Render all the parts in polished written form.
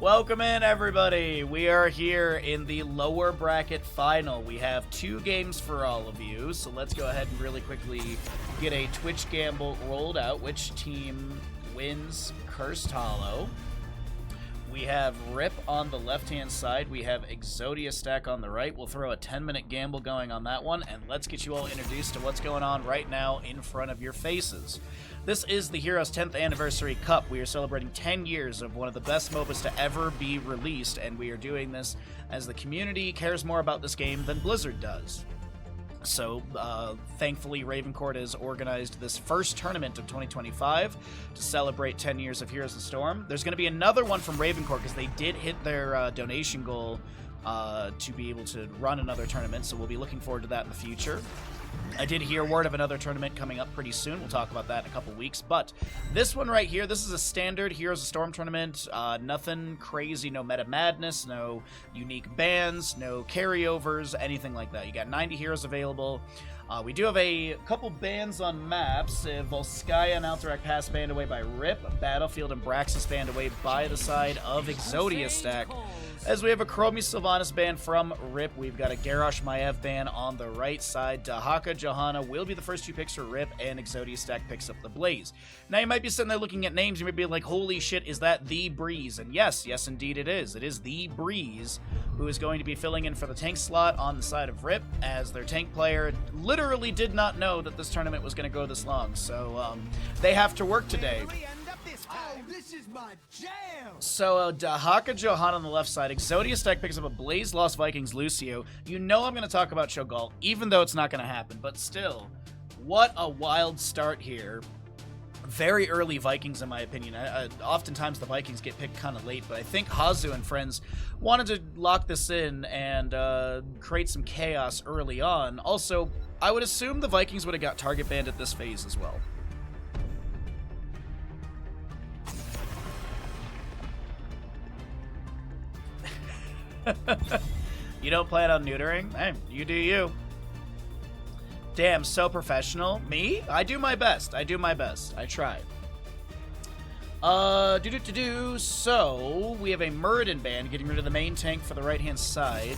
Welcome in, everybody. We are here in the lower bracket final. We have 2 games for all of you, so let's go ahead and really quickly get a Twitch gamble rolled out. Which team wins Cursed Hollow? We have Rip on the left-hand side. We have Exodia Stack on the right. We'll throw a 10-minute gamble going on that one, and let's get you all introduced to what's going on right now in front of your faces. This is the Heroes 10th Anniversary Cup. We are celebrating 10 years of one of the best MOBAs to ever be released, and we are doing this as the community cares more about this game than Blizzard does. So, thankfully, Ravencourt has organized this first tournament of 2025 to celebrate 10 years of Heroes of the Storm. There's going to be another one from Ravencourt because they did hit their donation goal to be able to run another tournament, so we'll be looking forward to that in the future. I did hear word of another tournament coming up pretty soon. We'll talk about that in a couple weeks. But this one right here, this is a standard Heroes of Storm tournament. Nothing crazy, no meta madness, no unique bans, no carryovers, anything like that. You got 90 heroes available. We do have a couple bans on maps. Volskaya and Alterac Pass banned away by Rip. Battlefield and Braxis banned away by the side of Exodia Stack. As we have a Chromie Sylvanas ban from Rip, we've got a Garrosh Maev ban on the right side. Dahaka Johanna will be the first 2 picks for Rip, and Exodia Stack picks up the Blaze. Now, you might be sitting there looking at names, you might be like, holy shit, is that The Breeze? And yes, indeed it is. It is The Breeze, who is going to be filling in for the tank slot on the side of Rip, as their tank player literally did not know that this tournament was going to go this long. So, they have to work today. Oh, this is my jam! So, Dahaka Johanna on the left side. Exodia Stack picks up a Blaze Lost Vikings Lucio. You know I'm going to talk about Cho'Gall, even though it's not going to happen. But still, what a wild start here. Very early Vikings, in my opinion. Oftentimes the Vikings get picked kind of late, but I think Hazu and friends wanted to lock this in and create some chaos early on. Also, I would assume the Vikings would have got target banned at this phase as well. You don't plan on neutering? Hey, you do you. Damn, so professional. Me? I do my best. I try. So, we have a Muradin ban getting rid of the main tank for the right-hand side.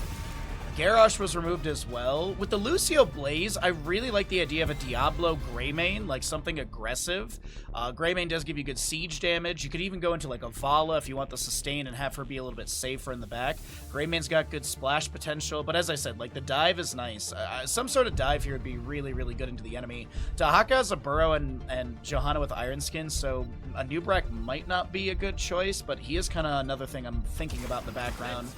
Garrosh was removed as well. With the Lucio Blaze, I really like the idea of a Diablo Greymane, like something aggressive. Greymane does give you good siege damage. You could even go into like a Vala if you want the sustain and have her be a little bit safer in the back. Greymane's got good splash potential, but as I said, like the dive is nice. Some sort of dive here would be really, really good into the enemy. Dahaka has a Burrow and Johanna with Iron Skin, so a Nubrak might not be a good choice, but he is kind of another thing I'm thinking about in the background.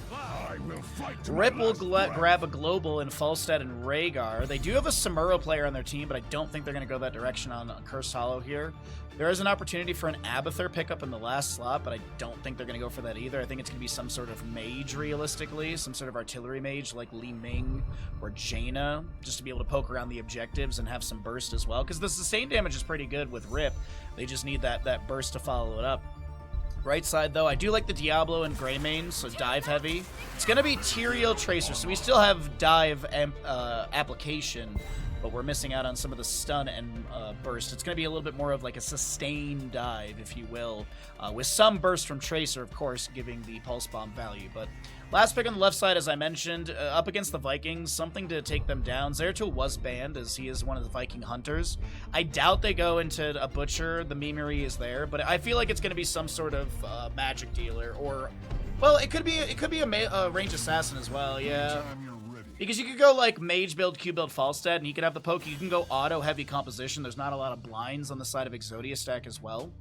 Rip will grab a global in Falstad and Rhaegar. They do have a Samuro player on their team, but I don't think they're going to go that direction on Cursed Hollow here. There is an opportunity for an Abathur pickup in the last slot, but I don't think they're going to go for that either. I think it's going to be some sort of mage, realistically. Some sort of artillery mage like Li Ming or Jaina, just to be able to poke around the objectives and have some burst as well. Because the sustain damage is pretty good with Rip. They just need that burst to follow it up. Right side, though, I do like the Diablo and Greymane, so dive heavy. It's going to be Tyrael Tracer, so we still have dive application, but we're missing out on some of the stun and burst. It's going to be a little bit more of like a sustained dive, if you will, with some burst from Tracer, of course, giving the Pulse Bomb value. But last pick on the left side, as I mentioned, up against the Vikings, something to take them down. Zeratul was banned, as he is one of the Viking hunters. I doubt they go into a Butcher. The Mimiri is there, but I feel like it's going to be some sort of magic dealer, or, well, it could be a range assassin as well, yeah. Because you could go like mage build, Q build, Falstad, and you could have the poke. You can go auto heavy composition. There's not a lot of blinds on the side of Exodia Stack as well.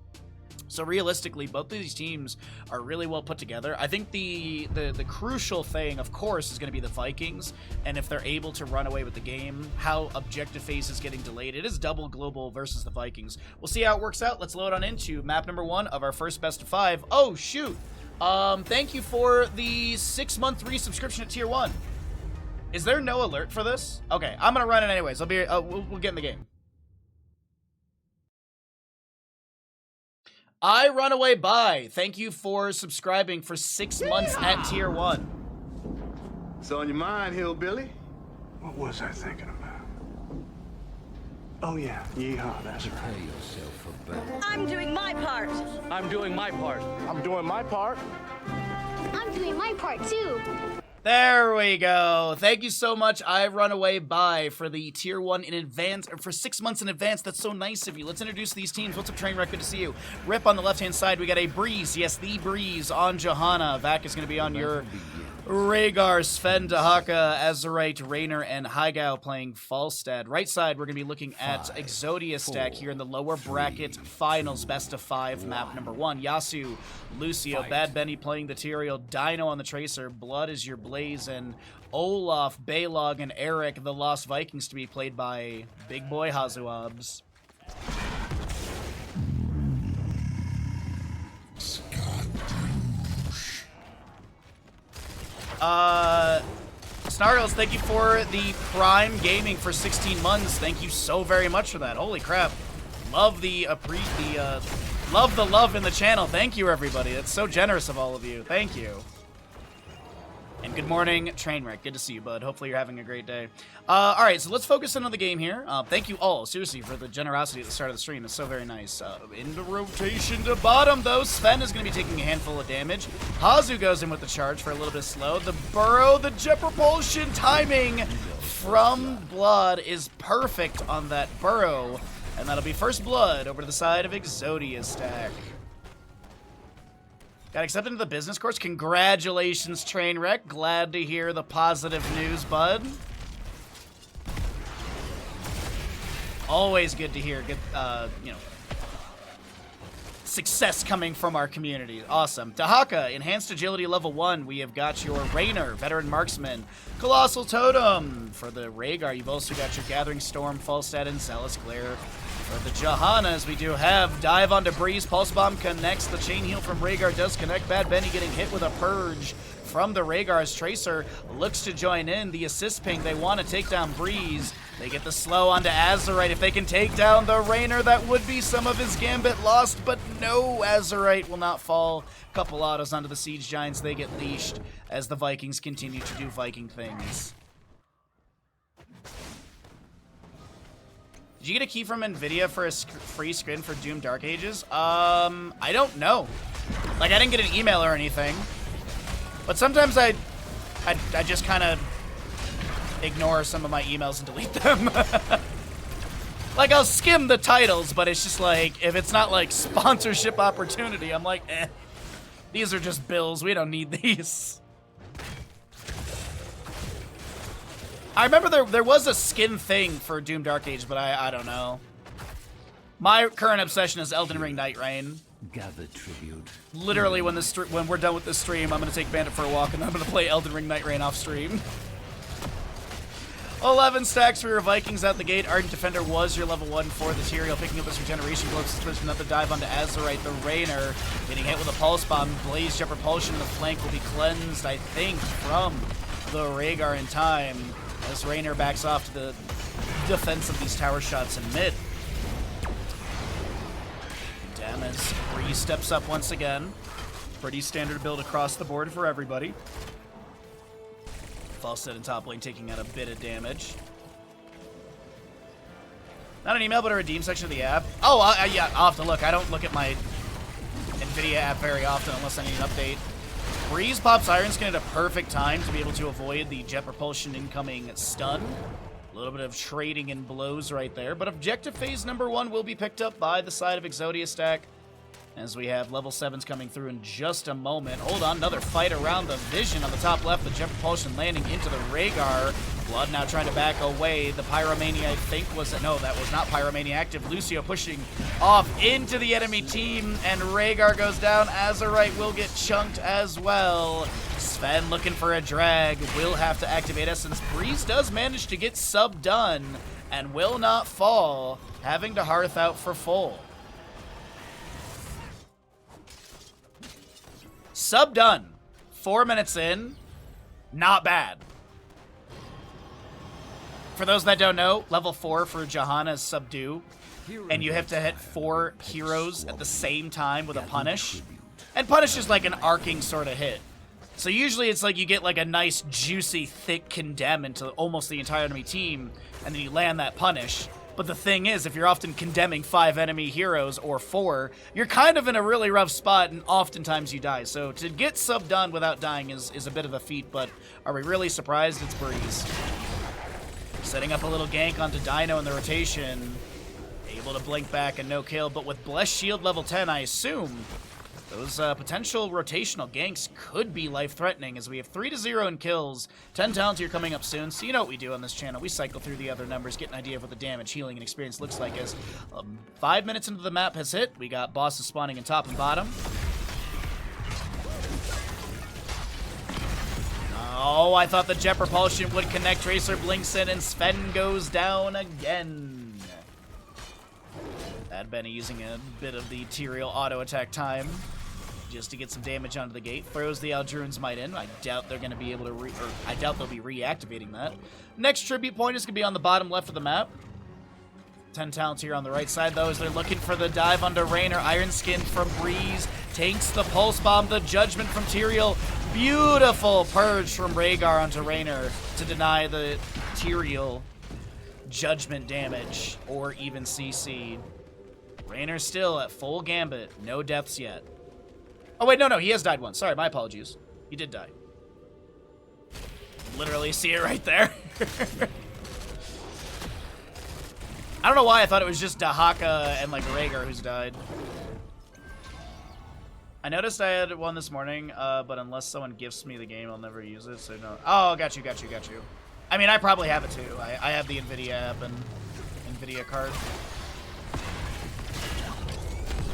So realistically, both of these teams are really well put together. I think the crucial thing, of course, is going to be the Vikings, and if they're able to run away with the game, how objective phase is getting delayed. It is double global versus the Vikings. We'll see how it works out. Let's load on into map number 1 of our first best of 5. Oh, shoot. Thank you for the 6-month resubscription at Tier 1. Is there no alert for this? Okay, I'm gonna run it anyways. We'll get in the game. I Run Away By. Thank you for subscribing for 6 months at Tier 1. What's on your mind, hillbilly? What was I thinking about? Oh yeah, yeehaw, that's right. I'm doing my part. I'm doing my part. I'm doing my part. I'm doing my part too. There we go. Thank you so much, I Runaway By, for the tier 1 in advance, or for 6 months in advance. That's so nice of you. Let's introduce these teams. What's up, Trainwreck? Good to see you. Rip on the left-hand side. We got a Breeze. Yes, the Breeze on Johanna. Vac is going to be on your Rhaegar, Sven, Dahaka, Azerite, Raynor, and Haigao playing Falstad. Right side, we're going to be looking at Exodia stack here in the lower bracket finals, best of 5, map number 1. Yasu, Lucio, Bad Benny playing the Tyrael, Dino on the Tracer, Blood is your Blaze, and Olaf, Baylog, and Eric, the Lost Vikings, to be played by Big Boy Hazuabs. Snargles, thank you for the Prime Gaming for 16 months. Thank you so very much for that. Holy crap. Love the love in the channel. Thank you, everybody. That's so generous of all of you. Thank you. And good morning, Trainwreck. Good to see you, bud. Hopefully you're having a great day. All right, so let's focus in on the game here. Thank you all, seriously, for the generosity at the start of the stream. It's so very nice. Into rotation to bottom, though. Sven is going to be taking a handful of damage. Hazu goes in with the charge for a little bit slow. The burrow, the jet propulsion timing from Blood is perfect on that burrow. And that'll be first blood over to the side of Exodia stack. Got accepted into the business course. Congratulations, Trainwreck. Glad to hear the positive news, bud. Always good to hear good, success coming from our community. Awesome. Dahaka, Enhanced Agility level 1. We have got your Raynor, Veteran Marksman. Colossal Totem. For the Rhaegar, you've also got your Gathering Storm, Falstad, and Zealous Glare. For the Johannas, we do have Dive onto Breeze. Pulse Bomb connects. The Chain Heal from Rhaegar does connect. Bad Benny getting hit with a Purge from the Rhaegar's Tracer. Looks to join in. The assist ping. They want to take down Breeze. They get the slow onto Azerite. If they can take down the Raynor, that would be some of his Gambit lost. But no, Azerite will not fall. Couple autos onto the Siege Giants. They get leashed as the Vikings continue to do Viking things. Did you get a key from NVIDIA for a free skin for Doom Dark Ages? I don't know. Like, I didn't get an email or anything. But sometimes I just kind of ignore some of my emails and delete them. Like, I'll skim the titles, but it's just like, if it's not like sponsorship opportunity, I'm like, eh. These are just bills. We don't need these. I remember there was a skin thing for Doom Dark Age, but I don't know. My current obsession is Elden Ring Night Rain. Gather tribute. Literally, when we're done with this stream, I'm gonna take Bandit for a walk, and I'm gonna play Elden Ring Night Rain off stream. 11 stacks for your Vikings out the gate. Ardent Defender was your level 1 for the Tyrael, picking up this regeneration glow, switching up the dive onto Azerite. The Raynor getting hit with a Pulse Bomb. Blaze Jet Propulsion. The flank will be cleansed, I think, from the Rhaegar in time. As Raynor backs off to the defense of these tower shots in mid. Damn, as Breeze steps up once again. Pretty standard build across the board for everybody. Falstad and top lane taking out a bit of damage. Not an email, but a redeem section of the app. Oh, yeah, I'll have to look. I don't look at my NVIDIA app very often unless I need an update. Breeze pops Iron Skin at a perfect time to be able to avoid the Jet Propulsion incoming stun. A little bit of trading in blows right there, but objective phase number 1 will be picked up by the side of Exodia stack as we have level 7s coming through in just a moment. Hold on, another fight around the Vision on the top left. The Jet Propulsion landing into the Rhaegar. Blood now trying to back away. The Pyromania, I think, no, that was not Pyromania active. Lucio pushing off into the enemy team, and Rhaegar goes down. Azerite will get chunked as well. Sven looking for a drag. Will have to activate Essence. Breeze does manage to get sub done and will not fall, having to Hearth out for full. Sub done. 4 minutes in. Not bad. For those that don't know, level 4 for Johanna is subdue. And you have to hit 4 heroes at the same time with a punish. And punish is like an arcing sort of hit. So usually it's like you get like a nice, juicy, thick condemn into almost the entire enemy team, and then you land that punish. But the thing is, if you're often condemning 5 enemy heroes or 4, you're kind of in a really rough spot, and oftentimes you die. So to get sub done without dying is a bit of a feat, but are we really surprised? It's Breeze. Setting up a little gank onto Dino in the rotation. Able to blink back and no kill, but with Blessed Shield level 10, I assume those potential rotational ganks could be life-threatening, as we have 3-0 in kills. 10 talents here coming up soon, so you know what we do on this channel. We cycle through the other numbers, get an idea of what the damage, healing, and experience looks like. As 5 minutes into the map has hit, we got bosses spawning in top and bottom. Oh, I thought the Jet Propulsion would connect. Tracer blinks in, and Sven goes down again. Bad Benny using a bit of the Tyrael auto attack time just to get some damage onto the gate. Throws the Aldruin's Might in. I doubt they're going to be able to I doubt they'll be reactivating that. Next tribute point is going to be on the bottom left of the map. 10 talents here on the right side, though, as they're looking for the dive onto Raynor. Iron Skin from Breeze takes the Pulse Bomb. The Judgment from Tyrael. Beautiful purge from Rhaegar onto Raynor to deny the Tyrael Judgment damage or even CC. Raynor still at full gambit. No deaths yet. Oh, wait, no, he has died once. Sorry, my apologies. He did die. Literally see it right there. I don't know why I thought it was just Dahaka and, like, Rhaegar who's died. I noticed I had one this morning, but unless someone gifts me the game, I'll never use it, so no. Oh, got you. I mean, I probably have it, too. I have the NVIDIA app and NVIDIA card.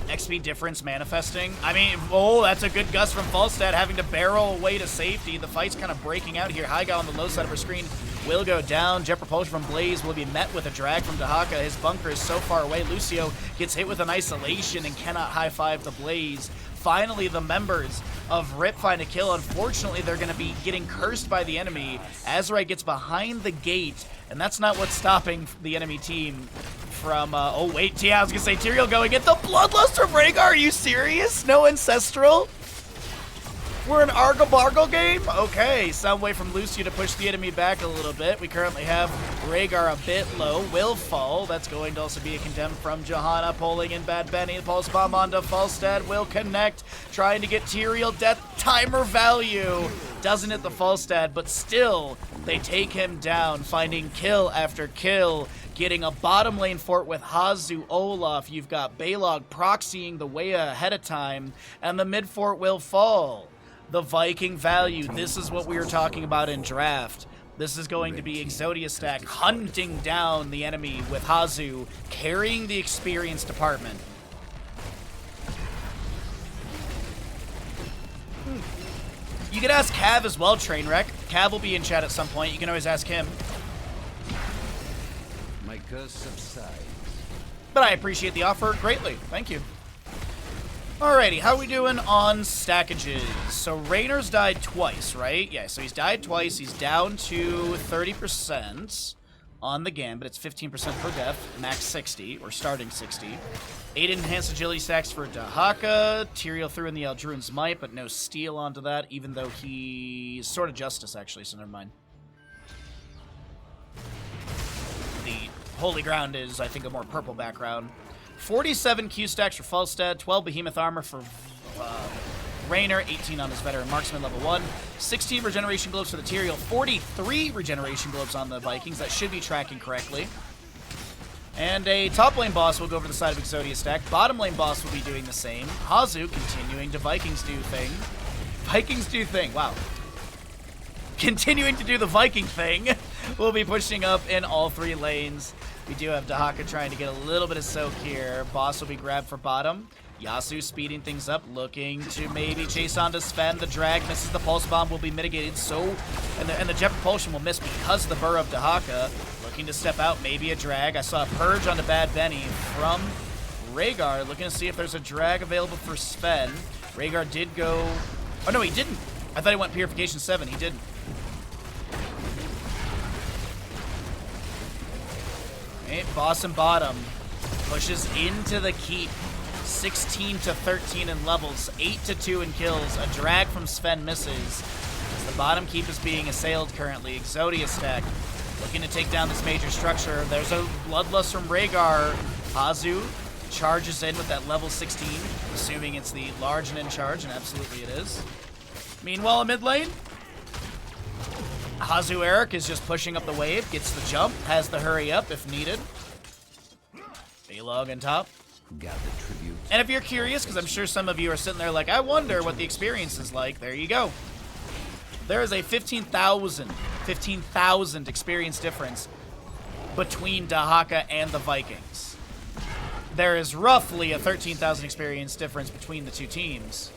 XP difference manifesting. I mean, oh, that's a good gust from Falstad, having to barrel away to safety. The fight's kind of breaking out here. Hyga on the low side of her screen will go down. Jet Propulsion from Blaze will be met with a drag from Dahaka. His bunker is so far away. Lucio gets hit with an isolation and cannot high-five the Blaze. Finally, the members of RIP find a kill. Unfortunately, they're going to be getting cursed by the enemy. Azerite gets behind the gate, and that's not what's stopping the enemy team from, oh wait, I was gonna say Tyrael going at the Bloodlust from Rhaegar. Are you serious? No Ancestral? We're an Argo-Bargo game? Okay, some way from Lucio to push the enemy back a little bit. We currently have Rhaegar a bit low. Will fall. That's going to also be a condemn from Johanna, pulling in Bad Benny. The Pulse Bomb onto Falstad will connect, trying to get Tyrael death timer value. Doesn't hit the Falstad, but still, they take him down, finding kill after kill. Getting a bottom lane fort with Hazu Olaf. You've got Balog proxying the way ahead of time, and the mid fort will fall. The Viking value. This is what we were talking about in draft. This is going to be Exodia stack hunting down the enemy with Hazu carrying the experience department. You could ask Cav as well, Trainwreck. Cav will be in chat at some point. You can always ask him. My curse subsides. But I appreciate the offer greatly. Thank you. Alrighty, how are we doing on stackages? So Raynor's died twice, right? Yeah, so he's died twice. He's down to 30% on the Gambit. It's 15% per death, max 60, or starting 60. 8 enhanced agility stacks for Dahaka. Tyrael threw in the Aldruin's Might, but no steal onto that, even though he's sort of Justice, actually, so never mind. The Holy Ground is, I think, a more purple background. 47 Q stacks for Falstad, 12 Behemoth armor for Raynor, 18 on his veteran marksman level 1, 16 regeneration globes for the Tyrael, 43 regeneration globes on the Vikings. That should be tracking correctly. And a top lane boss will go over to the side of Exodia stack. Bottom lane boss will be doing the same. Hazu continuing to Vikings do thing. Vikings do thing. Wow. Continuing to do the Viking thing. We'll be pushing up in all 3 lanes. We do have Dahaka trying to get a little bit of soak here. Boss will be grabbed for bottom. Yasu speeding things up, looking to maybe chase onto Sven. The drag misses. The Pulse Bomb will be mitigated. And the Jet Propulsion will miss because of the Burr of Dahaka. Looking to step out, maybe a drag. I saw a Purge onto Bad Benny from Rhaegar. Looking to see if there's a drag available for Sven. Rhaegar did go... Oh, no, he didn't. I thought he went Purification 7. He didn't. Okay, boss and bottom pushes into the keep. 16 to 13 in levels, 8 to 2 in kills. A drag from Sven misses. As the bottom keep is being assailed currently. Exodia stack looking to take down this major structure. There's a Bloodlust from Rhaegar. Hazu charges in with that level 16, assuming it's the large and in charge, and absolutely it is. Meanwhile, in mid lane, Hazu Eric is just pushing up the wave, gets the jump, has the hurry up if needed. Balog on top. Gather tribute. And if you're curious, because I'm sure some of you are sitting there like, I wonder what the experience is like, there you go. There is a 15,000 experience difference between Dahaka and the Vikings. There is roughly a 13,000 experience difference between the two teams.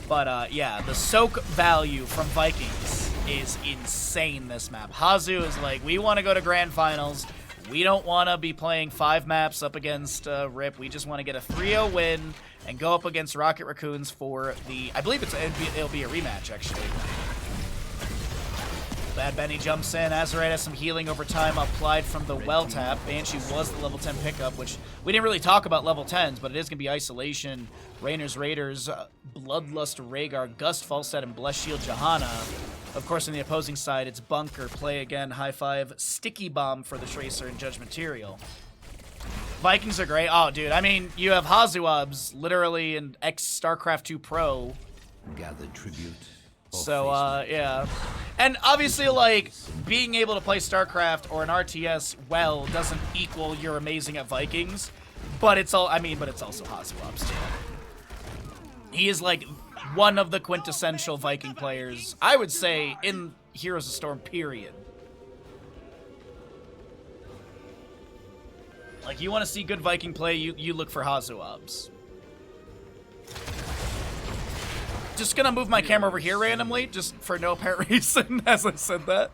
But yeah, the soak value from Vikings is insane this map. Hazu is like, we want to go to grand finals. We don't want to be playing 5 maps up against Rip. We just want to get a 3-0 win and go up against Rocket Raccoons for the... I believe it'll be a rematch, actually. Bad Benny jumps in. Azerite has some healing over time applied from the well tap. Banshee was the level 10 pickup, which we didn't really talk about level 10s, but it is going to be Isolation, Rainer's Raiders, Bloodlust Rhaegar, Gust Falstad, and Blessed Shield Johanna. Of course, on the opposing side, it's Bunker, Play Again, High Five, Sticky Bomb for the Tracer, and Judge Material. Vikings are great. Oh, dude, I mean, you have Hazuabs, literally an ex-StarCraft 2 Pro. Gather tribute. So, yeah. And obviously, like, being able to play StarCraft or an RTS well doesn't equal you're amazing at Vikings. But it's all, I mean, but it's also Hazuabs, too. He is, like, one of the quintessential Viking players, I would say, in Heroes of Storm, period. Like, you want to see good Viking play, you look for Hazuabs. Just gonna move my camera over here randomly, just for no apparent reason, as I said that.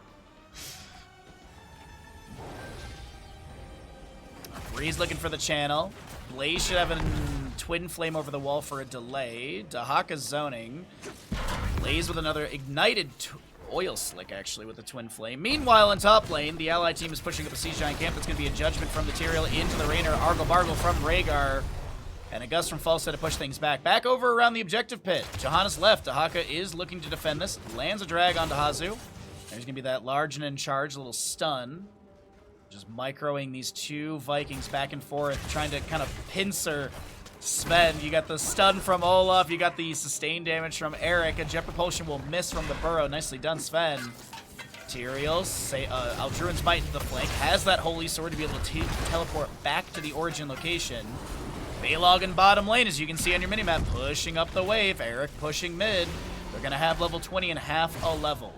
Breeze looking for the channel. Blaze should have a twin flame over the wall for a delay. Dahaka's zoning. Blaze with another ignited oil slick, actually, with the twin flame. Meanwhile, in top lane, the ally team is pushing up a Siege Giant camp. That's going to be a judgment from Material into the Rainer. Argle Bargle from Rhaegar. And a gust from Falstad to push things back. Back over around the objective pit. Johanna's left. Dahaka is looking to defend this. Lands a drag onto Hazu. There's going to be that large and in charge, a little stun. Just microing these two Vikings back and forth, trying to kind of pincer Sven. You got the stun from Olaf. You got the sustained damage from Eric. A Jet Propulsion will miss from the burrow. Nicely done, Sven. Materials. Aldruin's Might into the flank. Has that Holy Sword to be able to teleport back to the origin location. Balog in bottom lane, as you can see on your minimap, pushing up the wave. Eric pushing mid. They're going to have level 20 and half a level.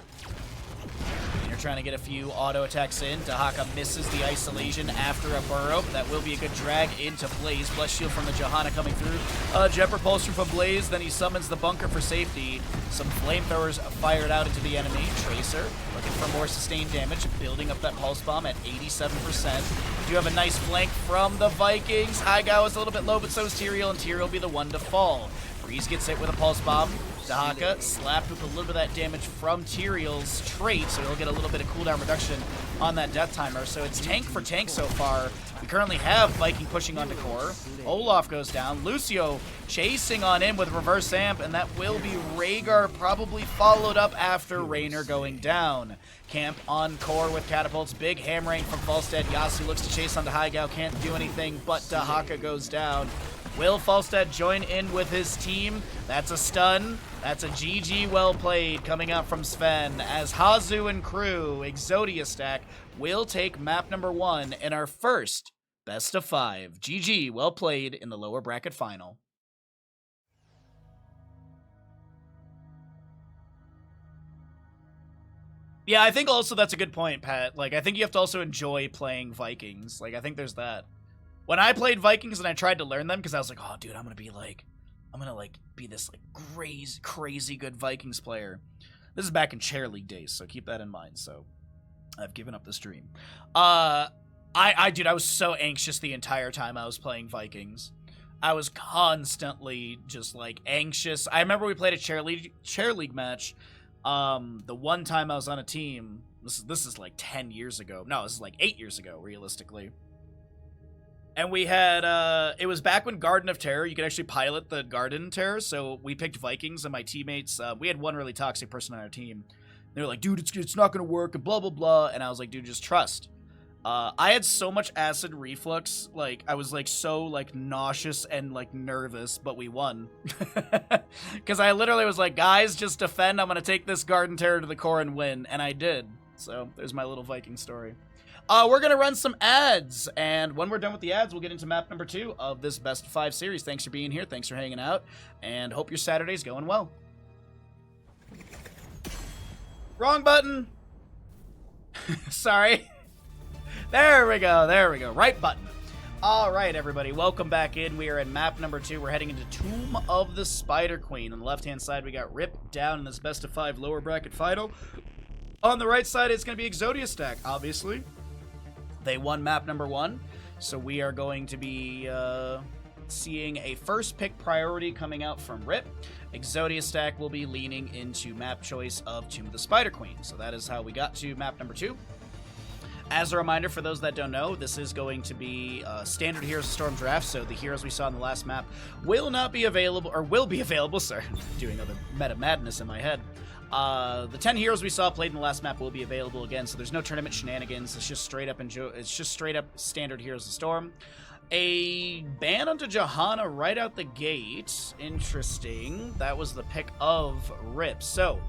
You're trying to get a few auto attacks in. Dahaka misses the isolation after a burrow. That will be a good drag into Blaze. Blessed Shield from the Johanna coming through. Jet Propulsion from Blaze. Then he summons the Bunker for safety. Some flamethrowers fired out into the enemy. Tracer looking for more sustained damage. Building up that Pulse Bomb at 87%. You have a nice flank from the Vikings. Haigai was a little bit low, but so is Tyrael, and Tyrael will be the one to fall. Breeze gets hit with a Pulse Bomb. Dahaka slapped with a little bit of that damage from Tyrael's trait, so he'll get a little bit of cooldown reduction on that death timer. So it's tank for tank so far. We currently have Viking pushing onto core. Olaf goes down. Lucio chasing on in with reverse amp, and that will be Rhaegar, probably followed up after Rainer going down. Camp on core with catapults. Big hammering from Falstad. Yasu looks to chase onto Haigai. Can't do anything, but Dahaka goes down. Will Falstad join in with his team? That's a stun. That's a GG well played coming out from Sven as Hazu and crew, Exodia stack, will take map number 1 in our first best of 5. GG well played in the lower bracket final. Yeah, I think also that's a good point, Pat. Like, I think you have to also enjoy playing Vikings. Like, I think there's that. When I played Vikings and I tried to learn them, because I was like, oh, dude, I'm gonna be this like crazy good Vikings player. This is back in Chair League days, so keep that in mind. So I've given up this dream. Dude, I was so anxious the entire time I was playing Vikings. I was constantly just like anxious. I remember we played a Chair League match. The one time I was on a team, this is like 10 years ago. No, this is like 8 years ago, realistically. And we had, it was back when Garden of Terror, you could actually pilot the Garden of Terror, so we picked Vikings, and my teammates, we had one really toxic person on our team, They were like, dude, it's not going to work, and blah, blah, blah. And I was like, dude, just trust. I had so much acid reflux, like, I was, like, so, like, nauseous and, like, nervous, but we won. Because I literally was like, guys, just defend, I'm going to take this Garden Terror to the core and win, and I did. So, there's my little Viking story. We're going to run some ads, and when we're done with the ads, we'll get into map number 2 of this Best of 5 series. Thanks for being here, thanks for hanging out, and hope your Saturday's going well. Wrong button! Sorry. There we go, there we go. Right button. Alright, everybody, welcome back in. We are in map number 2. We're heading into Tomb of the Spider Queen. On the left-hand side, we got Rip down in this best of 5 lower bracket final. On the right side, it's going to be Exodia Stack, obviously. They won map number 1, so we are going to be seeing a first pick priority coming out from Rip. Exodia Stack will be leaning into map choice of Tomb of the Spider Queen. So that is how we got to map number 2. As a reminder, for those that don't know, this is going to be standard Heroes of Storm draft, so the heroes we saw in the last map will not be available, or will be available, sorry, doing other meta madness in my head. The 10 heroes we saw played in the last map will be available again, so there's no tournament shenanigans, it's just straight up standard Heroes of Storm. A ban onto Johanna right out the gate, interesting, that was the pick of Rip, so...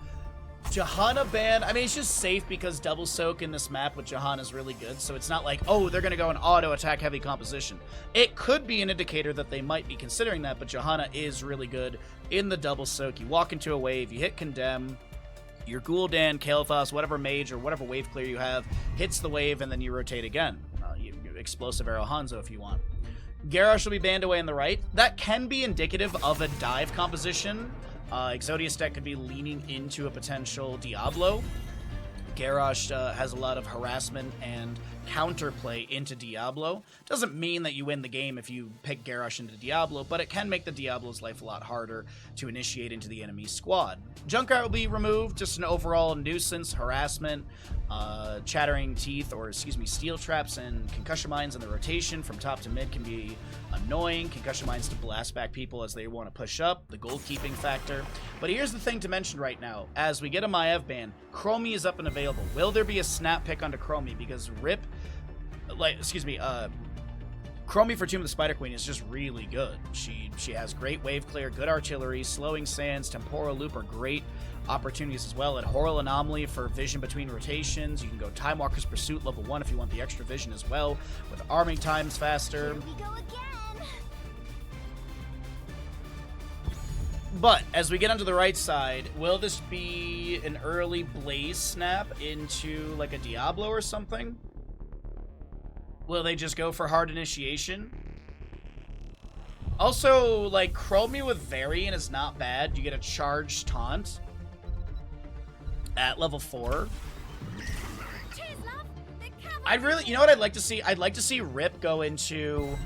Johanna ban, I mean, it's just safe because double soak in this map with Johanna is really good, so it's not like, oh, they're going to go an auto attack heavy composition. It could be an indicator that they might be considering that, but Johanna is really good in the double soak. You walk into a wave, you hit Condemn, your Gul'dan, Kael'thas, whatever mage or whatever wave clear you have, hits the wave, and then you rotate again. You Explosive Arrow Hanzo if you want. Garrosh will be banned away on the right. That can be indicative of a dive composition. Exodia Stack could be leaning into a potential Diablo. Garrosh has a lot of harassment and counterplay into Diablo. Doesn't mean that you win the game if you pick Garrosh into Diablo, but it can make the Diablo's life a lot harder to initiate into the enemy squad. Junkrat will be removed, just an overall nuisance, harassment, chattering teeth, or excuse me, steel traps and concussion mines in the rotation from top to mid can be annoying. Concussion mines to blast back people as they want to push up, the goalkeeping factor. But here's the thing to mention right now. As we get a Maiev ban, Chromie is up and available. Will there be a snap pick onto Chromie? Because Rip, Chromie for Tomb of the Spider Queen is just really good. She has great wave clear, good artillery, slowing sands, temporal loop are great opportunities as well. At Horror Anomaly for vision between rotations. You can go Time Walker's Pursuit level 1 if you want the extra vision as well, with arming times faster. Here we go again. But as we get onto the right side, will this be an early Blaze snap into like a Diablo or something? Will they just go for hard initiation? Also, like, Chromie with Varian is not bad. You get a charged taunt at level 4. I'd really, you know what I'd like to see? I'd like to see Rip go into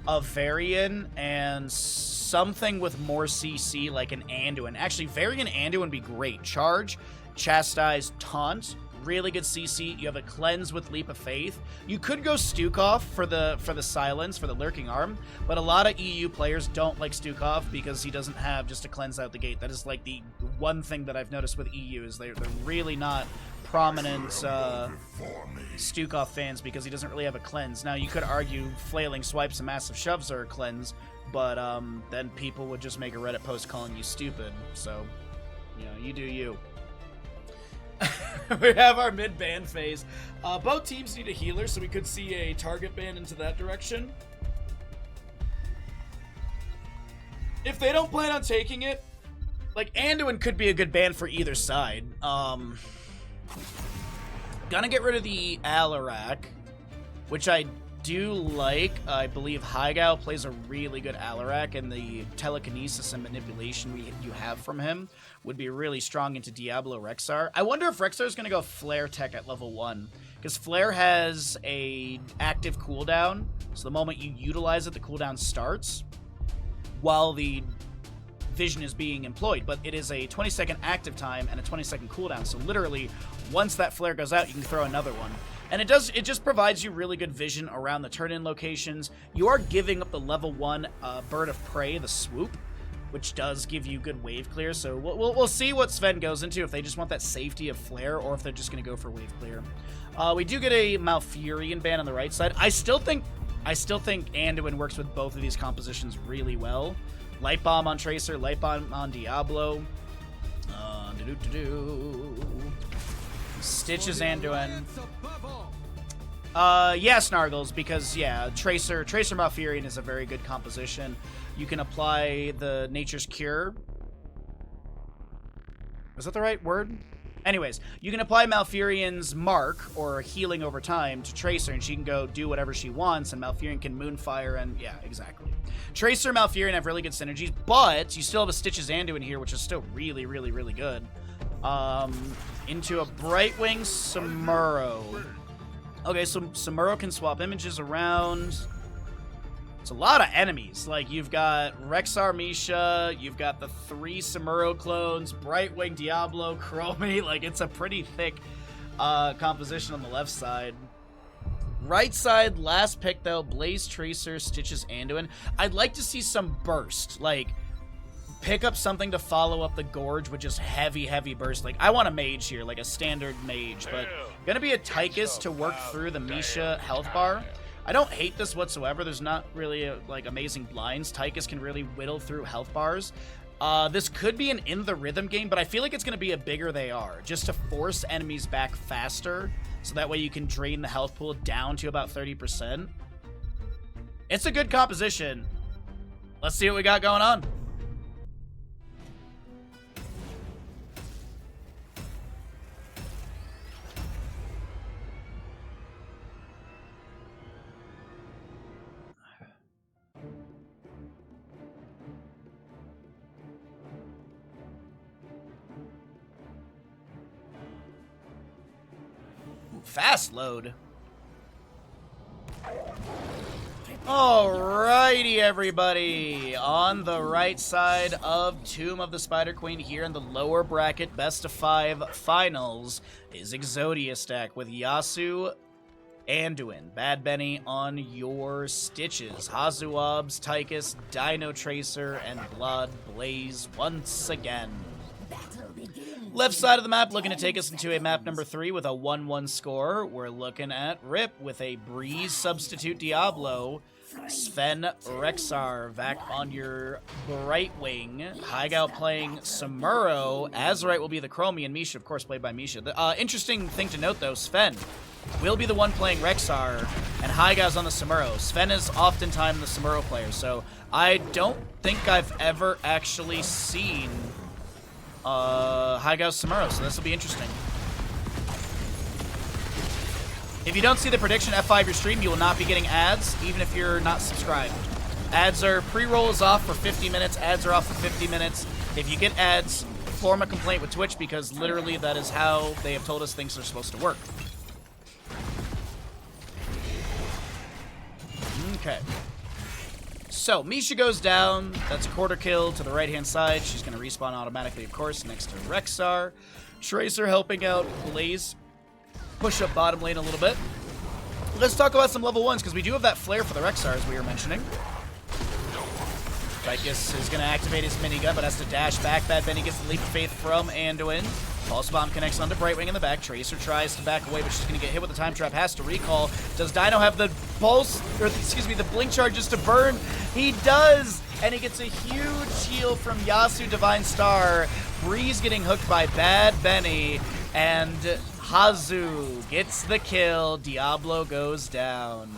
a Varian and something with more CC, like an Anduin. Actually, Varian Anduin would be great. Charge, Chastise, Taunt. Really good CC. You have a Cleanse with Leap of Faith. You could go Stukov for the silence, for the Lurking Arm, but a lot of EU players don't like Stukov because he doesn't have just a Cleanse out the gate. That is like the one thing that I've noticed with EU is they're really not prominent Stukov fans because he doesn't really have a Cleanse. Now, you could argue Flailing Swipes and Massive Shoves are a Cleanse, but then people would just make a Reddit post calling you stupid. So, you know, you do you. We have our mid-ban phase. Both teams need a healer, so we could see a target ban into that direction. If they don't plan on taking it, like, Anduin could be a good ban for either side. Gonna get rid of the Alarak, which I do like. I believe Hygao plays a really good Alarak, and the telekinesis and manipulation you have from him would be really strong into Diablo Rexar. I wonder if Rexar is going to go Flare Tech at level 1, because Flare has a active cooldown, so the moment you utilize it, the cooldown starts while the vision is being employed, but it is a 20-second active time and a 20-second cooldown, so literally, once that flare goes out, you can throw another one. And it just provides you really good vision around the turn-in locations. You are giving up the level 1 Bird of Prey, the swoop, which does give you good wave clear. So we'll see what Sven goes into, if they just want that safety of flare or if they're just going to go for wave clear. We do get a Malfurion ban on the right side. I still think Anduin works with both of these compositions really well. Light Bomb on Tracer, Light Bomb on Diablo. Stitches Anduin. Yeah, Snargles, because, yeah, Tracer Malfurion is a very good composition. You can apply the Nature's Cure. Is that the right word? Anyways, you can apply Malfurion's Mark, or healing over time, to Tracer, and she can go do whatever she wants, and Malfurion can Moonfire, and yeah, exactly. Tracer and Malfurion have really good synergies, but you still have a Stitches Anduin here, which is still really, really, really good. Into a Brightwing Samuro. Okay, so Samuro can swap images around. It's a lot of enemies. Like, you've got Rexar Misha, you've got the 3 Samuro clones, Brightwing, Diablo, Chromie. Like, it's a pretty thick composition on the left side. Right side, last pick, though, Blaze Tracer, Stitches Anduin. I'd like to see some burst. Like, pick up something to follow up the Gorge with just heavy, heavy burst. Like, I want a mage here, like a standard mage, but gonna be a Tychus to work through the Misha health bar. I don't hate this whatsoever. There's not really, like, amazing blinds. Tychus can really whittle through health bars. This could be an in the rhythm game, but I feel like it's going to be a bigger they are, just to force enemies back faster, so that way you can drain the health pool down to about 30%. It's a good composition. Let's see what we got going on. Fast load. Alrighty, everybody. On the right side of Tomb of the Spider Queen, here in the lower bracket, best of 5 finals, is Exodia stack with Yasuo, Anduin, Bad Benny on your Stitches, Hazuabs, Tychus, Dino Tracer, and Blood Blaze once again. Left side of the map looking to take us into a map number 3 with a 1-1 score. We're looking at Rip with a Breeze substitute Diablo. Sven Rexar back on your Brightwing. Hygao playing Samuro. Azurite will be the Chromie, and Misha, of course, played by Misha. The interesting thing to note, though, Sven will be the one playing Rexar, and Hygao's on the Samuro. Sven is oftentimes the Samuro player, so I don't think I've ever actually seen Hygao Samuro, so this will be interesting. If you don't see the prediction, F5 your stream, you will not be getting ads, even if you're not subscribed. Ads are, pre-roll is off for 50 minutes, ads are off for 50 minutes. If you get ads, form a complaint with Twitch, because literally that is how they have told us things are supposed to work. Okay. So, Misha goes down. That's a quarter kill to the right-hand side. She's going to respawn automatically, of course, next to Rexar. Tracer helping out Blaze. Push up bottom lane a little bit. Let's talk about some level 1s, because we do have that flare for the Rexar, as we were mentioning. Tychus is going to activate his minigun, but has to dash back. Bad Benny gets the Leap of Faith from Anduin. Pulse Bomb connects onto Brightwing in the back. Tracer tries to back away, but she's going to get hit with the Time Trap. Has to recall. Does Dino have the pulse, or excuse me, the blink charges to burn? He does, and he gets a huge heal from Yasuo Divine Star. Breeze getting hooked by Bad Benny, and Hazu gets the kill. Diablo goes down.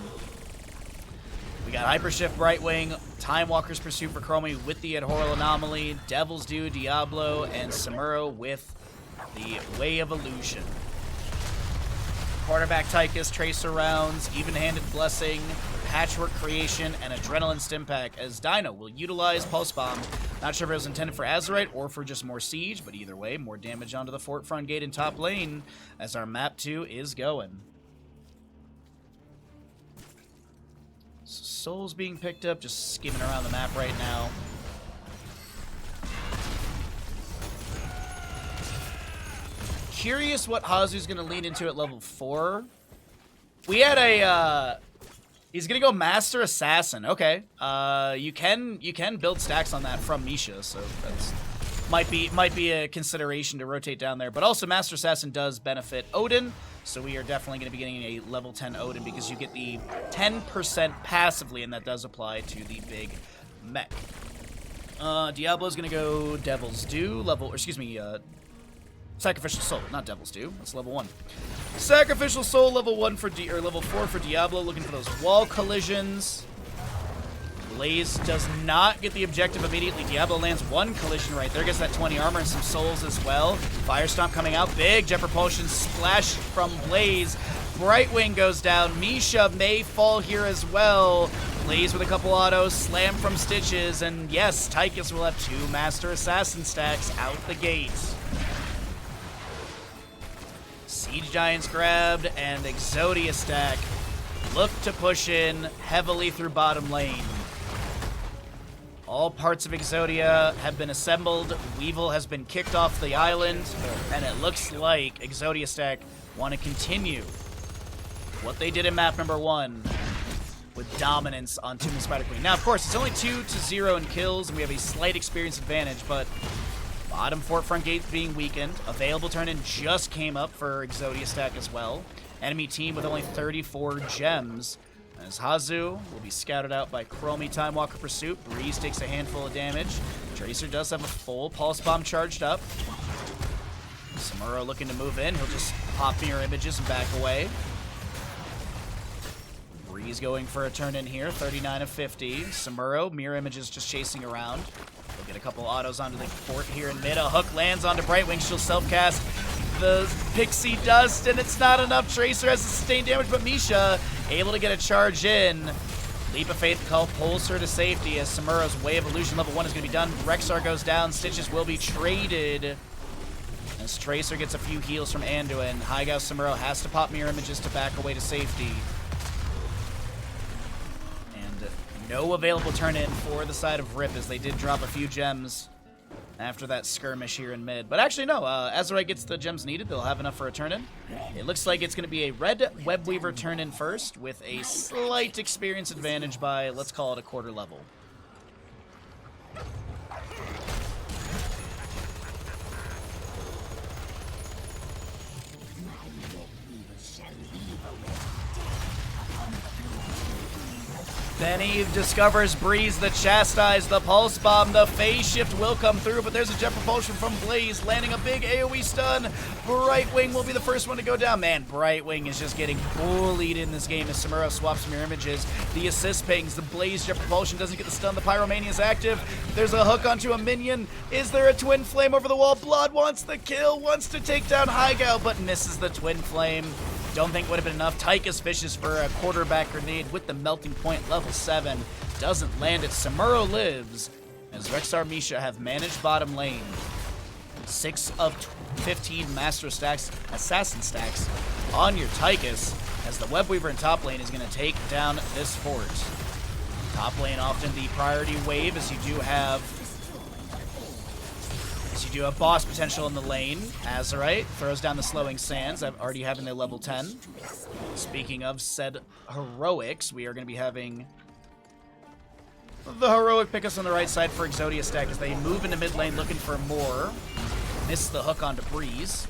We got Hyper Shift Brightwing, Time Walker's Pursuit for Chromie with the Adhoral Anomaly, Devil's Due, Diablo, and Samuro with the Way of Illusion. Quarterback Tychus, Tracer rounds, Even-Handed Blessing, Patchwork Creation, and Adrenaline Stimpack, as Dino will utilize Pulse Bomb. Not sure if it was intended for Azurite or for just more siege, but either way, more damage onto the fort front gate and top lane as our map 2 is going. Souls being picked up, just skimming around the map right now. Curious what Hazu's going to lean into at level 4. We had a He's gonna go Master Assassin. Okay. You can build stacks on that from Misha, so that's might be a consideration to rotate down there. But also Master Assassin does benefit Odin, so we are definitely gonna be getting a level 10 Odin because you get the 10% passively, and that does apply to the big mech. Diablo's gonna go Devil's Due, Sacrificial Soul, not Devil's Due. That's level 1. Sacrificial Soul, level 1 for level 4 for Diablo, looking for those wall collisions. Blaze does not get the objective immediately. Diablo lands 1 collision right there, gets that 20 armor and some souls as well. Fire Stomp coming out, big Jet Propulsion splash from Blaze. Brightwing goes down. Misha may fall here as well. Blaze with a couple autos, slam from Stitches, and yes, Tychus will have 2 Master Assassin stacks out the gate. Siege Giants grabbed, and Exodia stack look to push in heavily through bottom lane. All parts of Exodia have been assembled. Weevil has been kicked off the island, and it looks like Exodia stack want to continue what they did in map number 1 with dominance on Tomb of Spider Queen. Now, of course, it's only 2-0 in kills, and we have a slight experience advantage, but bottom fort front gate being weakened. Available turn-in just came up for Exodia stack as well. Enemy team with only 34 gems. As Hazu will be scouted out by Chromie Time Walker Pursuit. Breeze takes a handful of damage. Tracer does have a full Pulse Bomb charged up. Samuro looking to move in. He'll just pop mirror images and back away. Breeze going for a turn in here, 39 of 50. Samuro, mirror images just chasing around. We'll get a couple autos onto the fort here in mid. A hook lands onto Brightwing. She'll self-cast the Pixie Dust, and it's not enough. Tracer has sustained damage, but Misha able to get a charge in. Leap of Faith call pulls her to safety as Samuro's Way of Illusion level 1 is going to be done. Rexar goes down. Stitches will be traded as Tracer gets a few heals from Anduin. Haigo Samuro has to pop mirror images to back away to safety. No available turn-in for the side of Rip as they did drop a few gems after that skirmish here in mid. But actually, no. Azerite gets the gems needed. They'll have enough for a turn-in. It looks like it's going to be a red Webweaver turn-in first with a slight experience advantage by, let's call it, a quarter level. Benny discovers Breeze, the Chastise, the Pulse Bomb, the Phase Shift will come through, but there's a Jet Propulsion from Blaze, landing a big AoE stun. Brightwing will be the first one to go down. Man, Brightwing is just getting bullied in this game as Samuro swaps mirror images. The assist pings, the Blaze Jet Propulsion doesn't get the stun, the Pyromania is active. There's a hook onto a minion. Is there a Twin Flame over the wall? Blood wants the kill, wants to take down Haigo, but misses the Twin Flame. Don't think would have been enough. Tychus fishes for a quarterback grenade with the melting point level 7. Doesn't land it. Samuro lives as Rexar Misha have managed bottom lane. 6 of 15 master stacks, assassin stacks on your Tychus as the Webweaver in top lane is going to take down this fort. Top lane often the priority wave as you do have boss potential in the lane. Azerite throws down the Slowing Sands. I'm already having their level 10. Speaking of said heroics, we are going to be having the heroic pick us on the right side for Exodia stack as they move into mid lane looking for more. Miss the hook onto Breeze.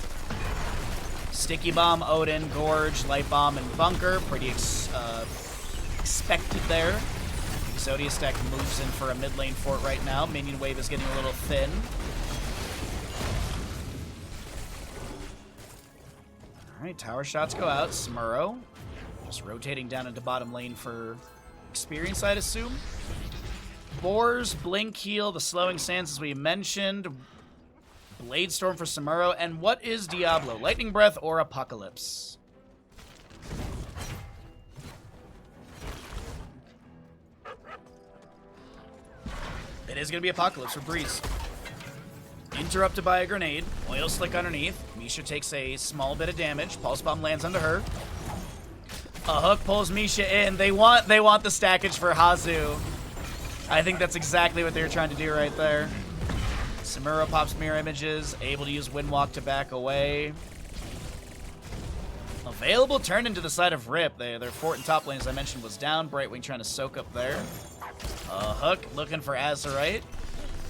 Sticky Bomb, Odin, Gorge, Light Bomb, and Bunker. Pretty expected there. Exodia stack moves in for a mid lane fort right now. Minion wave is getting a little thin. Alright, tower shots go out. Samuro just rotating down into bottom lane for experience, I'd assume. Boars, Blink Heal, the Slowing Sands as we mentioned. Blade Storm for Samuro. And what is Diablo? Lightning Breath or Apocalypse? It is going to be Apocalypse for Breeze. Interrupted by a grenade. Oil Slick underneath. Misha takes a small bit of damage. Pulse Bomb lands under her. A hook pulls Misha in. They want the stackage for Hazu. I think that's exactly what they were trying to do right there. Samuro pops mirror images. Able to use Windwalk to back away. Available turn into the side of Rip. Their fort and top lane, as I mentioned, was down. Brightwing trying to soak up there. Hook looking for Azerite.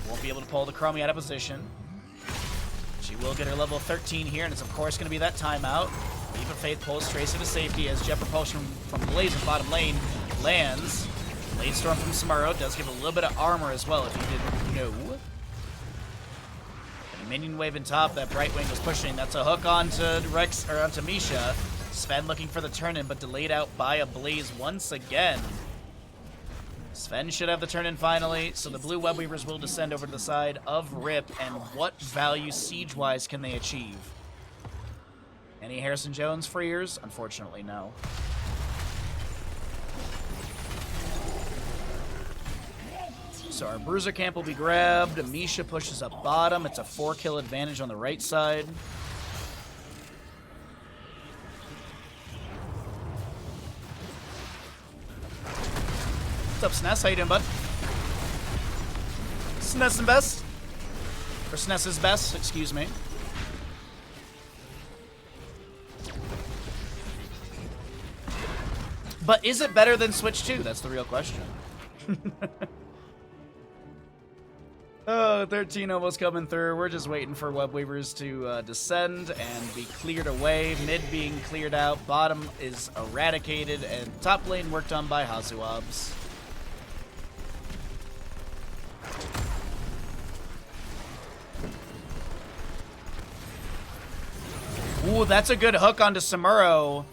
Won't be able to pull the Chromie out of position. She will get her level 13 here, and it's of course going to be that timeout. Leap of Faith pulls Tracer to safety as Jet Propulsion from Blaze in bottom lane lands. Blade Storm from Samuro does give a little bit of armor as well, if you didn't know. And a minion wave in top that Brightwing was pushing. That's a hook onto Rex or onto Misha. Sven looking for the turn-in, but delayed out by a Blaze once again. Sven should have the turn-in finally, so the blue web weavers will descend over to the side of Rip, and what value siege-wise can they achieve? Any Harrison Jones freers? Unfortunately, no. So our Bruiser camp will be grabbed. Misha pushes up bottom. It's a 4-kill advantage on the right side. What's up, Sness? How you doing, bud? Sness and best? Or Sness is best, excuse me. But is it better than Switch 2? That's the real question. Oh, 13 almost coming through. We're just waiting for web weavers to descend and be cleared away. Mid being cleared out. Bottom is eradicated. And top lane worked on by Hazuabs. Ooh, that's a good hook onto Samuro.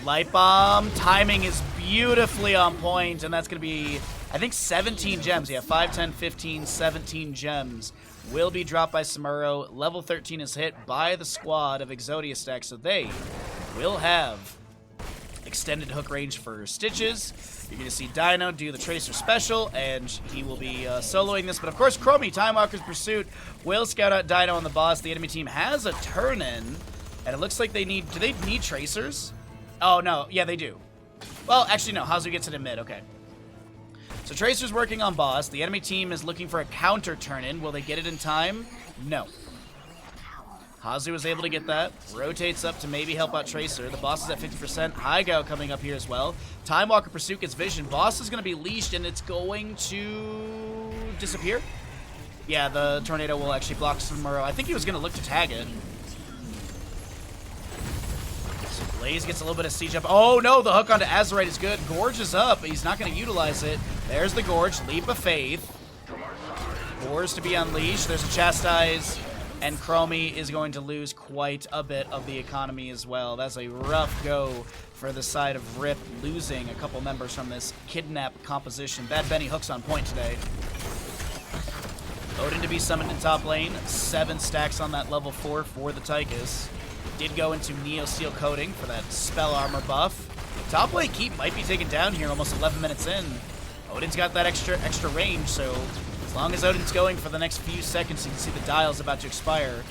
Light Bomb. Timing is beautifully on point, and that's going to be, I think, 17 gems. Yeah, 5, 10, 15, 17 gems will be dropped by Samuro. Level 13 is hit by the squad of Exodia Stack, so they will have extended hook range for Stitches. You're going to see Dino do the Tracer special, and he will be soloing this. But, of course, Chromie, Time Walker's Pursuit, will scout out Dino on the boss. The enemy team has a turn-in, and it looks like they need... Do they need Tracers? Oh, no. Yeah, they do. Well, actually, no. Hazu gets it in mid. Okay. So Tracer's working on boss. The enemy team is looking for a counter turn-in. Will they get it in time? No. Hazu was able to get that. Rotates up to maybe help out Tracer. The boss is at 50%. Hygo coming up here as well. Time Walker Pursuit gets vision. Boss is going to be leashed, and it's going to disappear. Yeah, the tornado will actually block Samuro. I think he was going to look to tag it. Blaze gets a little bit of siege up. Oh, no, the hook onto Azerite is good. Gorge is up, but he's not going to utilize it. There's the Gorge. Leap of Faith. Wars to be unleashed. There's a Chastise, and Chromie is going to lose quite a bit of the economy as well. That's a rough go for the side of Rip, losing a couple members from this kidnap composition. Bad Benny hooks on point today. Odin to be summoned in top lane. 7 stacks on that level 4 for the Tychus. Did go into Neo Steel Coating for that spell armor buff. Top lane keep might be taken down here almost 11 minutes in. Odin's got that extra range, so as long as Odin's going for the next few seconds, you can see the dial's about to expire.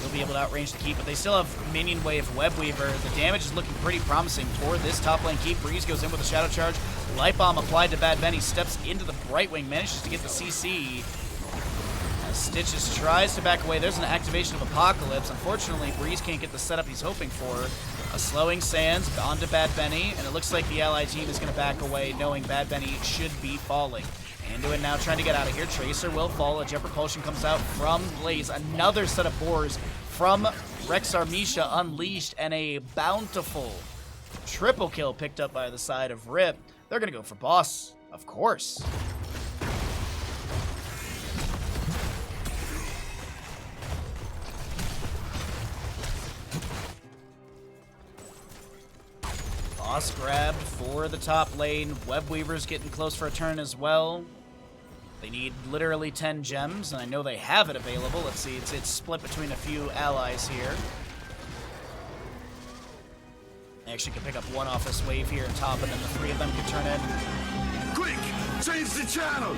He'll be able to outrange the keep, but they still have Minion Wave Web Weaver. The damage is looking pretty promising for this top lane keep. Breeze goes in with a Shadow Charge. Light Bomb applied to Bad Benny, steps into the Brightwing, manages to get the CC. Stitches tries to back away. There's an activation of Apocalypse. Unfortunately, Breeze can't get the setup he's hoping for. A slowing Sands onto Bad Benny, and it looks like the ally team is going to back away, knowing Bad Benny should be falling. Anduin now trying to get out of here. Tracer will fall. A Jet Propulsion comes out from Blaze. Another set of boars from Rexar Misha unleashed, and a bountiful triple kill picked up by the side of Rip. They're going to go for boss, of course. Boss grabbed for the top lane. Web Weaver's getting close for a turn as well. They need literally 10 gems, and I know they have it available. Let's see, it's split between a few allies here. They actually can pick up one off this wave here at top, and then the 3 of them can turn in. Quick, change the channel.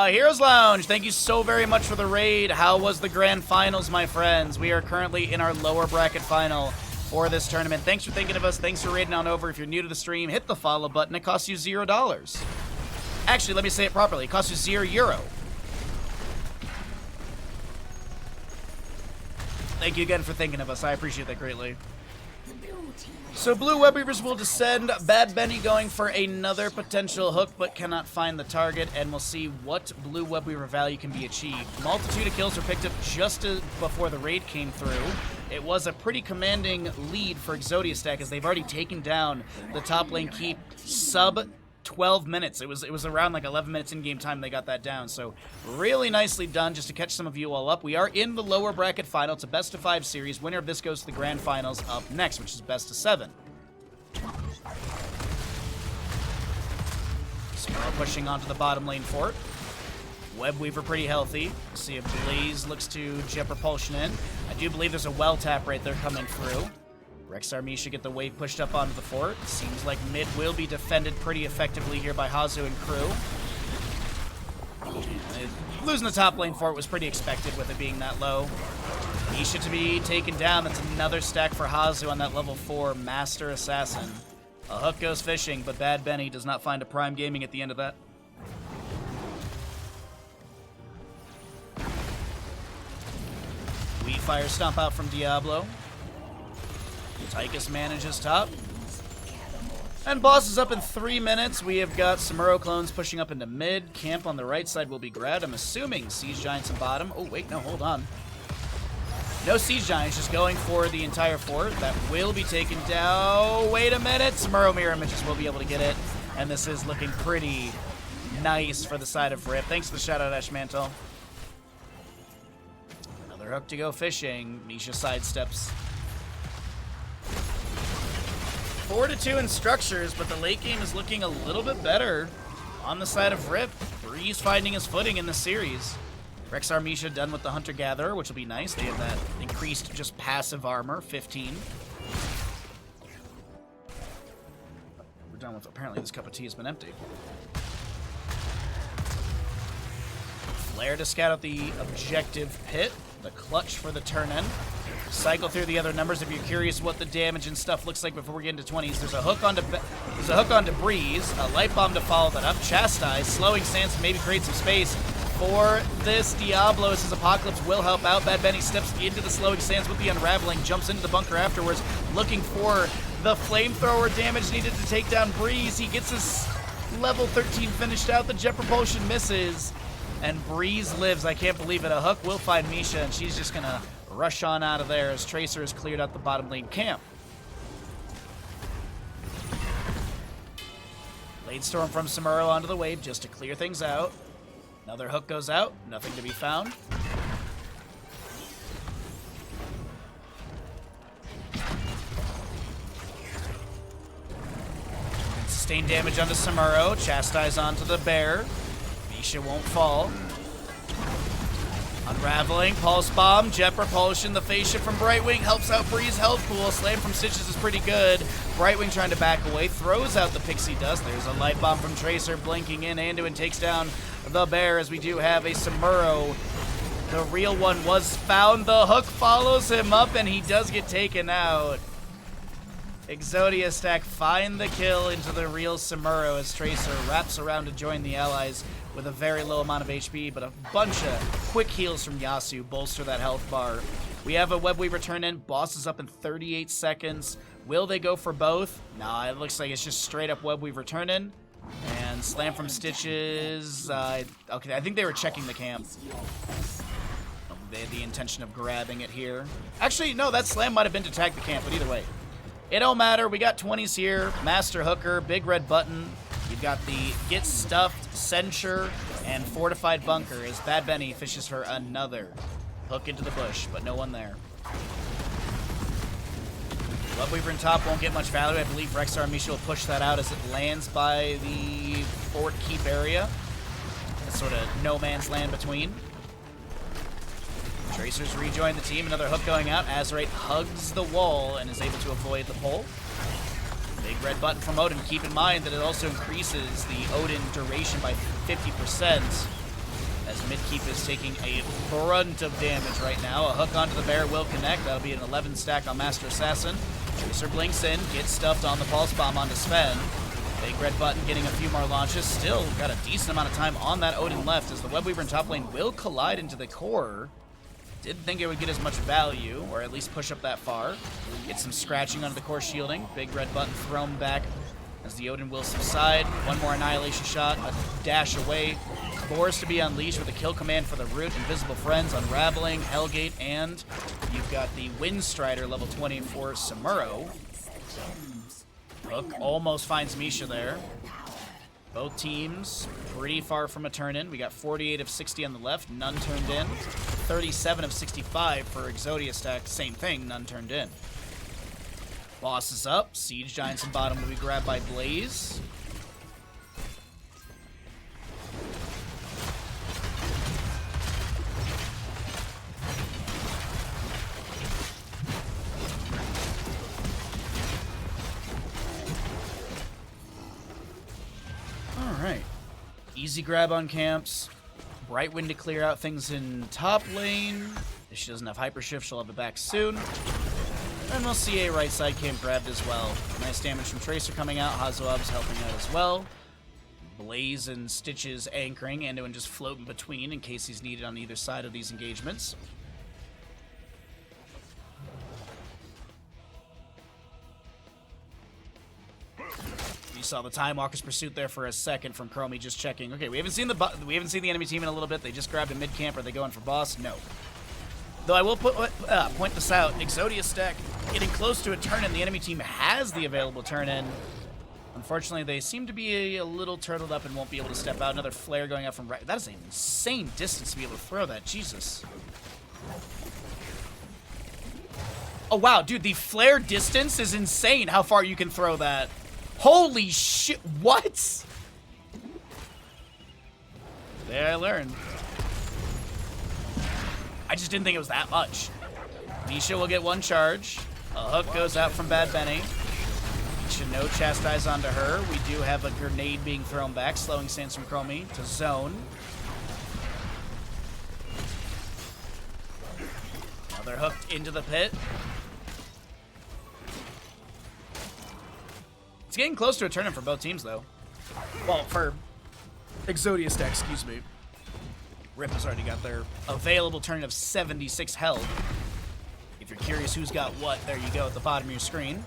Heroes Lounge, thank you so very much for the raid. How was the grand finals, my friends? We are currently in our lower bracket final for this tournament. Thanks for thinking of us. Thanks for raiding on over. If you're new to the stream, hit the follow button. It costs you $0. Actually, let me say it properly. It costs you €0. Thank you again for thinking of us. I appreciate that greatly. So Blue Web Weavers will descend. Bad Benny going for another potential hook, but cannot find the target, and we'll see what Blue Web Weaver value can be achieved. Multitude of kills were picked up just before the raid came through. It was a pretty commanding lead for Exodia Stack, as they've already taken down the top lane keep sub 12 minutes. It was around like 11 minutes in game time they got that down. So really nicely done. Just to catch some of you all up, we are in the lower bracket final. It's a best of 5 series. Winner of this goes to the grand finals up next, which is best of 7. Smurl pushing onto the bottom lane fort. Web Weaver pretty healthy. See if Blaze looks to jet propulsion in. I do believe there's a well tap right there coming through. Rex Army should get the wave pushed up onto the fort. Seems like mid will be defended pretty effectively here by Hazu and crew. Losing the top lane fort was pretty expected with it being that low. Misha to be taken down. That's another stack for Hazu on that level 4 Master Assassin. A hook goes fishing, but Bad Benny does not find a Prime Gaming at the end of that. Wheat Fire stomp out from Diablo. Tychus manages top. And boss is up in 3 minutes. We have got Samuro clones pushing up into mid. Camp on the right side will be grabbed. I'm assuming Siege Giants in bottom. Oh, wait, no, hold on. No Siege Giants, just going for the entire fort. That will be taken down. Wait a minute. Samuro Mirror Images will be able to get it. And this is looking pretty nice for the side of Rip. Thanks for the shout out, Ash Mantle. Another hook to go fishing. Misha sidesteps. 4-2 in structures, but the late game is looking a little bit better on the side of Rip. Breeze finding his footing in the series. Rex Armisha done with the Hunter-Gatherer, which will be nice. They have that increased just passive armor, 15. We're done with, apparently this cup of tea has been empty. Flare to scout out the objective pit. The clutch for the turn-in. Cycle through the other numbers if you're curious what the damage and stuff looks like before we get into 20s. There's a hook onto Breeze, a light bomb to follow that up. Chastise, slowing stance to maybe create some space for this Diablo. His Apocalypse will help out. Bad Benny steps into the slowing stance with the unraveling, jumps into the bunker afterwards, looking for the flamethrower damage needed to take down Breeze. He gets his level 13 finished out. The jet propulsion misses, and Breeze lives. I can't believe it. A hook will find Misha, and she's just gonna rush on out of there as Tracer has cleared out the bottom lane camp. Blade Storm from Samuro onto the wave just to clear things out. Another hook goes out, nothing to be found. Sustain damage onto Samuro, Chastise onto the bear. Misha won't fall. Unraveling, Pulse Bomb, Jet Propulsion, the Phase Shift from Brightwing helps out Breeze health pool. Slam from Stitches is pretty good. Brightwing trying to back away, throws out the Pixie Dust. There's a Light Bomb from Tracer, blinking in. Anduin takes down the bear as we do have a Samuro. The real one was found. The hook follows him up and he does get taken out. Exodia Stack find the kill into the real Samuro as Tracer wraps around to join the allies with a very low amount of HP, but a bunch of quick heals from Yasu bolster that health bar. We have a Web Weaver turn in. Boss is up in 38 seconds. Will they go for both? Nah, it looks like it's just straight up Web Weaver turn in. And slam from Stitches. Okay, I think they were checking the camp. They had the intention of grabbing it here. Actually, no, that slam might have been to tag the camp, but either way. It don't matter. We got 20s here. Master Hooker, big red button. You've got the Get Stuffed, Censure, and Fortified Bunker as Bad Benny fishes for another hook into the bush, but no one there. Web Weaver in top won't get much value. I believe Rex Armisha will push that out as it lands by the fort keep area. That's sort of no man's land between. Tracers rejoin the team. Another hook going out. Azerite hugs the wall and is able to avoid the pull. Big red button from Odin. Keep in mind that it also increases the Odin duration by 50%. As Midkeep is taking a brunt of damage right now. A hook onto the bear will connect. That'll be an 11 stack on Master Assassin. Tracer blinks in, gets stuffed on the Pulse Bomb onto Sven. Big red button getting a few more launches. Still got a decent amount of time on that Odin left as the Web Weaver in top lane will collide into the core. Didn't think it would get as much value, or at least push up that far. Get some scratching onto the core shielding. Big red button thrown back as the Odin will subside. One more annihilation shot, a dash away. Forced to be unleashed with a kill command for the root. Invisible friends, unraveling, Hellgate, and you've got the Wind Strider level 20 for Samuro. Hook almost finds Misha there. Both teams pretty far from a turn-in. We got 48 of 60 on the left, none turned in. 37 of 65 for Exodia stack, same thing, none turned in. Boss is up. Siege Giants in bottom will be grabbed by Blaze. Alright. Easy grab on camps. Brightwind to clear out things in top lane. If she doesn't have Hyper Shift, she'll have it back soon. And we'll see a right side camp grabbed as well. Nice damage from Tracer coming out. Hazoab's helping out as well. Blaze and Stitches anchoring. Anduin just floating between in case he's needed on either side of these engagements. You saw the Time Walker's pursuit there for a second from Chromie just checking. Okay, we haven't seen the enemy team in a little bit. They just grabbed a mid camp. Are they going for boss? No. Though I will point this out. Exodia stack getting close to a turn-in. The enemy team has the available turn-in. Unfortunately, they seem to be a little turtled up and won't be able to step out. Another flare going up from right. That is an insane distance to be able to throw that. Jesus. Oh, wow. Dude, the flare distance is insane how far you can throw that. Holy shit, what? There I learned. I just didn't think it was that much. Misha will get one charge. A hook goes out from Bad Benny. Misha no chastise onto her. We do have a grenade being thrown back, slowing Sands from Chromie to zone. Now they're hooked into the pit. It's getting close to a turn-in for both teams, though. Well, for Exodia stack, excuse me. Rip has already got their available turn of 76 held. If you're curious who's got what, there you go at the bottom of your screen.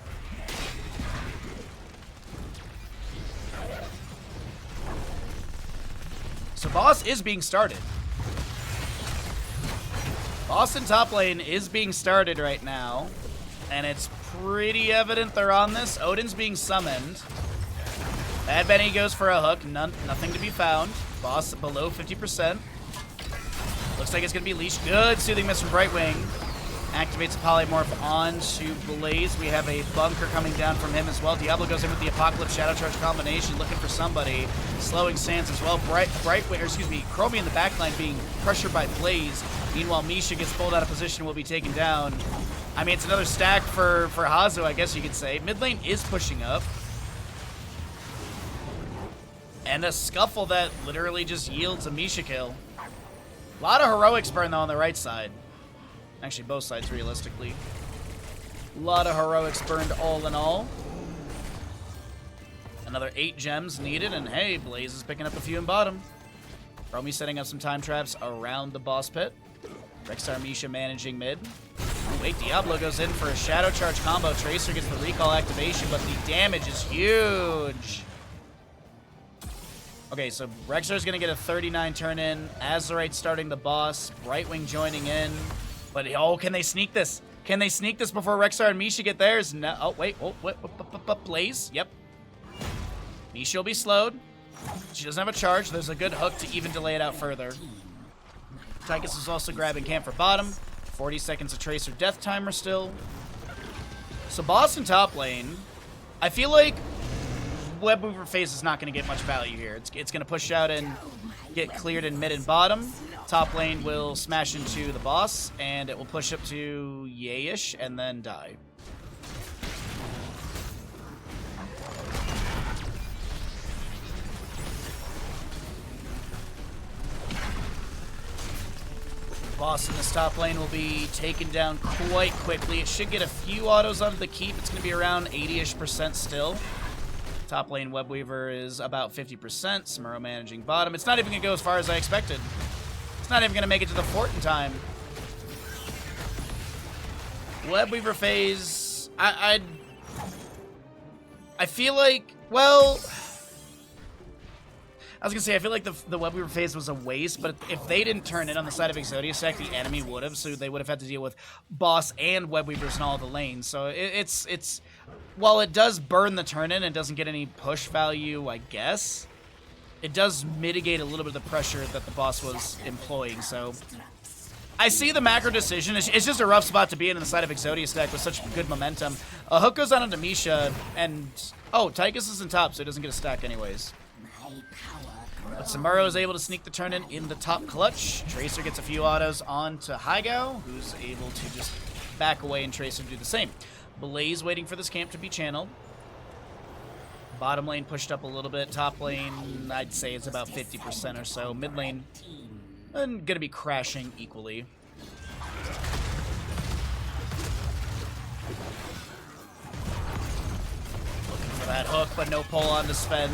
So boss is being started. Boss in top lane is being started right now. And it's pretty evident they're on this. Odin's being summoned. Bad Benny goes for a hook. Nothing to be found. Boss below 50%. Looks like it's going to be leashed. Good soothing miss from Brightwing. Activates a polymorph onto Blaze. We have a bunker coming down from him as well. Diablo goes in with the Apocalypse Shadow Charge combination, looking for somebody. Slowing Sans as well. Chromie in the backline being pressured by Blaze. Meanwhile, Misha gets pulled out of position, will be taken down. I mean, it's another stack for Hazo, I guess you could say. Mid lane is pushing up. And a scuffle that literally just yields a Misha kill. A lot of heroics burn, though, on the right side. Actually, both sides, realistically. A lot of heroics burned all in all. Another 8 gems needed, and hey, Blaze is picking up a few in bottom. Chromie setting up some time traps around the boss pit. Rexstar Misha managing mid. Oh, wait, Diablo goes in for a Shadow Charge combo. Tracer gets the recall activation, but the damage is huge. Okay, so Rexstar's going to get a 39 turn-in. Azurite starting the boss. Brightwing joining in. But, oh, can they sneak this? Can they sneak this before Rexstar and Misha get theirs? No. Oh, wait. Oh, Blaze. Yep. Misha will be slowed. She doesn't have a charge. There's a good hook to even delay it out further. Tychus is also grabbing camp for bottom. 40 seconds of Tracer death timer still. So boss in top lane, I feel like Webweaver phase is not going to get much value here. It's going to push out and get cleared in mid and bottom. Top lane will smash into the boss, and it will push up to Yayish and then die. Boss in this top lane will be taken down quite quickly. It should get a few autos onto the keep. It's going to be around 80-ish% still. Top lane Webweaver is about 50%. Samuro managing bottom. It's not even going to go as far as I expected. It's not even going to make it to the fort in time. Webweaver phase, I feel like, well, I was gonna say, I feel like the Webweaver phase was a waste, but if they didn't turn in on the side of Exodia Stack, the enemy would have, so they would have had to deal with Boss and Webweavers in all the lanes. So it's while it does burn the turn in and doesn't get any push value, I guess, it does mitigate a little bit of the pressure that the Boss was employing. So I see the macro decision. It's just a rough spot to be in the side of Exodia Stack with such good momentum. A hook goes on into Misha, and oh, Tychus is in top, so it doesn't get a stack anyways. But Samuro is able to sneak the turn in the top clutch. Tracer gets a few autos onto Hygo, who's able to just back away and Tracer do the same. Blaze waiting for this camp to be channeled. Bottom lane pushed up a little bit. Top lane, I'd say, is about 50% or so. Mid lane, and gonna be crashing equally. Looking for that hook, but no pull on to Sven.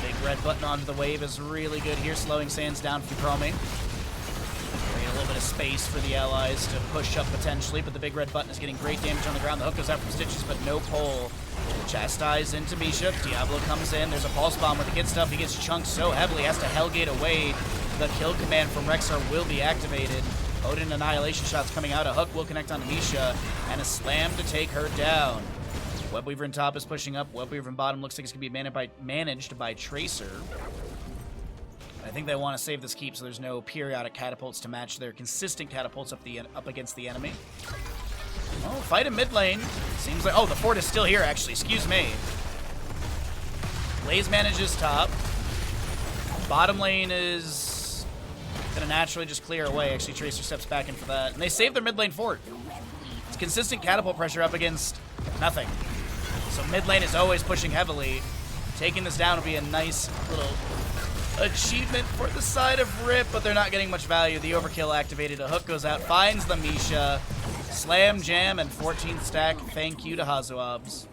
Big red button onto the wave is really good here, slowing Sands down for Chromie. Create a little bit of space for the allies to push up potentially, but the big red button is getting great damage on the ground. The hook goes out from Stitches, but no pull. Chastise into Misha. Diablo comes in. There's a pulse bomb with the good stuff. He gets chunked so heavily, has to Hellgate away. The kill command from Rexar will be activated. Odin Annihilation shots coming out. A hook will connect on Misha, and a slam to take her down. Webweaver in top is pushing up. Webweaver in bottom looks like it's going to be managed by Tracer. I think they want to save this keep so there's no periodic catapults to match their consistent catapults up against the enemy. Oh, fight in mid lane. Seems like... Oh, the fort is still here, actually. Excuse me. Blaze manages top. Bottom lane is going to naturally just clear away. Actually, Tracer steps back in for that. And they save their mid lane fort. It's consistent catapult pressure up against nothing. So mid lane is always pushing heavily. Taking this down will be a nice little achievement for the side of Rip, but they're not getting much value. The overkill activated. A hook goes out, finds the Misha. Slam, jam, and 14th stack. Thank you to Hazuabs.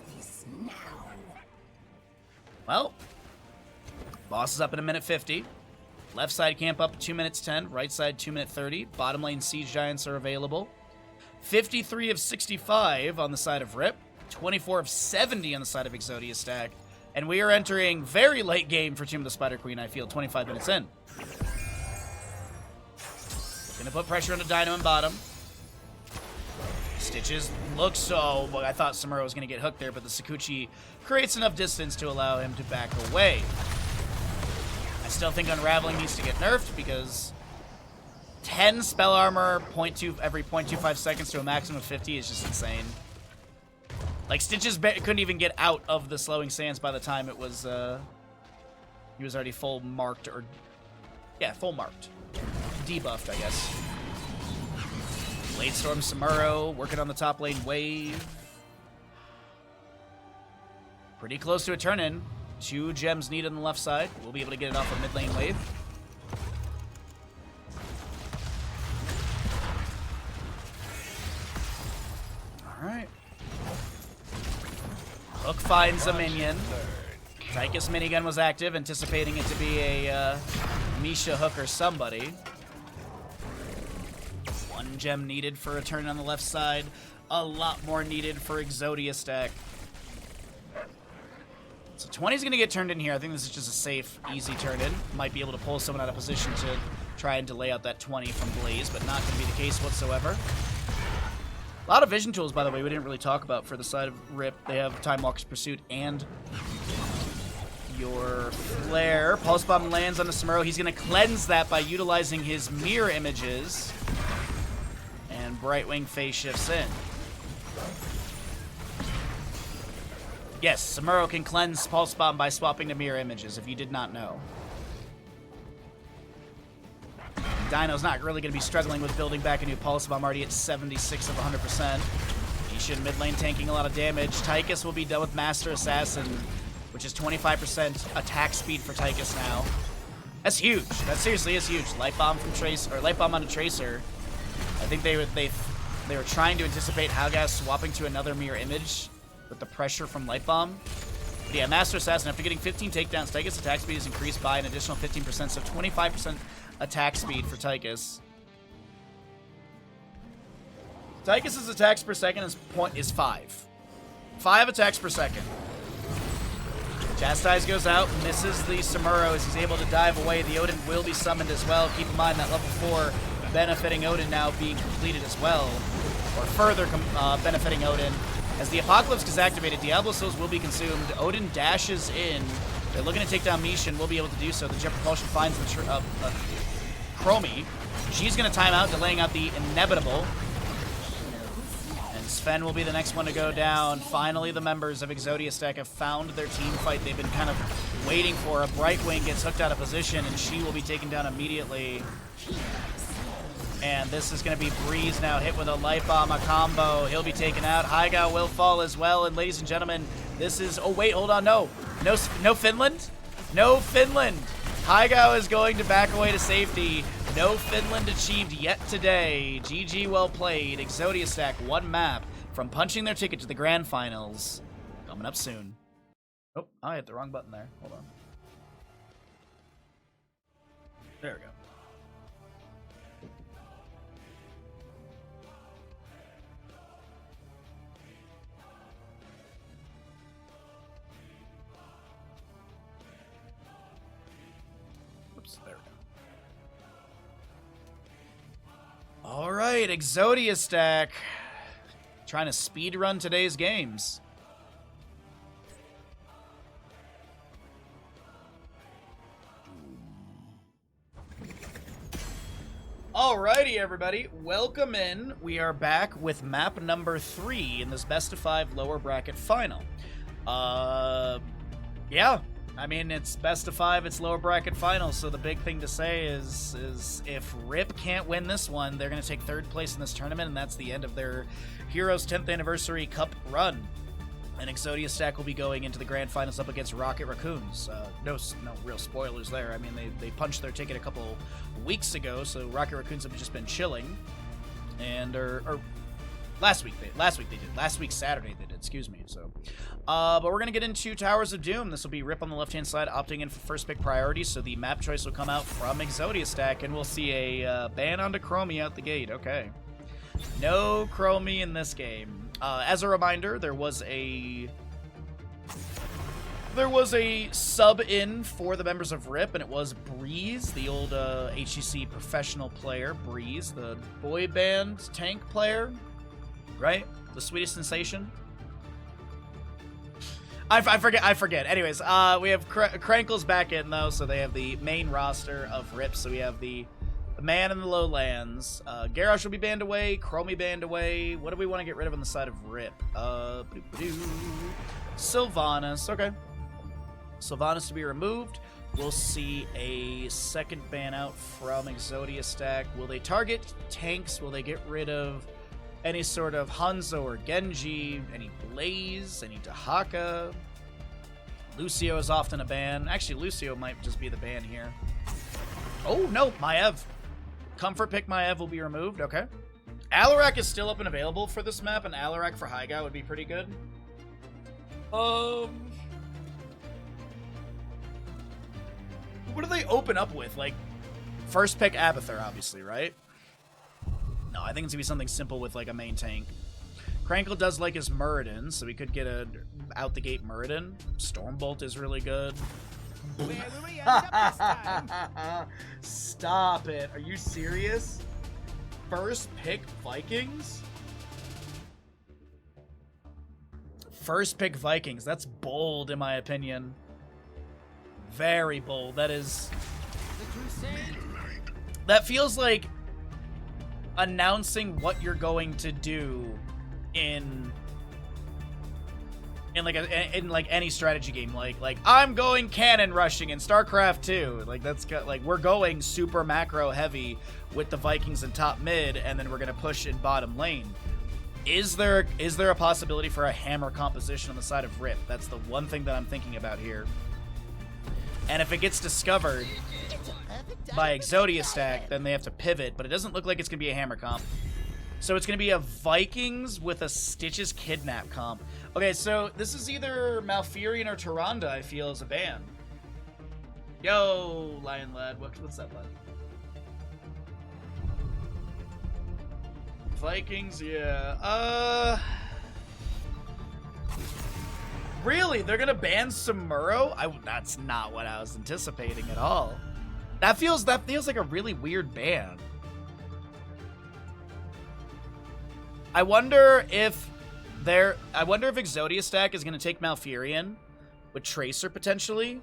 Well, Boss is up in 1:50. Left side camp up 2:10. Right side 2:30. Bottom lane Siege Giants are available. 53 of 65 on the side of Rip. 24 of 70 on the side of Exodia Stack. And we are entering very late game for Tomb of the Spider Queen, I feel, 25 minutes in. Gonna put pressure on the Dino in bottom. Stitches looks so... Well, I thought Samuro was gonna get hooked there, but the Sakuchi creates enough distance to allow him to back away. I still think Unraveling needs to get nerfed because 10 spell armor every 0.25 seconds to a maximum of 50 is just insane. Like, Stitches couldn't even get out of the slowing sands by the time it was, he was already full marked, or, yeah, full marked. Debuffed, I guess. Blade Storm Samuro working on the top lane wave. Pretty close to a turn-in. 2 gems needed on the left side. We'll be able to get it off a mid lane wave. Alright. Hook finds a minion. Tychus minigun was active, anticipating it to be a Misha hook or somebody. 1 gem needed for a turn on the left side. A lot more needed for Exodia Stack. So 20 is going to get turned in here. I think this is just a safe, easy turn in. Might be able to pull someone out of position to try and delay out that 20 from Blaze, but not going to be the case whatsoever. A lot of vision tools, by the way, we didn't really talk about for the side of Rip. They have Time Walker's Pursuit and your Flare. Pulse Bomb lands on the Samuro. He's going to cleanse that by utilizing his mirror images. And Brightwing phase shifts in. Yes, Samuro can cleanse Pulse Bomb by swapping to mirror images, if you did not know. Dino's not really going to be struggling with building back a new Pulse Bomb, already at 76 of 100%. Isha in mid lane tanking a lot of damage. Tychus will be done with Master Assassin, which is 25% attack speed for Tychus now. That's huge. That seriously is huge. Light Bomb from Tracer, or Light Bomb onto Tracer. I think they were trying to anticipate Halgas swapping to another mirror image with the pressure from Light Bomb. But yeah, Master Assassin, after getting 15 takedowns, Tychus' attack speed is increased by an additional 15%, so 25% attack speed for Tychus. Tychus's attacks per second is 5. 5 attacks per second. Chastise goes out, misses the Samuro as he's able to dive away. The Odin will be summoned as well. Keep in mind that level 4 benefiting Odin now being completed as well, or further benefiting Odin. As the Apocalypse is activated, Diablo Souls will be consumed. Odin dashes in. They're looking to take down Mish and will be able to do so. The Jet Propulsion finds the Chromie. She's going to time out, delaying out the inevitable. Sven will be the next one to go down. Finally, the members of Exodia Stack have found their team fight they've been kind of waiting for. A Brightwing gets hooked out of position, and she will be taken down immediately. And this is going to be Breeze now, hit with a Light Bomb, a combo. He'll be taken out. Hygo will fall as well. And ladies and gentlemen, this is... Oh, wait, hold on. No Finland? No Finland. Hygo is going to back away to safety. No Finland achieved yet today. GG, well played. Exodia Stack, 1 map from punching their ticket to the grand finals. Coming up soon. Oh, I hit the wrong button there. Hold on. There we go. Oops, there we go. All right, Exodia Stack. Trying to speed run today's games. Alrighty, everybody. Welcome in. We are back with map number 3 in this best of 5 lower bracket final. Yeah. I mean, it's best of 5, it's lower bracket final, so the big thing to say is if Rip can't win this one, they're going to take 3rd place in this tournament, and that's the end of their Heroes 10th Anniversary Cup run. And Exodia Stack will be going into the grand finals up against Rocket Raccoons. No real spoilers there. I mean, they punched their ticket a couple weeks ago, so Rocket Raccoons have just been chilling. And, or last week they did. Last week, Saturday they did, excuse me, so... but we're going to get into Towers of Doom. This will be Rip on the left-hand side, opting in for first pick priority, so the map choice will come out from Exodia Stack, and we'll see a ban onto Chromie out the gate. Okay. No Chromie in this game. As a reminder, there was a sub-in for the members of Rip, and it was Breeze, the old HCC professional player. Breeze, the boy band tank player, right? The Swedish sensation. I forget. Anyways, we have Crankles back in, though, so they have the main roster of Rip. So we have the man in the lowlands. Garrosh will be banned away. Chromie banned away. What do we want to get rid of on the side of Rip? Sylvanas. Okay. Sylvanas to be removed. We'll see a second ban out from Exodia Stack. Will they target tanks? Will they get rid of any sort of Hanzo or Genji? Any Blaze? Any Dahaka? Lucio is often a ban. Actually, Lucio might just be the ban here. Oh, no. Maev. Comfort pick Maev will be removed. Okay. Alarak is still up and available for this map, and Alarak for Hygo would be pretty good. What do they open up with? Like, first pick Abathur, obviously, right? No, I think it's gonna be something simple with, like, a main tank. Crankle does like his Muradin, so we could get a out-the-gate Muradin. Stormbolt is really good. Where will we end up this time? Stop it. Are you serious? First pick Vikings? First pick Vikings. That's bold, in my opinion. Very bold. That is... That feels like announcing what you're going to do in any strategy game, like I'm going cannon rushing in StarCraft 2. Like that's like we're going super macro heavy with the Vikings in top mid, and then we're gonna push in bottom lane. Is there a possibility for a hammer composition on the side of Rip? That's the one thing that I'm thinking about here. And if it gets discovered by Exodia Stack, then they have to pivot, but it doesn't look like it's gonna be a hammer comp. So it's going to be a Vikings with a Stitches Kidnap comp. Okay, so this is either Malfurion or Tyrande, I feel, as a ban. Yo, Lion Lad, what's that, bud? Vikings, yeah. Really? They're gonna ban Samuro? That's not what I was anticipating at all. That feels like a really weird ban. I wonder if Exodia Stack is gonna take Malfurion with Tracer potentially,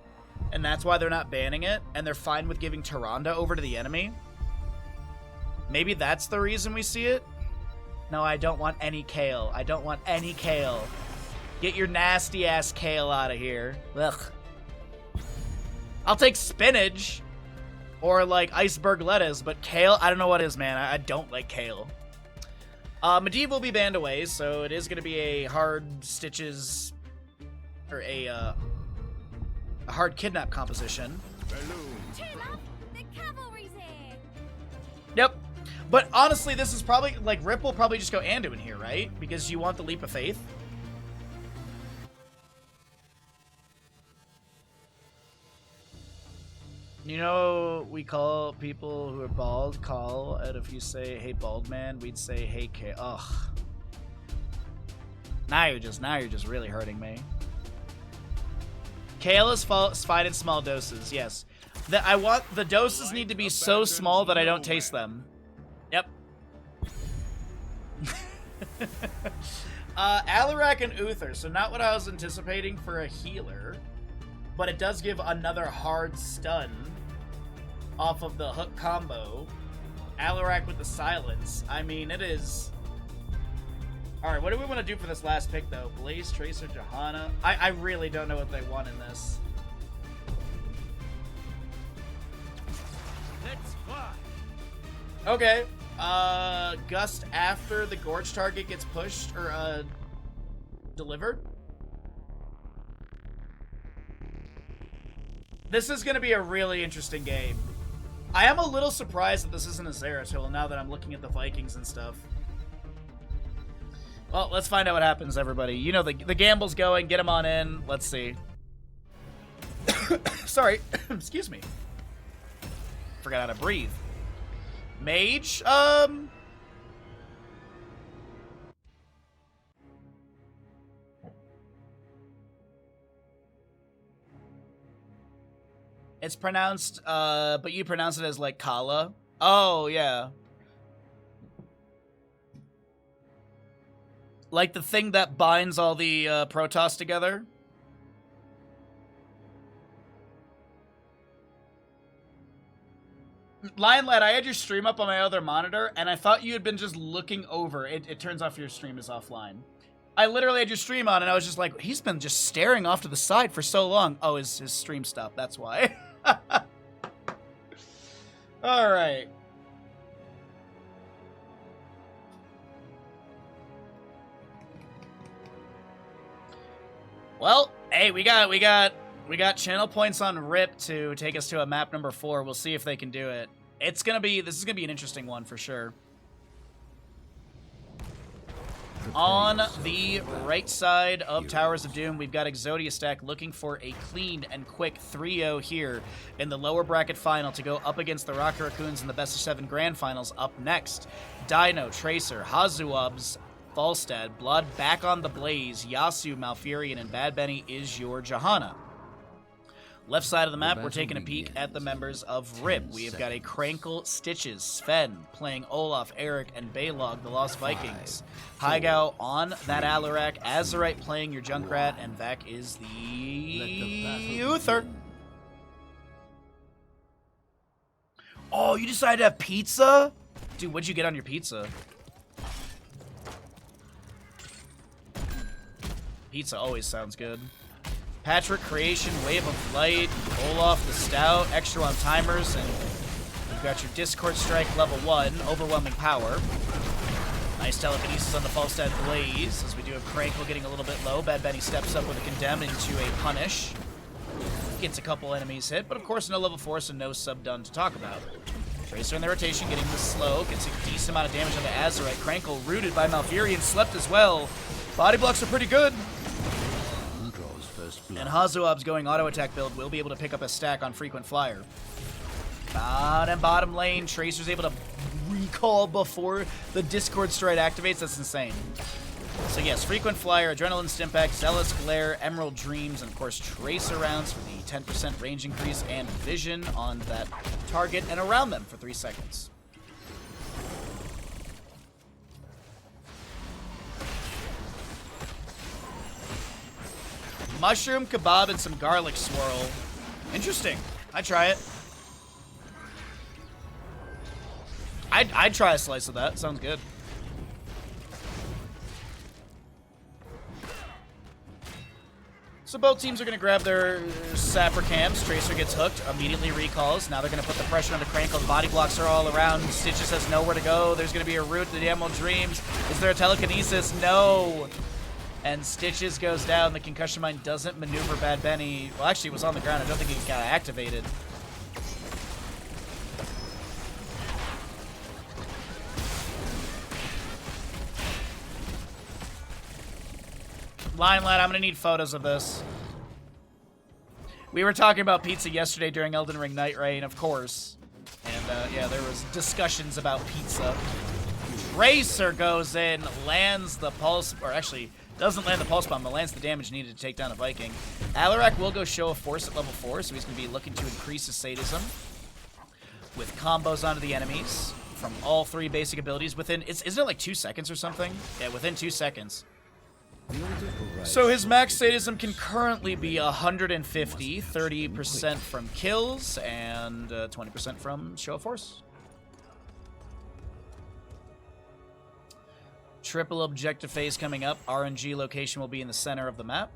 and that's why they're not banning it, and they're fine with giving Tyrande over to the enemy. Maybe that's the reason we see it. No, I don't want any Kale. I don't want any Kale. Get your nasty ass Kale out of here. Ugh. I'll take spinach or like iceberg lettuce, but Kale, I don't know what it is, man. I don't like Kale. Medivh will be banned away, so it is going to be a hard stitches or a hard kidnap composition. Yep. But honestly, this is probably, like, Rip will probably just go Anduin here, right? Because you want the leap of faith. You know, we call people who are bald, and if you say, hey, bald man, we'd say, hey, K. Ugh. Now you're just really hurting me. Kale is fine in small doses, yes. The doses need to be so small that I don't taste them. Yep. Alarak and Uther, so not what I was anticipating for a healer, but it does give another hard stun off of the hook combo. Alarak with the silence. I mean, it is... Alright, what do we want to do for this last pick, though? Blaze, Tracer, Johanna? I really don't know what they want in this. Let's fly. Okay. Gust after the Gorge target gets pushed, or, delivered? This is going to be a really interesting game. I am a little surprised that this isn't a Zeratul now that I'm looking at the Vikings and stuff. Well, let's find out what happens, everybody. You know, the gamble's going. Get him on in. Let's see. Sorry. Excuse me. Forgot how to breathe. Mage? It's pronounced, but you pronounce it as, like, Kala. Oh, yeah. Like the thing that binds all the Protoss together. Lion Lad, I had your stream up on my other monitor, and I thought you had been just looking over. It turns off your stream is offline. I literally had your stream on, and I was just like, he's been just staring off to the side for so long. Oh, his stream stopped. That's why. All right. Well, hey, we got channel points on Rip to take us to a map number 4. We'll see if they can do it. This is gonna be an interesting one for sure. On the right side of Towers of Doom, we've got Exodia Stack looking for a clean and quick 3-0 here in the lower bracket final to go up against the Rocket Raccoons in the best of 7 grand finals. Up next, Dino, Tracer, Hazuabs, Falstad, Blood back on the Blaze, Yasu, Malfurion, and Bad Benny is your Johanna. Left side of the map, we're taking a peek at the members of RIP. We have got a Krankle, Stitches, Sven playing Olaf, Eric, and Baylog, the Lost Vikings. Hygao on that Alarak, Azerite playing your Junkrat, and Vak is the Uther. Oh, you decided to have pizza? Dude, what'd you get on your pizza? Pizza always sounds good. Patrick, Creation, Wave of Light, Olaf, the Stout, extra on timers, and you've got your Discord Strike level 1, overwhelming power. Nice telekinesis on the Falstad Blaze, as we do have Krankle getting a little bit low. Bad Benny steps up with a Condemn into a Punish. Gets a couple enemies hit, but of course no level 4, so no sub done to talk about. Tracer in the rotation, getting the slow, gets a decent amount of damage on the Azerite. Krankle rooted by Malfurion, slept as well. Body blocks are pretty good. And Hazuab's going auto attack build will be able to pick up a stack on frequent flyer. Bottom lane, Tracer's able to wreak recall before the Discord strike activates. That's insane. So yes, Frequent Flyer, Adrenaline Stimpack, Zealous Glare, Emerald Dreams, and of course Tracer rounds for the 10% range increase and vision on that target and around them for 3 seconds. Mushroom kebab and some garlic swirl. Interesting. I'd try it. I'd try a slice of that. Sounds good. So both teams are going to grab their sapper camps. Tracer gets hooked, immediately recalls. Now they're going to put the pressure on the Crankle. The body blocks are all around. Stitches has nowhere to go. There's going to be a route to the Emerald Dreams. Is there a telekinesis? No. And Stitches goes down. The Concussion Mine doesn't maneuver Bad Benny. Well, actually, it was on the ground. I don't think he got activated. Lion Lad, I'm going to need photos of this. We were talking about pizza yesterday during Elden Ring Night Rain, of course. And, yeah, there was discussions about pizza. Tracer goes in, lands the pulse, or actually, doesn't land the pulse bomb, but lands the damage needed to take down a Viking. Alarak will go show of force at level 4, so he's going to be looking to increase his sadism with combos onto the enemies from all 3 basic abilities within, isn't it like 2 seconds or something? Yeah, within 2 seconds. So his max sadism can currently be 150, 30% from kills, and 20% from show of force. Triple objective phase coming up. RNG location will be in the center of the map.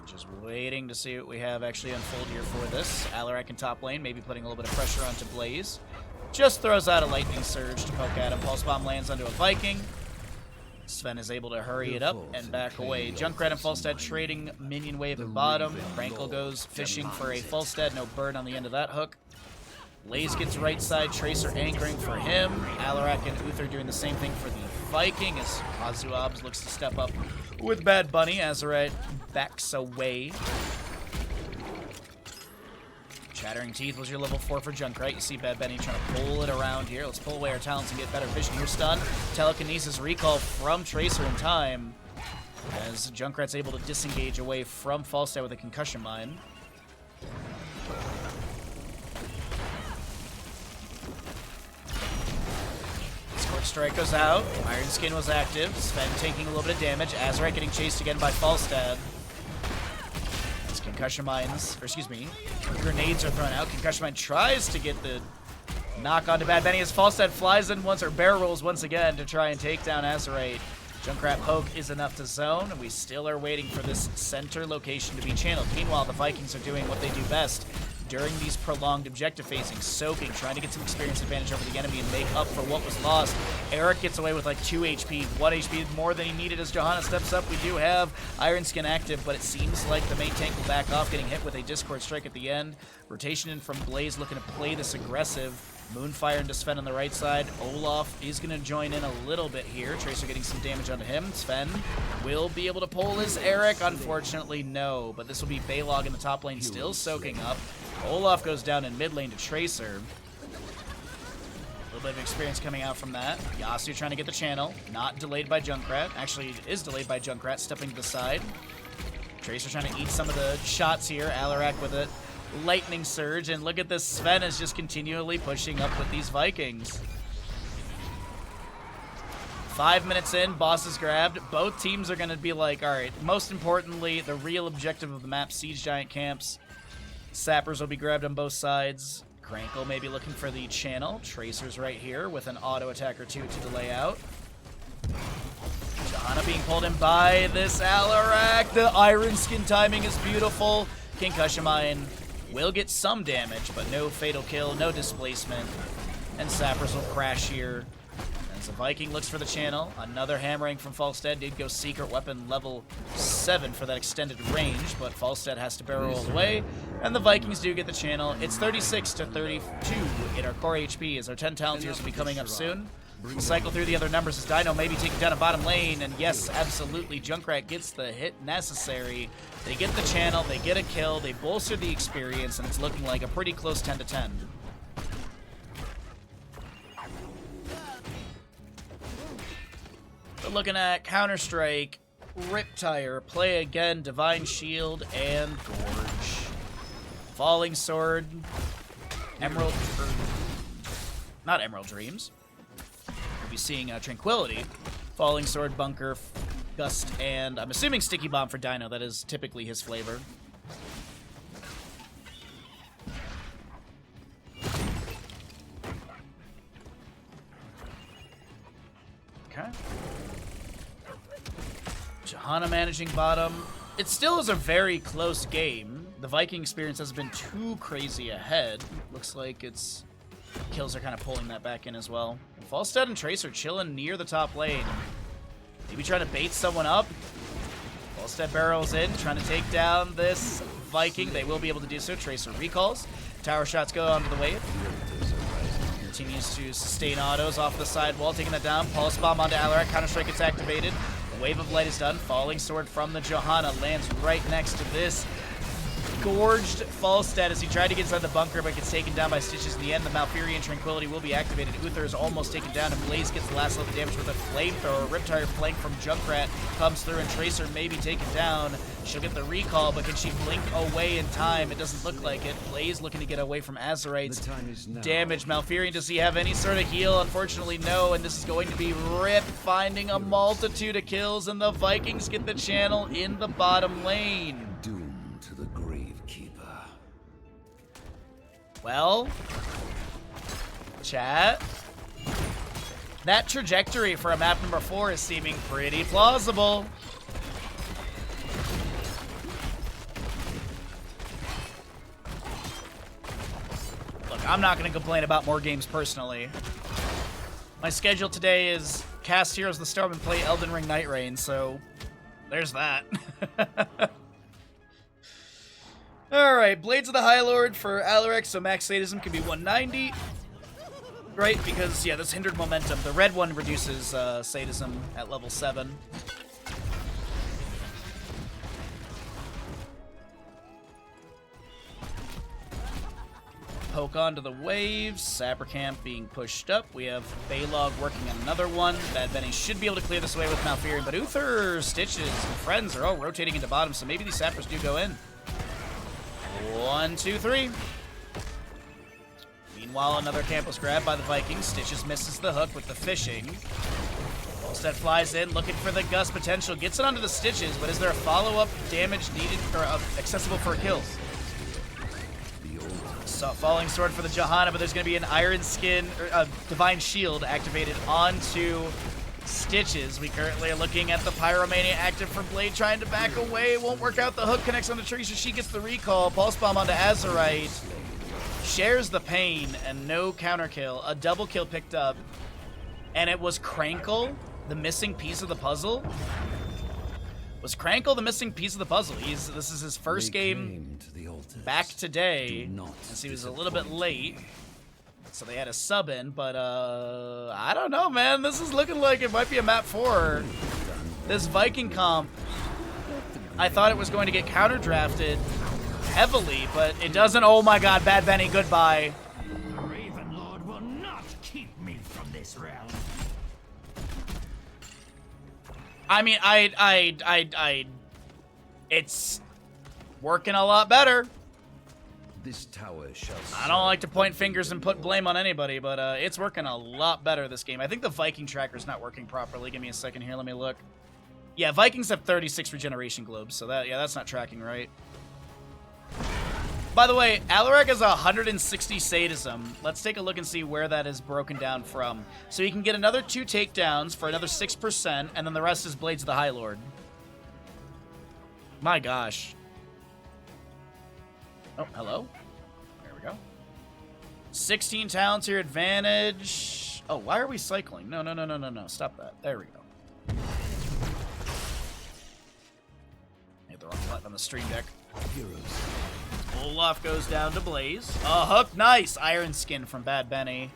Just waiting to see what we have actually unfold here for this. Alarak in top lane, maybe putting a little bit of pressure onto Blaze. Just throws out a lightning surge to poke at him. Pulse bomb lands onto a Viking. Sven is able to hurry it up and back away. Junkrat and Falstad trading minion wave at bottom. Rankle goes fishing for a Falstad. No bird on the end of that hook. Blaze gets right side. Tracer anchoring for him. Alarak and Uther doing the same thing for the Viking as Kazuabs looks to step up with Bad Bunny. Azerite backs away. Chattering Teeth was your level 4 for Junkrat. You see Bad Benny trying to pull it around here. Let's pull away our talents and get better vision here. Stun. Telekinesis recall from Tracer in time as Junkrat's able to disengage away from Falstad with a Concussion Mine. Discord Strike goes out. Iron Skin was active. Sven taking a little bit of damage. Azerite getting chased again by Falstad. Concussion Mines, or excuse me, grenades are thrown out. Concussion Mine tries to get the knock onto Bad Benny as Falstad flies in once, or barrel rolls once again to try and take down Azerite. Junkrat poke is enough to zone, and we still are waiting for this center location to be channeled. Meanwhile, the Vikings are doing what they do best during these prolonged objective phasing, soaking, trying to get some experience advantage over the enemy and make up for what was lost. Eric gets away with like 2 HP, 1 HP more than he needed as Johanna steps up. We do have Iron Skin active, but it seems like the main tank will back off, getting hit with a Discord Strike at the end. Rotation in from Blaze, looking to play this aggressive. Moonfire into Sven on the right side. Olaf is going to join in a little bit here. Tracer getting some damage onto him. Sven will be able to pull his Eric. Unfortunately, no. But this will be Balog in the top lane, still soaking up. Olaf goes down in mid lane to Tracer. A little bit of experience coming out from that. Yasu trying to get the channel. Not delayed by Junkrat. Actually, it is delayed by Junkrat, stepping to the side. Tracer trying to eat some of the shots here. Alarak with it. Lightning Surge, and look at this. Sven is just continually pushing up with these Vikings. 5 minutes in, boss is grabbed. Both teams are going to be like, all right, most importantly, the real objective of the map, Siege Giant camps. Sappers will be grabbed on both sides. Crankle may be looking for the channel. Tracer's right here with an auto attack or 2 to delay out. Johanna being pulled in by this Alarak. The Iron Skin timing is beautiful. Concussion Mine will get some damage, but no fatal kill, no displacement. And Sappers will crash here. As the Viking looks for the channel, another hammering from Falstad. Did go secret weapon level 7 for that extended range, but Falstad has to barrel away. And the Vikings do get the channel. It's 36 to 32 in our core HP as our 10 talent tiers will be coming up soon. We'll cycle through the other numbers as Dino maybe taking down a bottom lane, and yes, absolutely, Junkrat gets the hit necessary. They get the channel, they get a kill, they bolster the experience, and it's looking like a pretty close 10 to 10. We're looking at Counter-Strike, Riptire, Play Again, Divine Shield, and Gorge. Falling Sword, Emerald... not Emerald Dreams. We'll be seeing Tranquility, Falling Sword, Bunker, Gust, and I'm assuming Sticky Bomb for Dino. That is typically his flavor. Okay. Johanna managing bottom. It still is a very close game. The Viking experience hasn't been too crazy ahead. Looks like its kills are kind of pulling that back in as well. Falstad and Tracer chilling near the top lane. Maybe trying to bait someone up. Falstad barrels in, trying to take down this Viking. They will be able to do so. Tracer recalls. Tower shots go onto the wave. Continues to sustain autos off the side wall, taking that down. Pulse bomb onto Alarak. Counter-Strike gets activated. The wave of light is done. Falling sword from the Johanna lands right next to this gorged Falstad as he tried to get inside the bunker, but gets taken down by Stitches in the end. The Malfurion Tranquility will be activated. Uther is almost taken down, and Blaze gets the last level damage with a flamethrower. Riptire flank from Junkrat comes through, and Tracer may be taken down. She'll get the recall, but can she blink away in time? It doesn't look like it. Blaze looking to get away from Azerite's damage. Malfurion, does he have any sort of heal? Unfortunately, no, and this is going to be Rip finding a multitude of kills, and the Vikings get the channel in the bottom lane. Doom to the Gravekeeper. Well, chat, that trajectory for a map number 4 is seeming pretty plausible. Look, I'm not going to complain about more games personally. My schedule today is cast Heroes of the Storm and play Elden Ring Night Rain, so there's that. Alright, Blades of the High Lord for Alarak, so max sadism can be 190. Right, because, yeah, this hindered momentum. The red one reduces sadism at level 7. Poke onto the waves. Sabercamp being pushed up. We have Baylog working on another one. Bad Benny should be able to clear this away with Malfurion, but Uther, Stitches, and friends are all rotating into bottom, so maybe these sappers do go in. 1, 2, 3. Meanwhile, another camp was grabbed by the Vikings. Stitches misses the hook with the fishing. Volstead flies in, looking for the Gust potential. Gets it onto the Stitches, but is there a follow-up damage needed or accessible for a kill? So, Falling Sword for the Johanna, but there's going to be an Iron Skin, or Divine Shield activated onto Stitches. We currently are looking at the Pyromania active for Blade, trying to back away. It won't work out. The hook connects on the tree, so she gets the recall. Pulse Bomb onto Azerite. Shares the pain, and no counter kill. A double kill picked up. And it was Crankle, the missing piece of the puzzle. Was Crankle the missing piece of the puzzle? This is his first game back today, as he was a little bit late. So they had a sub in, but I don't know, man. This is looking like it might be a map 4. This Viking comp, I thought it was going to get counter drafted heavily, but it doesn't. Oh my god, Bad Benny, goodbye. The Raven Lord will not keep me from this realm. I mean, it's working a lot better. This tower shall I don't like to point fingers and put blame on anybody, but it's working a lot better this game. I think the Viking tracker's not working properly. Give me a second here. Let me look. Yeah, Vikings have 36 regeneration globes, so that's not tracking right. By the way, Alarak has 160 sadism. Let's take a look and see where that is broken down from. So you can get another 2 takedowns for another 6%, and then the rest is Blades of the High Lord. My gosh. Oh, hello? There we go. 16 talents here, advantage. Oh, why are we cycling? No. Stop that. There we go. Hit the wrong button on the stream deck. heroes. Olaf goes down to Blaze. A hook, nice! Iron Skin from Bad Benny.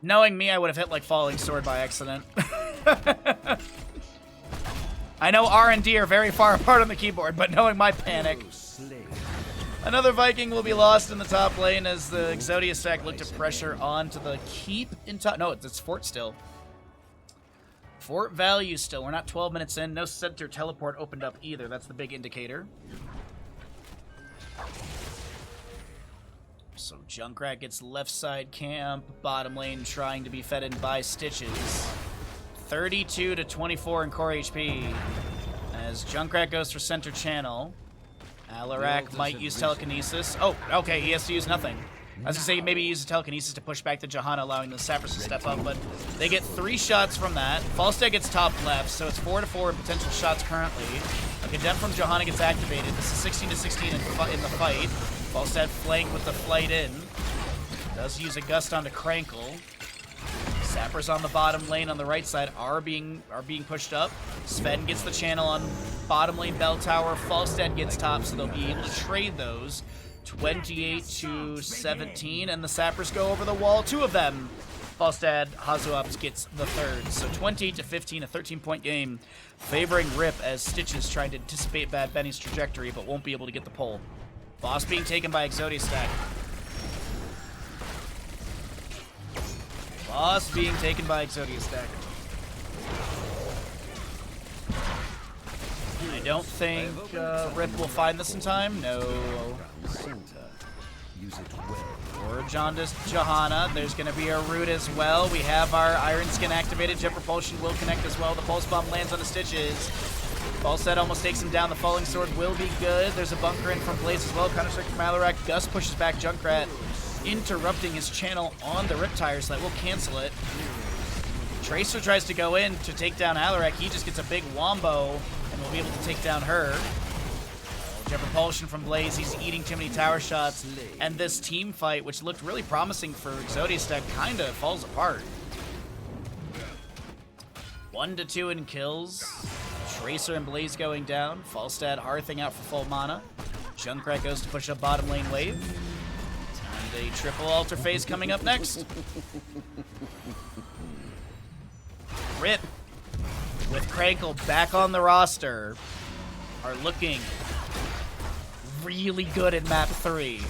Knowing me, I would have hit like Falling Sword by accident. I know R&D are very far apart on the keyboard, but knowing my panic. Another Viking will be lost in the top lane as the Exodia stack look to pressure onto the keep in top. No, it's fort still. Fort value still. We're not 12 minutes in. No center teleport opened up either. That's the big indicator. So Junkrat gets left side camp. Bottom lane trying to be fed in by Stitches. 32 to 24 in core HP. As Junkrat goes for center channel. Alarak might use telekinesis. Oh, okay, he has to use nothing. I was gonna say maybe use the telekinesis to push back the Johanna, allowing the Sappers to step up, but they get 3 shots from that. Falstad gets top left, so it's 4 to 4 in potential shots currently. A Condemn from Johanna gets activated. This is 16 to 16 in the fight. Falstad flank with the flight in. Does use a gust onto Crankle. Sappers on the bottom lane on the right side are being pushed up. Sven gets the channel on bottom lane bell tower. Falstad gets top, so they'll be able to trade those. 28 to 17, and the Sappers go over the wall. 2 of them. Falstad Hazuops gets the third. So 20 to 15, a 13-point game, favoring Rip as Stitches trying to anticipate Bad Benny's trajectory, but won't be able to get the pull. Boss being taken by Exodia Stack. Boss being taken by Exodia Stack. I don't think Rip will find this in time. No. Use it well. Or Jaundice Johanna. There's going to be a root as well. We have our Iron Skin activated. Jet Propulsion will connect as well. The Pulse Bomb lands on the Stitches. Falstad almost takes him down. The Falling Sword will be good. There's a bunker in from Blaze as well. Counter-Strike from Alarak. Gus pushes back Junkrat, interrupting his channel on the Riptire, so that will cancel it. Tracer tries to go in to take down Alarak. He just gets a big wombo and will be able to take down her. Jet Propulsion from Blaze. He's eating too many tower shots. And this team fight, which looked really promising for Exodia Stack, kind of falls apart. 1 to 2 in kills. Tracer and Blaze going down. Falstad hearthing out for full mana. Junkrat goes to push up bottom lane wave. And a triple altar phase coming up next. Rip, with Crankle back on the roster, are looking really good in map 3.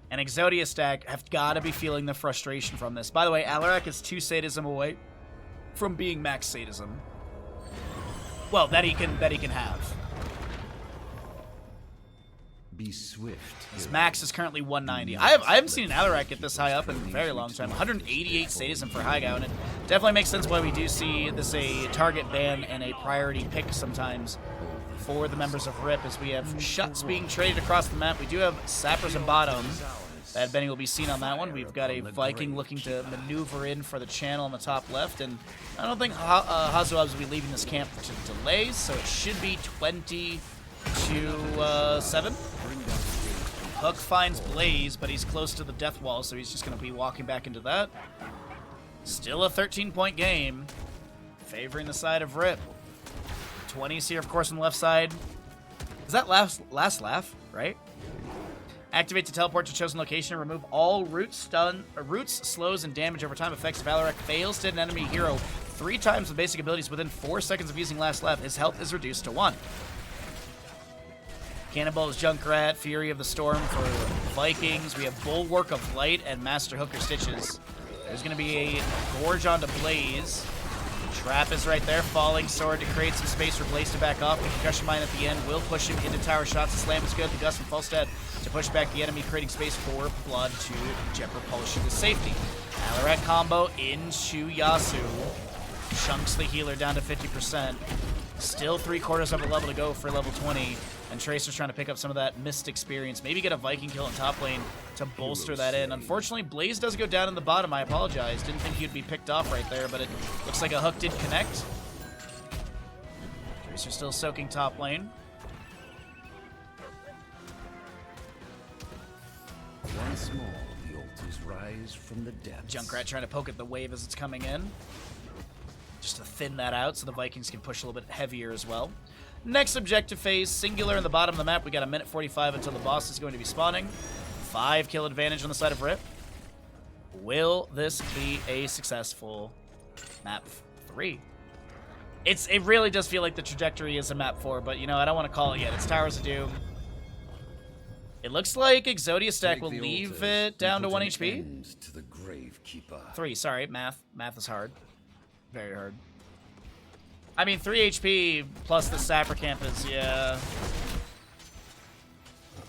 And Exodia Stack have got to be feeling the frustration from this. By the way, Alarak is 2 sadism away from being max sadism. Well, that he can have. Be swift. His max is currently 190. I haven't seen an Alarak get this high up in a very long time. 188 sadism for Haigo, and it definitely makes sense why we do see this a target ban and a priority pick sometimes for the members of RIP, as we have shots being traded across the map. We do have Sappers and bottom. Bad Benny will be seen on that one. We've got a Viking looking to maneuver in for the channel on the top left, and I don't think Hazuabs will be leaving this camp to delay, so it should be 20 to 7. Hook finds Blaze, but he's close to the death wall, so he's just going to be walking back into that. Still a 13-point game, favoring the side of RIP. 20s here, of course, on the left side. Is that last laugh, right? Activate to teleport to chosen location and remove all roots, slows, and damage over time effects. Alarak fails to hit an enemy hero 3 times with basic abilities within 4 seconds of using last laugh. His health is reduced to 1. Cannonball is Junkrat, Fury of the Storm for Vikings. We have Bulwark of Light and Master Hooker Stitches. There's going to be a Gorge onto Blaze. Trap is right there. Falling Sword to create some space for Blaze to back off. The Concussion Mine at the end will push him into tower shots. The Slam is good. The Gust from Falstad to push back the enemy, creating space for Blood to Jet Propulsion to safety. Alarak combo into Yasu. Chunks the healer down to 50%. Still 3/4 of a level to go for level 20. And Tracer's trying to pick up some of that missed experience. Maybe get a Viking kill in top lane to bolster that in. Unfortunately, Blaze does go down in the bottom. I apologize. Didn't think he'd be picked off right there, but it looks like a hook did connect. Tracer still soaking top lane. Once more, the altars rise from the depths. Junkrat trying to poke at the wave as it's coming in, just to thin that out so the Vikings can push a little bit heavier as well. Next objective phase, singular in the bottom of the map. We got a minute 45 until the boss is going to be spawning. 5 kill advantage on the side of RIP. Will this be a successful map 3? It really does feel like the trajectory is a map 4, but you know, I don't want to call it yet. It's Towers of Doom. It looks like Exodia Stack will leave it down to 1 HP. To the grave keeper. 3, sorry, math is hard. Very hard. I mean, 3 HP plus the Sapper Camp is, yeah.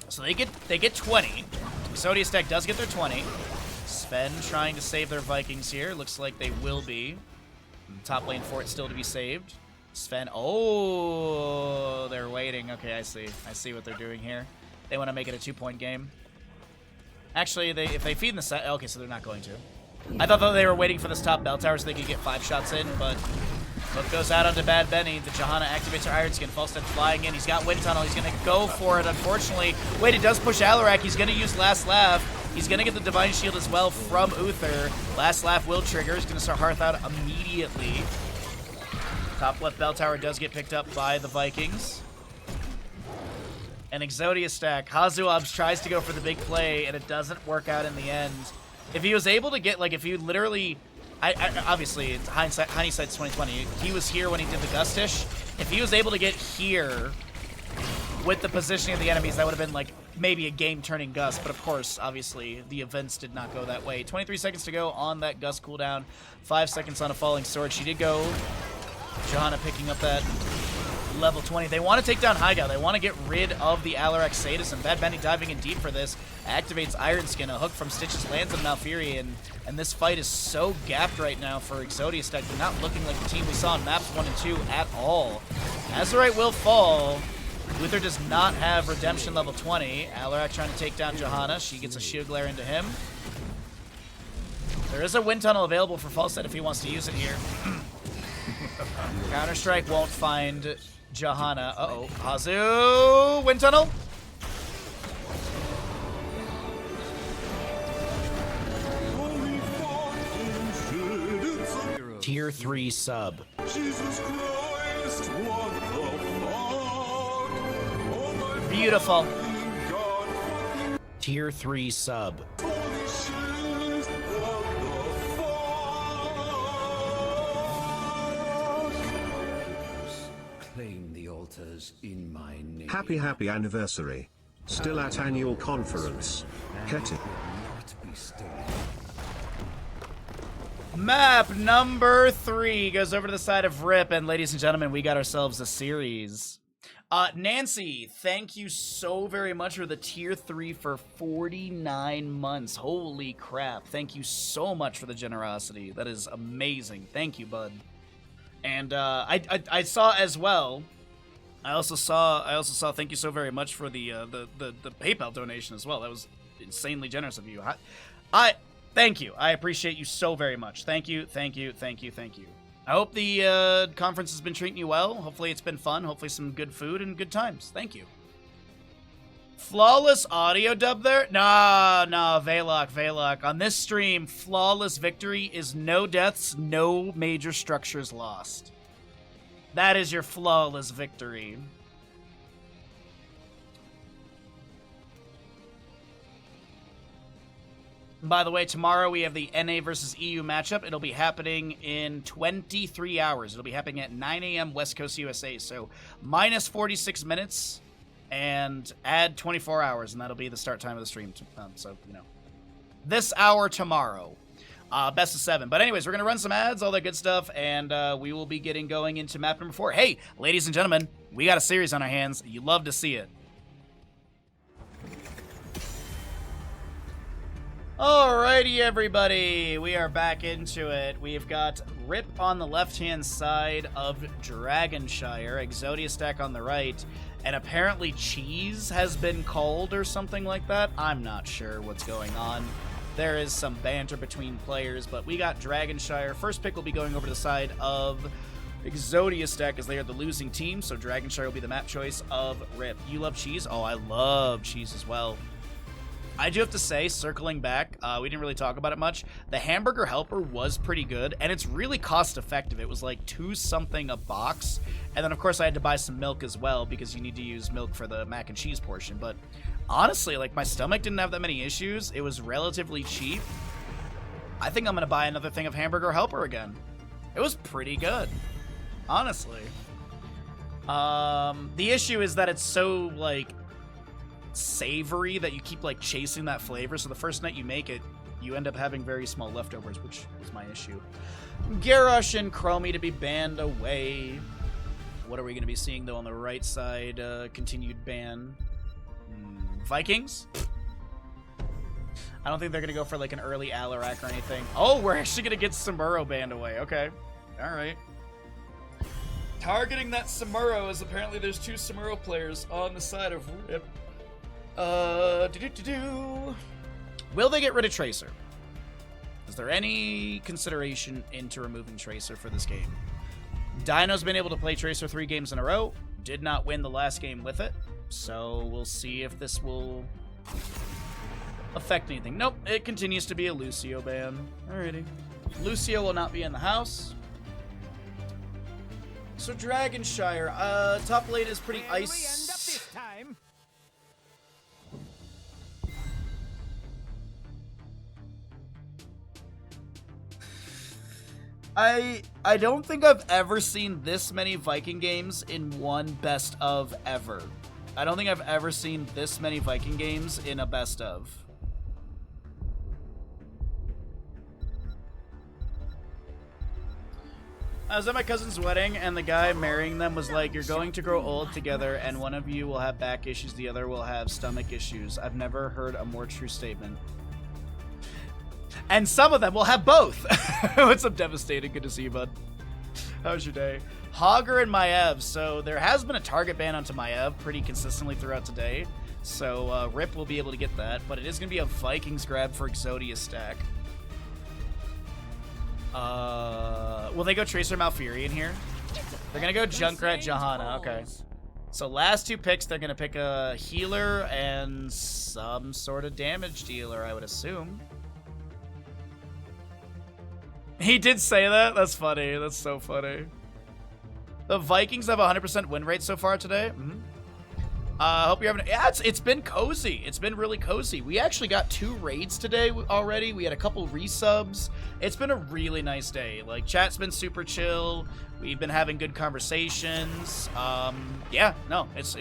So they get 20. Exodius deck does get their 20. Sven trying to save their Vikings here. Looks like they will be. Top lane for it still to be saved. Sven, oh, they're waiting. Okay, I see. I see what they're doing here. They want to make it a 2-point game. Actually, if they feed in the set, okay, so they're not going to. I thought they were waiting for this top bell tower so they could get 5 shots in, but look goes out onto Bad Benny. The Johanna activates her Iron Skin. Falstad flying in. He's got Wind Tunnel. He's going to go for it, unfortunately. Wait, it does push Alarak. He's going to use Last Laugh. He's going to get the Divine Shield as well from Uther. Last Laugh will trigger. He's going to start Hearth out immediately. Top left bell tower does get picked up by the Vikings. An Exodius stack. Hazuabs tries to go for the big play, and it doesn't work out in the end. If he was able to get, like, if you literally... obviously, it's hindsight's 2020. He was here when he did the Gustish. If he was able to get here with the positioning of the enemies, that would have been, like, maybe a game-turning Gust. But, of course, obviously, the events did not go that way. 23 seconds to go on that Gust cooldown. 5 seconds on a Falling Sword. She did go. Johanna picking up that level 20. They want to take down Hygal. They want to get rid of the Alarak Sadist, and Bad Benny diving in deep for this. Activates Iron Skin. A hook from Stitches lands on Malfurion, and this fight is so gapped right now for Exodius deck. They're not looking like the team we saw in maps 1 and 2 at all. Azurite will fall. Uther does not have Redemption level 20. Alarak trying to take down Johanna. She gets a Shield Glare into him. There is a Wind Tunnel available for Falstad if he wants to use it here. Counter-Strike won't find Johanna. Uh-oh. Hazu! Wind Tunnel? Tier 3 sub. Jesus Christ, what the fuck? Oh my Beautiful. God. Tier 3 sub. Holy shit, what the fuck? Claim the altars in my name. Happy anniversary. Still at annual conference. Get it. Not be stolen. Map number 3 goes over to the side of Rip, and ladies and gentlemen, we got ourselves a series. Nancy, thank you so very much for the tier 3 for 49 months. Holy crap. Thank you so much for the generosity. That is amazing. Thank you, bud. And I saw as well. I also saw thank you so very much for the PayPal donation as well. That was insanely generous of you. Thank you. I appreciate you so very much. Thank you, thank you, thank you, thank you. I hope the conference has been treating you well. Hopefully it's been fun. Hopefully some good food and good times. Thank you. Flawless audio dub there? Nah, Veloc. On this stream, flawless victory is no deaths, no major structures lost. That is your flawless victory. By the way, tomorrow we have the NA versus EU matchup. It'll be happening in 23 hours. It'll be happening at 9 a.m. West Coast USA. So minus 46 minutes and add 24 hours, and that'll be the start time of the stream. So, you know, this hour tomorrow. Best of 7. But anyways, we're going to run some ads, all that good stuff, and we will be getting going into map number 4. Hey, ladies and gentlemen, we got a series on our hands. You love to see it. Alrighty, everybody, we are back into it. We've got Rip on the left-hand side of Dragonshire, Exodius stack on the right, and apparently Cheese has been called or something like that. I'm not sure what's going on. There is some banter between players, but we got Dragonshire. First pick will be going over to the side of Exodius deck as they are the losing team, so Dragonshire will be the map choice of Rip. You love Cheese? Oh, I love Cheese as well. I do have to say, circling back, we didn't really talk about it much. The hamburger helper was pretty good, and it's really cost-effective. It was like $2 something a box, and then of course I had to buy some milk as well because you need to use milk for the mac and cheese portion. But honestly, like, my stomach didn't have that many issues. It was relatively cheap. I think I'm gonna buy another thing of hamburger helper again. It was pretty good, honestly. The issue is that it's so like savory that you keep like chasing that flavor, so the first night you make it, you end up having very small leftovers, which is my issue. Garrosh and Chromie to be banned away. What are we going to be seeing, though, on the right side? Continued ban. Vikings? I don't think they're going to go for, like, an early Alarak or anything. Oh, we're actually going to get Samuro banned away. Okay. All right. Targeting that Samuro, as apparently there's 2 Samuro players on the side of Rip. Will they get rid of Tracer? Is there any consideration into removing Tracer for this game? Dino's been able to play Tracer 3 games in a row. Did not win the last game with it. So we'll see if this will affect anything. Nope, it continues to be a Lucio ban. Alrighty. Lucio will not be in the house. So Dragonshire, top lane is pretty Where do we end up ice. this time? I don't think I've ever seen this many Viking games in one best of ever. I don't think I've ever seen this many Viking games in a best of. I was at my cousin's wedding, and the guy marrying them was like, "You're going to grow old together, and one of you will have back issues, the other will have stomach issues." I've never heard a more true statement. And some of them will have both. What's up, Devastating? Good to see you, bud. How's your day? Hogger and Maev. So there has been a target ban onto Maev pretty consistently throughout today. So Rip will be able to get that, but it is going to be a Vikings grab for Exodia stack. Will they go Tracer Malfurion here? They're going to go Junkrat Johanna. Okay. So last 2 picks, they're going to pick a healer and some sort of damage dealer, I would assume. He did say that? That's funny. That's so funny. The Vikings have a 100% win rate so far today. Hope you're having... Yeah, it's been cozy. It's been really cozy. We actually got 2 raids today already. We had a couple resubs. It's been a really nice day. Like, chat's been super chill. We've been having good conversations. Yeah, no, it's...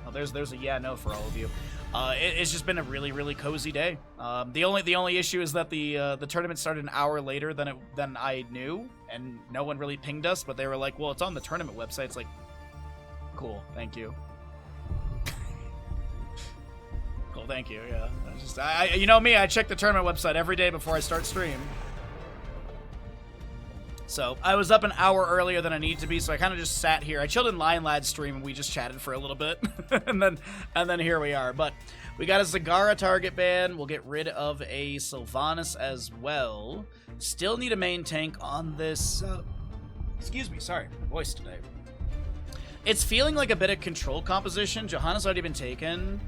Oh, there's a yeah, no for all of you. It's just been a really, really cozy day. The only issue is that the tournament started an hour later than I knew, and no one really pinged us. But they were like, "Well, it's on the tournament website." It's like, cool, thank you. Cool, thank you. Yeah, you know me, I check the tournament website every day before I start stream. So I was up an hour earlier than I need to be, so I kind of just sat here. I chilled in Lion Lad's stream and we just chatted for a little bit, and then here we are. But we got a Zagara target ban. We'll get rid of a Sylvanas as well. Still need a main tank on this. Excuse me, sorry, my voice today. It's feeling like a bit of control composition. Johanna's already been taken.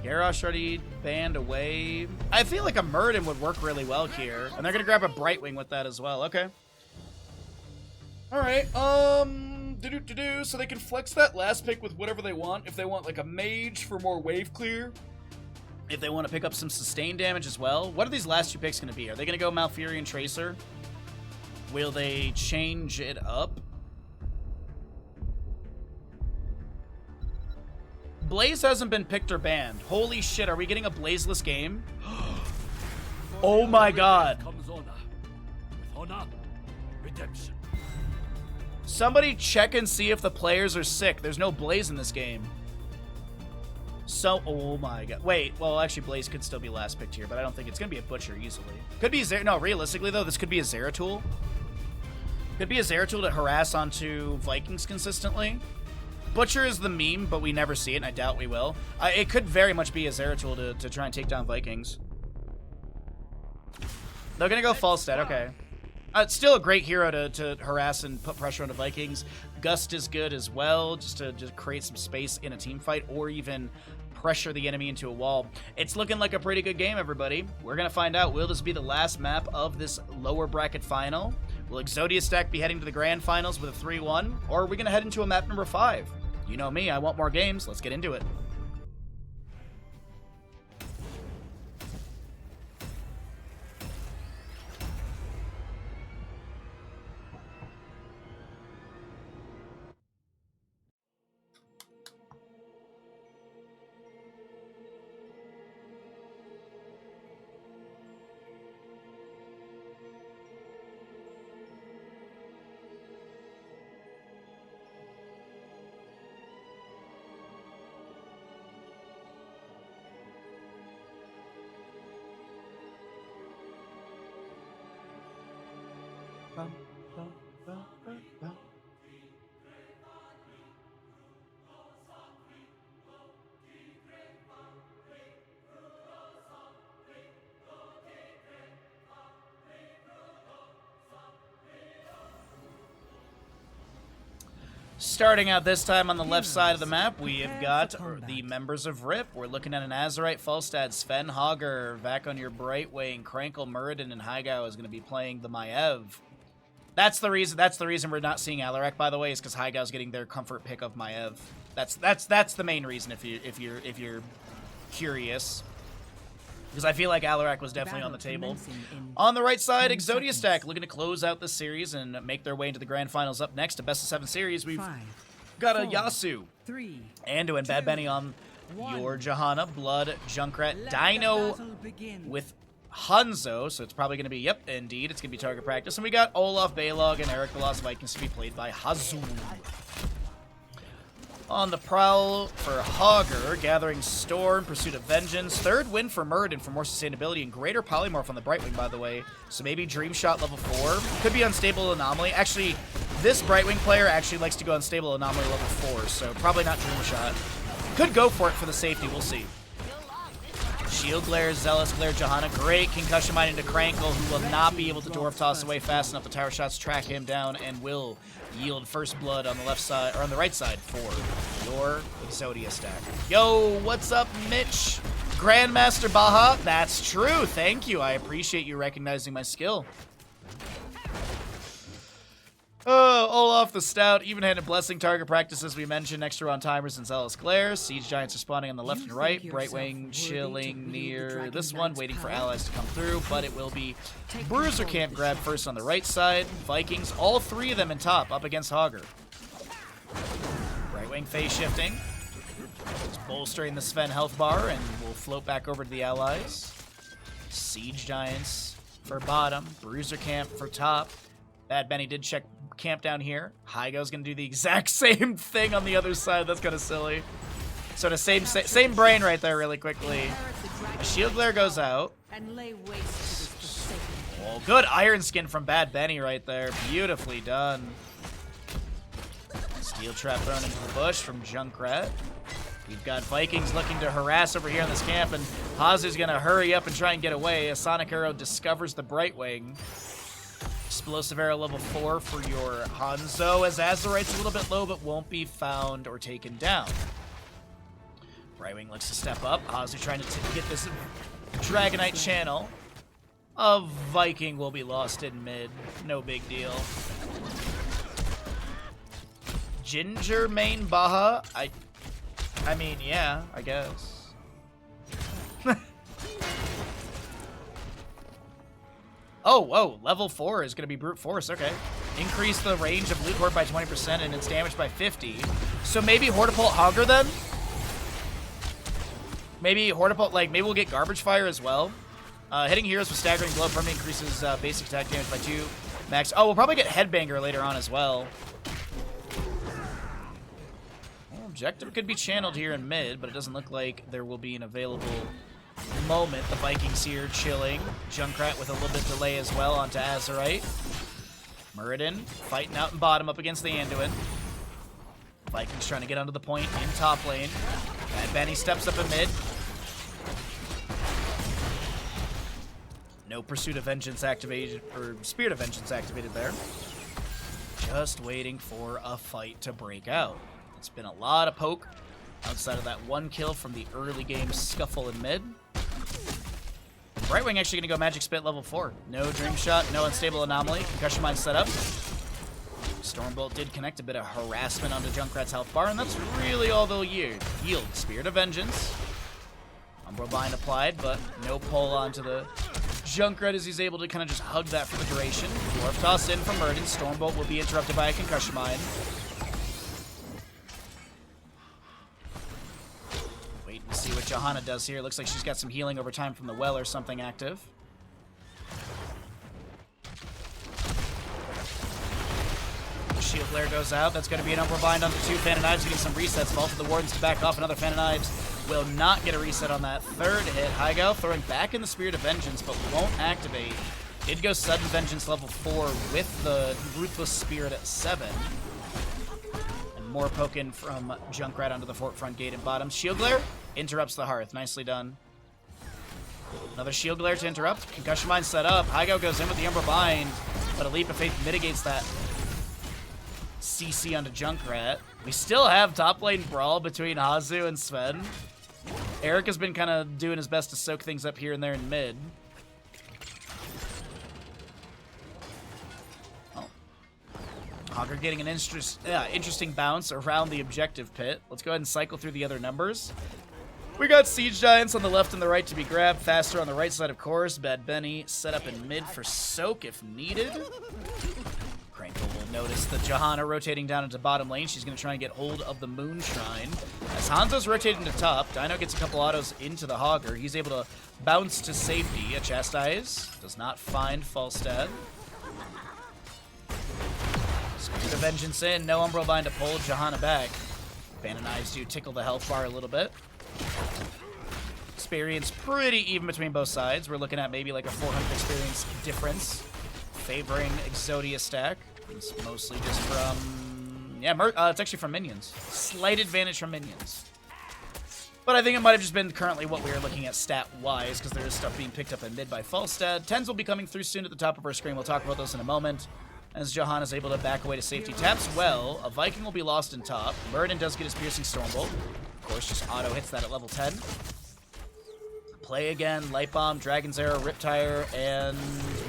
Garrosh already banned away. I feel like a Murden would work really well here, and they're gonna grab a Brightwing with that as well. Okay. Alright, so they can flex that last pick with whatever they want. If they want, like, a mage for more wave clear. If they want to pick up some sustained damage as well. What are these last 2 picks going to be? Are they going to go Malfurion Tracer? Will they change it up? Blaze hasn't been picked or banned. Holy shit, are we getting a Blazeless game? Oh my god. Comes honor. With honor, redemption. Somebody check and see if the players are sick. There's no Blaze in this game. So, oh my god. Wait, well, actually, Blaze could still be last picked here, but I don't think it's going to be a Butcher easily. Could be a no, realistically, though, this could be a Zeratul. Could be a Zeratul to harass onto Vikings consistently. Butcher is the meme, but we never see it, and I doubt we will. It could very much be a Zeratul to try and take down Vikings. They're going to go Falstad, okay. It's still a great hero to harass and put pressure on the Vikings. Gust is good as well, just to create some space in a team fight, or even pressure the enemy into a wall. It's looking like a pretty good game, everybody. We're going to find out. Will this be the last map of this lower bracket final? Will Exodia Stack be heading to the grand finals with a 3-1? Or are we going to head into a map number 5? You know me, I want more games. Let's get into it. Starting out this time on the left side of the map, we have got the members of RIP. We're looking at an Azerite, Falstad, Sven Hager, back on your Brightwing, Krankle, Muradin, and Haigao is going to be playing the Maev. That's the reason we're not seeing Alarak, by the way, is because Haigao's getting their comfort pick of Maev. That's the main reason if you're curious. Because I feel like Alarak was definitely on the table. On the right side, Exodia Stack looking to close out the series and make their way into the grand finals. Up next, a best of 7 series. We've got a Yasu, Ando, and Bad Benny on your Johanna, Blood, Junkrat, Dino with Hanzo. So it's probably going to be, yep, indeed, it's going to be target practice. And we got Olaf, Balog, and Eric the Lost Vikings to be played by Hazu. On the prowl for Hager, gathering Storm, Pursuit of Vengeance. 3rd win for Muradin for more sustainability and greater polymorph on the Brightwing, by the way. So maybe Dream Shot level 4. Could be Unstable Anomaly. Actually, this Brightwing player actually likes to go Unstable Anomaly level 4, so probably not Dream Shot. Could go for it for the safety, we'll see. Shield Glare, Zealous Glare, Johanna. Great Concussion Mine into Krankle, who will not be able to Dwarf Toss away fast enough. The Tower Shots track him down and will yield first blood on the left side, or on the right side for your Exodia Stack. Yo, what's up, Mitch? Grandmaster Baha? That's true. Thank you. I appreciate you recognizing my skill. Oh, Olaf the Stout, even-handed blessing, target practice as we mentioned, extra on timers and Zealous Glare. Siege Giants are spawning on the left and right. Brightwing chilling near this one, waiting for allies to come through, but it will be Bruiser Camp grab first on the right side. Vikings, all 3 of them in top, up against Hager. Brightwing phase shifting. Just bolstering the Sven health bar, and we'll float back over to the allies. Siege Giants for bottom, Bruiser Camp for top. Bad Benny did check camp down here. Haigao's gonna do the exact same thing on the other side. That's kind of silly. So the same brain right there really quickly. A Shield Glare goes out. Oh, good Iron Skin from Bad Benny right there. Beautifully done. Steel Trap thrown into the bush from Junkrat. We've got Vikings looking to harass over here in this camp, and Hazu's gonna hurry up and try and get away. A Sonic Arrow discovers the Brightwing. Explosive Arrow level 4 for your Hanzo, as Azerite's a little bit low but won't be found or taken down. Brightwing looks to step up. Hazu trying to get this Dragonite channel. A Viking will be lost in mid. No big deal. Ginger main Baha? I mean, yeah, I guess. Oh, level 4 is going to be Brute Force, okay. Increase the range of Loot Horde by 20% and its damage by 50. So maybe Hortipult Hager then? Maybe Hortipult, like, maybe we'll get Garbage Fire as well. Hitting heroes with Staggering Blow permanently increases basic attack damage by 2. Max. Oh, we'll probably get Headbanger later on as well. Objective could be channeled here in mid, but it doesn't look like there will be an available moment. The Vikings here chilling. Junkrat with a little bit delay as well onto Azerite. Muradin fighting out in bottom up against the Anduin. Vikings trying to get onto the point in top lane. Bad Benny steps up in mid. No Pursuit of Vengeance activated, or Spirit of Vengeance activated there. Just waiting for a fight to break out. It's been a lot of poke outside of that 1 kill from the early game scuffle in mid. Brightwing actually going to go Magic Spit level 4. No Dream Shot, no Unstable Anomaly. Concussion Mine set up. Stormbolt did connect a bit of harassment onto Junkrat's health bar, and that's really all they'll yield. Spirit of Vengeance. Umbral Bind applied, but no pull onto the Junkrat as he's able to kind of just hug that for the duration. Dwarf Toss in from Muradin. Stormbolt will be interrupted by a Concussion Mine. See what Johanna does here. Looks like she's got some healing over time from the well or something active. Shield Glare goes out. That's going to be an Umbral Bind on the 2. Fan of Knives getting some resets. Ball for the Wardens to back off. Another Fan of Knives will not get a reset on that 3rd hit. Haigao throwing back in the Spirit of Vengeance, but won't activate. Did go Sudden Vengeance level 4 with the Ruthless Spirit at 7. And more poking from Junkrat onto the fort front gate and bottom. Shield Glare interrupts the Hearth. Nicely done. Another Shield Glare to interrupt. Concussion Mine set up. Hygo goes in with the Umbra Bind, but a Leap of Faith mitigates that CC onto Junkrat. We still have top lane brawl between Hazu and Sven. Eric has been kind of doing his best to soak things up here and there in mid. Oh. Hogger getting an interesting bounce around the objective pit. Let's go ahead and cycle through the other numbers. We got Siege Giants on the left and the right to be grabbed. Faster on the right side, of course. Bad Benny set up in mid for soak if needed. Crankle will notice the Johanna rotating down into bottom lane. She's going to try and get hold of the Moon Shrine. As Hanzo's rotating to top, Dino gets a couple autos into the Hogger. He's able to bounce to safety. A Chastise does not find Falstad. Spirit of Vengeance in. No Umbral Bind to pull Johanna back. Banner Knives do tickle the health bar a little bit. Experience pretty even between both sides. We're looking at maybe like a 400 experience difference favoring Exodia stack. It's mostly just from... yeah, it's actually from minions. Slight advantage from minions. But I think it might have just been currently what we are looking at stat-wise, because there is stuff being picked up in mid by Falstad. 10s will be coming through soon at the top of our screen. We'll talk about those in a moment. As Johanna is able to back away to safety. Taps well. A Viking will be lost in top. Muradin does get his Piercing Stormbolt. Of course, just auto hits that at level 10. Play again, Light Bomb, Dragon's Arrow, Riptire, and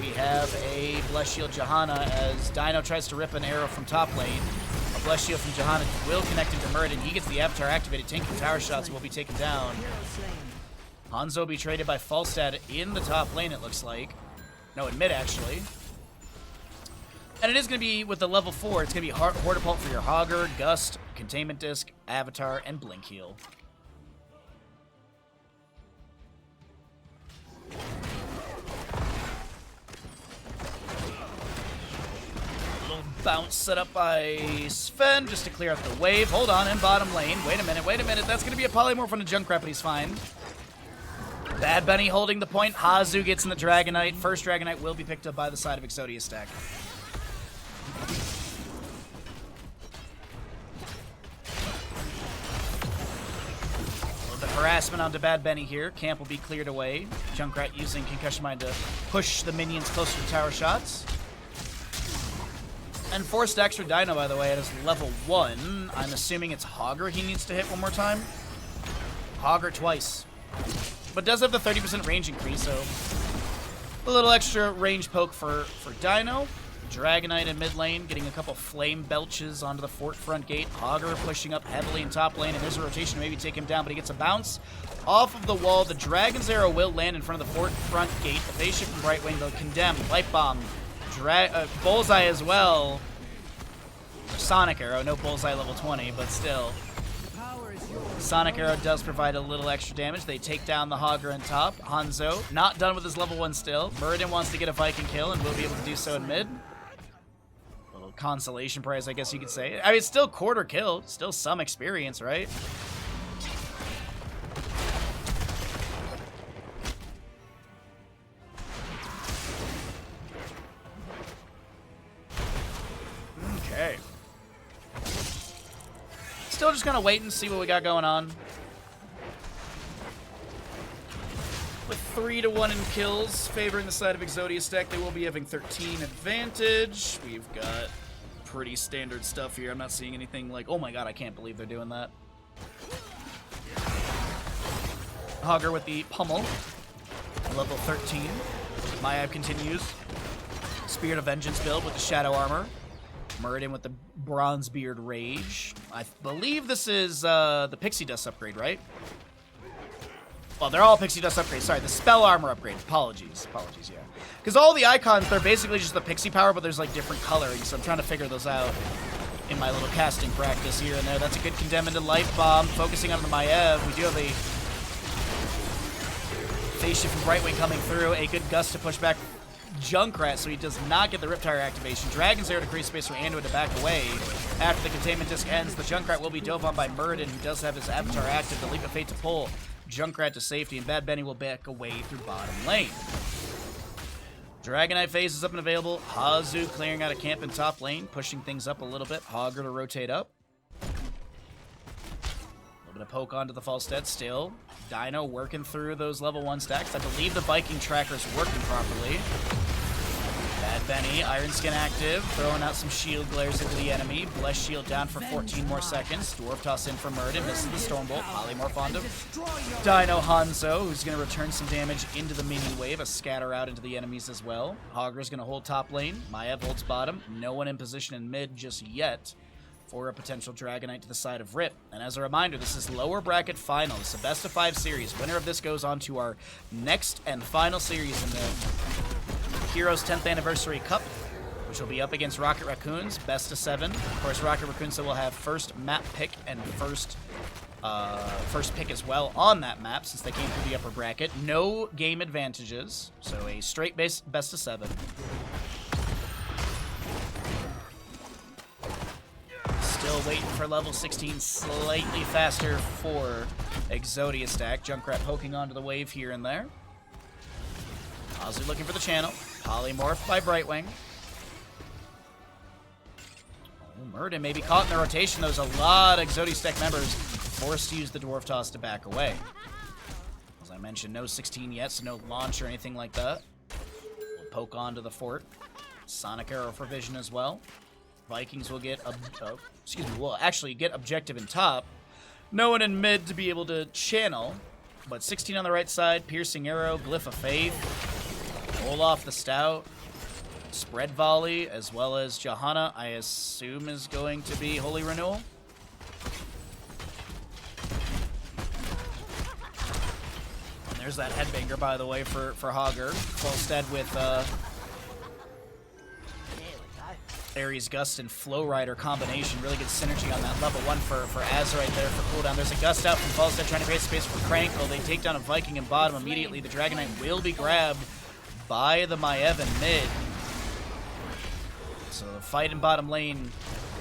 we have a Blessed Shield Johanna as Dino tries to rip an arrow from top lane. A Blessed Shield from Johanna will connect into Muradin. He gets the Avatar activated, tanking tower shots, will be taken down. Hanzo will be traded by Falstad in the top lane, it looks like. No, in mid, actually. And it is going to be, with the level 4, it's going to be Hortipult for your Hogger, Gust, Containment Disc, Avatar, and Blink Heal. Little bounce set up by Sven just to clear out the wave. Hold on, in bottom lane. Wait a minute. That's going to be a polymorph on a Junkrat, but he's fine. Bad Bunny holding the point. Hazu gets in the Dragonite. First Dragonite will be picked up by the side of Exodia stack. Harassment onto Bad Benny here. Camp will be cleared away. Junkrat using Concussion Mine to push the minions closer to tower shots. And 4 stacks for Dino, by the way, at his level 1. I'm assuming it's Hogger he needs to hit one more time. Hogger twice. But does have the 30% range increase, so a little extra range poke for Dino. Dragonite in mid lane, getting a couple flame belches onto the fort front gate. Hogger pushing up heavily in top lane, and there's a rotation to maybe take him down, but he gets a bounce off of the wall. The Dragon's Arrow will land in front of the fort front gate. The phase shift from right wing, they'll condemn. Light Bomb, Bullseye as well. Sonic Arrow, no Bullseye level 20, but still. Sonic Arrow does provide a little extra damage. They take down the Hogger in top. Hanzo, not done with his level 1 still. Muradin wants to get a Viking kill, and will be able to do so in mid. Consolation prize, I guess you could say. I mean, it's still quarter kill. Still some experience, right? Okay. Still just kind of waiting to see what we got going on. With 3-1 in kills, favoring the side of Exodia stack, they will be having 13 advantage. We've got pretty standard stuff here. I'm not seeing anything like, oh my god, I can't believe they're doing that. Hogger with the pummel, level 13. Mayab continues. Spirit of Vengeance build with the Shadow Armor. Muradin with the Bronzebeard Rage. I believe this is the Pixie Dust upgrade, right? Well, they're all Pixie Dust upgrades. Sorry, the Spell Armor upgrade. Apologies, yeah. Because all the icons, they're basically just the Pixie power, but there's like different coloring, so I'm trying to figure those out in my little casting practice here and there. That's a good condemn into Light Bomb. Focusing on the Maiev. We do have a phase shift from right wing coming through. A good gust to push back Junkrat, so he does not get the Riptire activation. Dragon's Air to create space for Anduin to back away. After the containment disc ends, the Junkrat will be dove on by Muradin, who does have his Avatar active. The Leap of Fate to pull Junkrat to safety, and Bad Benny will back away through bottom lane. Dragonite phase is up and available. Hazu clearing out a camp in top lane, pushing things up a little bit. Hogger to rotate up. A little bit of poke onto the Falstead still. Dino working through those level 1 stacks. I believe the Viking tracker's working properly. Bad Benny, Iron Skin active, throwing out some shield glares into the enemy. Bless shield down for 14 more seconds. Dwarf toss in for Murden, misses the Stormbolt. Polymorph onto Dino Hanzo, who's going to return some damage into the mini wave. A scatter out into the enemies as well. Hogger's going to hold top lane. Maiev holds bottom. No one in position in mid just yet for a potential Dragonite to the side of Rip. And as a reminder, this is lower bracket finals, a best of 5 series. Winner of this goes on to our next and final series in the Heroes 10th Anniversary Cup, which will be up against Rocket Raccoons, best of 7. Of course, Rocket Raccoons will have first map pick and first pick as well on that map since they came through the upper bracket. No game advantages, so a straight best of 7. Still waiting for level 16, slightly faster for Exodia stack. Junkrat poking onto the wave here and there. Ozzy looking for the channel. Polymorph by Brightwing. Oh, Murden may be caught in the rotation. There's a lot of Exodia stack members forced to use the Dwarf Toss to back away. As I mentioned, no 16 yet, so no launch or anything like that. We'll poke onto the fort. Sonic Arrow for vision as well. Vikings will get, will actually get objective in top. No one in mid to be able to channel. But 16 on the right side, Piercing Arrow, Glyph of Faith, Olaf the Stout, Spread Volley, as well as Johanna, I assume is going to be Holy Renewal. And there's that Headbanger, by the way, for Hogger. Falstead with Ares Gust and Flow Rider combination. Really good synergy on that level 1 for Azurite there for cooldown. There's a Gust out from Falstead trying to create space for Crankle. They take down a Viking in bottom immediately. The Dragonite will be grabbed by the Maiev in mid. So the fight in bottom lane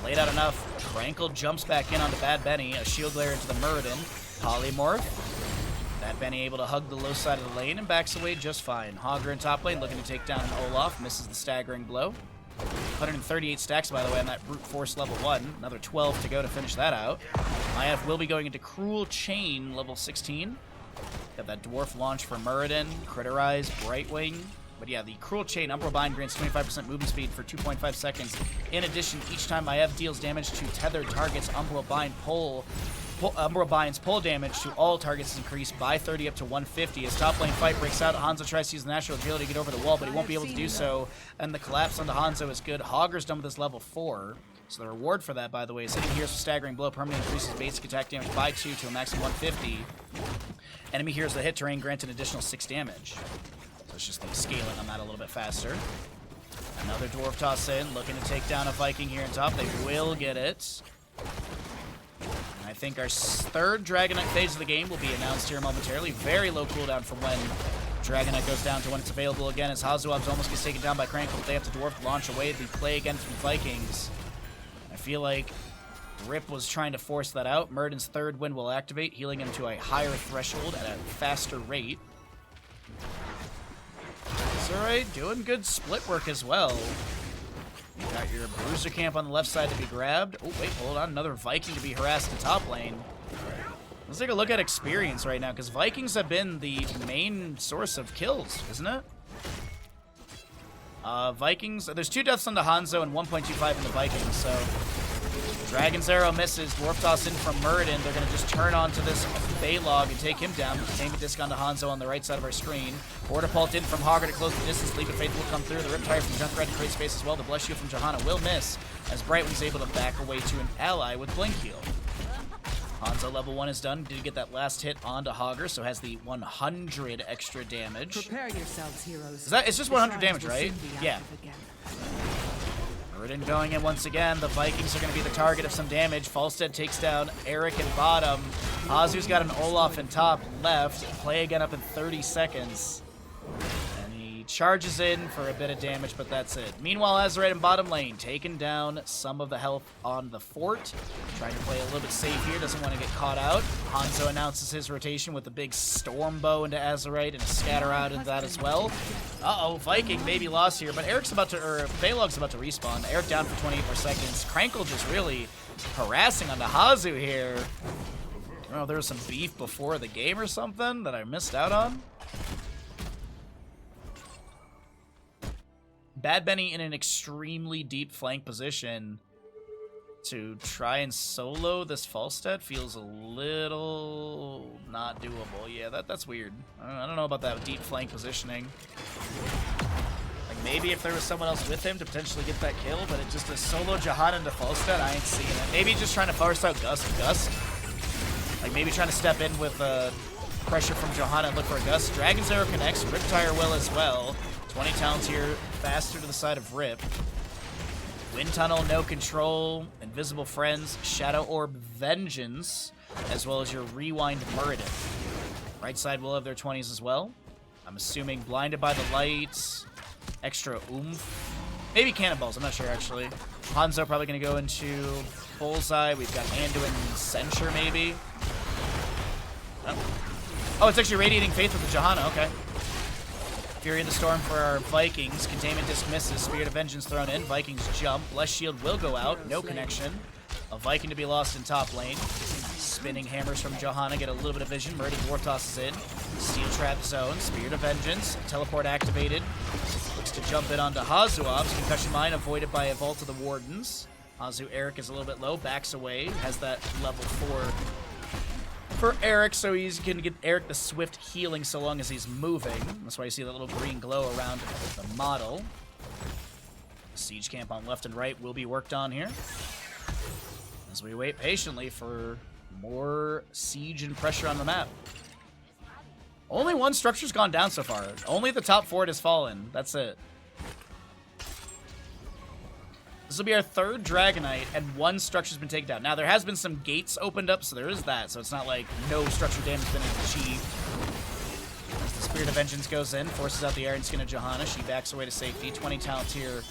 laid out enough. Crankle jumps back in onto Bad Benny. A shield glare into the Muradin. Polymorph. Bad Benny able to hug the low side of the lane and backs away just fine. Hogger in top lane looking to take down an Olaf. Misses the staggering blow. 138 stacks, by the way, on that Brute Force level 1. Another 12 to go to finish that out. Maiev will be going into Cruel Chain level 16. Got that Dwarf launch for Muradin, Critterize, Brightwing. But yeah, the Cruel Chain, Umbral Bind grants 25% movement speed for 2.5 seconds. In addition, each time Maiev deals damage to tethered targets, Umbral Bind's pull damage to all targets is increased by 30 up to 150. As top lane fight breaks out, Hanzo tries to use the natural agility to get over the wall, but he won't be able to do so. And the collapse onto Hanzo is good. Hogger's done with this level 4. So the reward for that, by the way, is hitting heroes for staggering blow permanently increases basic attack damage by 2 to a maximum 150. Enemy heroes that hit terrain grant an additional 6 damage. So it's just the scaling on that a little bit faster. Another Dwarf toss in, looking to take down a Viking here on top. They will get it. And I think our 3rd Dragonite phase of the game will be announced here momentarily. Very low cooldown from when Dragonite goes down to when it's available again, as Hazuabs almost gets taken down by Crankle, but they have to Dwarf launch away the play again from Vikings. I feel like Rip was trying to force that out. Murden's 3rd win will activate, healing him to a higher threshold at a faster rate. Azurite doing good split work as well. You got your Bruiser camp on the left side to be grabbed. Oh, wait, hold on. Another Viking to be harassed in top lane. Let's take a look at experience right now, because Vikings have been the main source of kills, isn't it? Vikings, there's 2 deaths on the Hanzo and 1.25 in the Vikings, so Dragon's Arrow misses. Dwarf toss in from Muradin. They're going to just turn onto this Baylog and take him down. Same disc onto Hanzo on the right side of our screen. Borderpult in from Hogger to close the distance. Leap of Faith will come through. The Riptire from Junkrat to create space as well. The Bless Shield from Johanna will miss, as Brightwing's able to back away to an ally with Blink Heal. Hanzo level 1 is done. Did get that last hit onto Hogger, so has the 100 extra damage. Prepare yourselves, heroes. It's just 100 damage, right? Yeah. Muradin going in once again. The Vikings are going to be the target of some damage. Falstead takes down Eric in bottom. Hazu's got an Olaf in top left. Play again up in 30 seconds. And he charges in for a bit of damage, but that's it. Meanwhile, Azerite in bottom lane, taking down some of the health on the fort. Trying to play a little bit safe here, doesn't want to get caught out. Hanzo announces his rotation with a big storm bow into Azerite and a scatter out into that as well. Uh-oh, Viking maybe lost here, but Eric's about to, or Balog's about to respawn. Eric down for 28 more seconds. Krankle just really harassing onto Hazu here. I don't know if there was some beef before the game or something that I missed out on. Bad Benny in an extremely deep flank position to try and solo this Falstead feels a little not doable. Yeah, that's weird. I don't know about that deep flank positioning. Like, maybe if there was someone else with him to potentially get that kill, but it just a solo Jahan into Falstead, I ain't seeing it. Maybe just trying to force out Gust. Like, maybe trying to step in with pressure from Johanna and look for a Gust. Dragon's Arrow connects. Riptire will as well. 20 talents here, faster to the side of Rip. Wind Tunnel, no control. Invisible Friends, Shadow Orb, Vengeance, as well as your Rewind Muradin. Right side will have their 20s as well. I'm assuming Blinded by the Lights, extra oomph. Maybe Cannonballs, I'm not sure actually. Hanzo probably going to go into Bullseye. We've got Anduin Censure maybe. Oh, it's actually Radiating Faith with the Johanna, okay. Fury of the Storm for our Vikings. Containment Disc misses. Spirit of Vengeance thrown in. Vikings jump. Blessed Shield will go out. No connection. A Viking to be lost in top lane. Spinning Hammers from Johanna. Get a little bit of vision. Meridian Dwarf tosses in. Steel Trap Zone. Spirit of Vengeance. Teleport activated. Looks to jump in onto Hazuops. Concussion Mine avoided by a Vault of the Wardens. Hazu Eric is a little bit low. Backs away. Has that level 4 for Eric, so he's going to get Eric the swift healing so long as he's moving. That's why you see that little green glow around the model. Siege camp on left and right will be worked on here, as we wait patiently for more siege and pressure on the map. Only one structure's gone down so far. Only the top fort has fallen. That's it. This will be our third Dragonite, and one structure's been taken down. Now, there has been some gates opened up, so there is that. So it's not like no structure damage has been achieved. As the Spirit of Vengeance goes in, forces out the Iron Skin of Johanna. She backs away to safety. 20 talents here.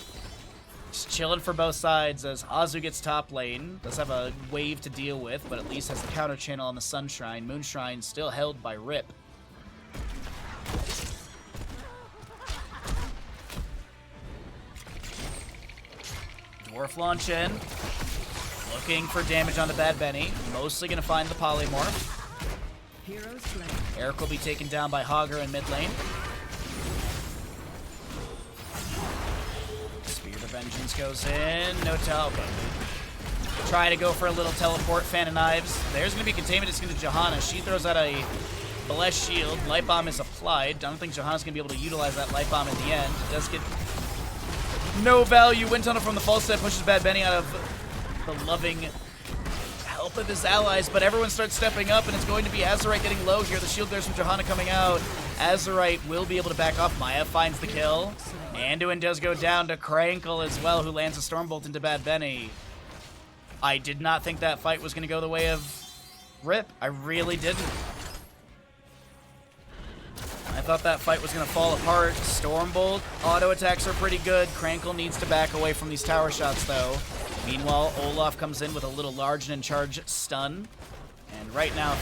Just chilling for both sides as Azu gets top lane. Does have a wave to deal with, but at least has the counter channel on the Sunshrine. Moonshine still held by Rip. Dwarf launch in. Looking for damage on the Bad Benny. Mostly going to find the Polymorph. Eric will be taken down by Hogger in mid lane. Spirit of Vengeance goes in. No teleport. Try to go for a little teleport. Fan of Knives. There's going to be containment. It's going to Johanna. She throws out a Blessed Shield. Light Bomb is applied. I don't think Johanna's going to be able to utilize that Light Bomb in the end. It does get no value. Wind Tunnel from the Falstad pushes Bad Benny out of the loving help of his allies, but everyone starts stepping up, and it's going to be Azerite getting low here. The shield there's from Johanna coming out. Azerite will be able to back off. Maya finds the kill. Anduin does go down to Krankle as well, who lands a Stormbolt into Bad Benny. I did not think that fight was going to go the way of Rip. I really didn't. I thought that fight was going to fall apart. Stormbolt, auto attacks are pretty good. Krankle needs to back away from these tower shots, though. Meanwhile, Olaf comes in with a little large and in charge stun. And right now,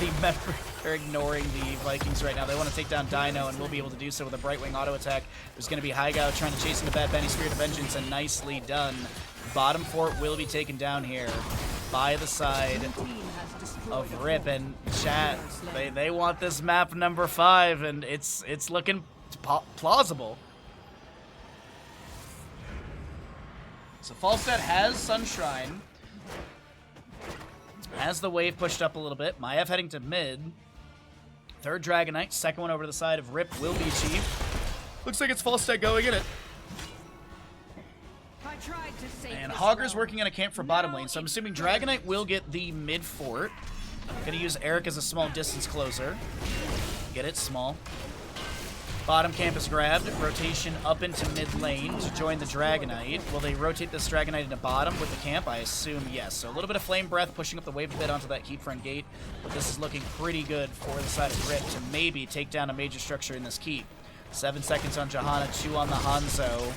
they're ignoring the Vikings right now. They want to take down Dino, and we'll be able to do so with a Brightwing auto attack. There's going to be Haigao trying to chase into Bad Benny, Spirit of Vengeance, and nicely done. Bottom fort will be taken down here by the side of Rip, and chat, they want this map number 5, and it's looking plausible. So Falstad has Sunshrine, has the wave pushed up a little bit. Maiev heading to mid. Third Dragonite, second one over to the side of Rip will be achieved. Looks like it's Falstad going in it. And Hogger's working on a camp for bottom lane, so I'm assuming Dragonite will get the mid fort. Gonna use Eric as a small distance closer. Get it? Small. Bottom camp is grabbed. Rotation up into mid lane to join the Dragonite. Will they rotate this Dragonite into bottom with the camp? I assume yes. So a little bit of Flame Breath pushing up the wave a bit onto that keep front gate. But this is looking pretty good for the side of Rip to maybe take down a major structure in this keep. 7 seconds on Johanna, 2 on the Hanzo.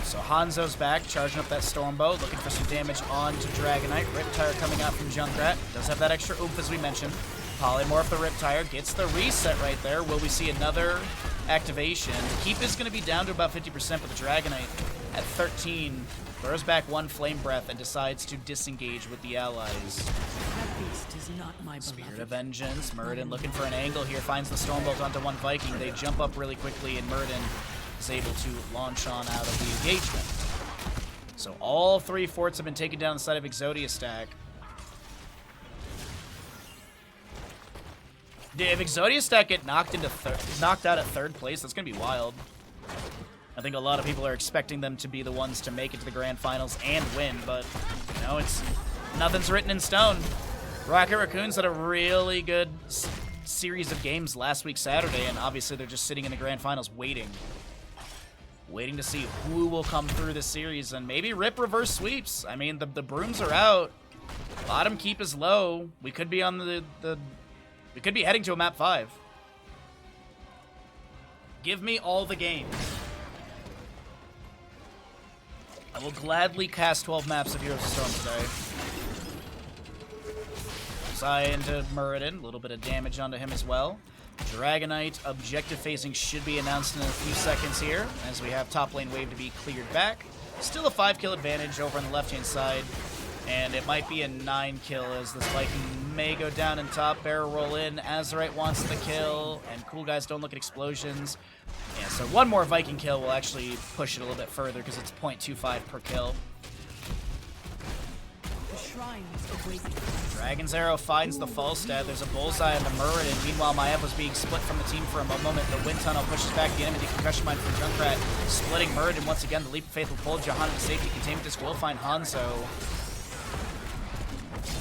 So Hanzo's back, charging up that Stormbolt, looking for some damage onto Dragonite. Riptire coming out from Junkrat. Does have that extra oomph as we mentioned. Polymorph the Riptire, gets the reset right there. Will we see another activation? The keep is going to be down to about 50%, but the Dragonite at 13 throws back one Flame Breath and decides to disengage with the allies. Spirit of Vengeance, Muradin looking for an angle here, finds the Stormbolt onto one Viking. They jump up really quickly, and Muradin is able to launch on out of the engagement. So all 3 forts have been taken down the side of Exodia stack. If Exodia stack get knocked out at 3rd place, that's gonna be wild. I think a lot of people are expecting them to be the ones to make it to the grand finals and win, but you know, nothing's written in stone. Rocket Raccoons had a really good series of games last week Saturday, and obviously they're just sitting in the grand finals waiting to see who will come through this series, and maybe rip reverse sweeps. I mean, the brooms are out. Bottom keep is low. We could be on we could be heading to a map 5. Give me all the games. I will gladly cast 12 maps of Heroes of Storm today. Psy into Muradin, a little bit of damage onto him as well. Dragonite objective phasing should be announced in a few seconds here, as we have top lane wave to be cleared back. Still a 5-kill advantage over on the left-hand side, and it might be a 9-kill as this Viking may go down in top, barrel roll in. Azerite wants the kill, and cool guys don't look at explosions. Yeah, so one more Viking kill will actually push it a little bit further because it's 0.25 per kill. Dragon's Arrow finds the Falstad. There's a bullseye on the Muradin. Meanwhile, Maiev was being split from the team for a moment. The Wind Tunnel pushes back the enemy. The Concussion Mine from Junkrat, splitting Muradin once again. The Leap of Faith will pull Johanna to safety. Containment Disc will find Hanzo.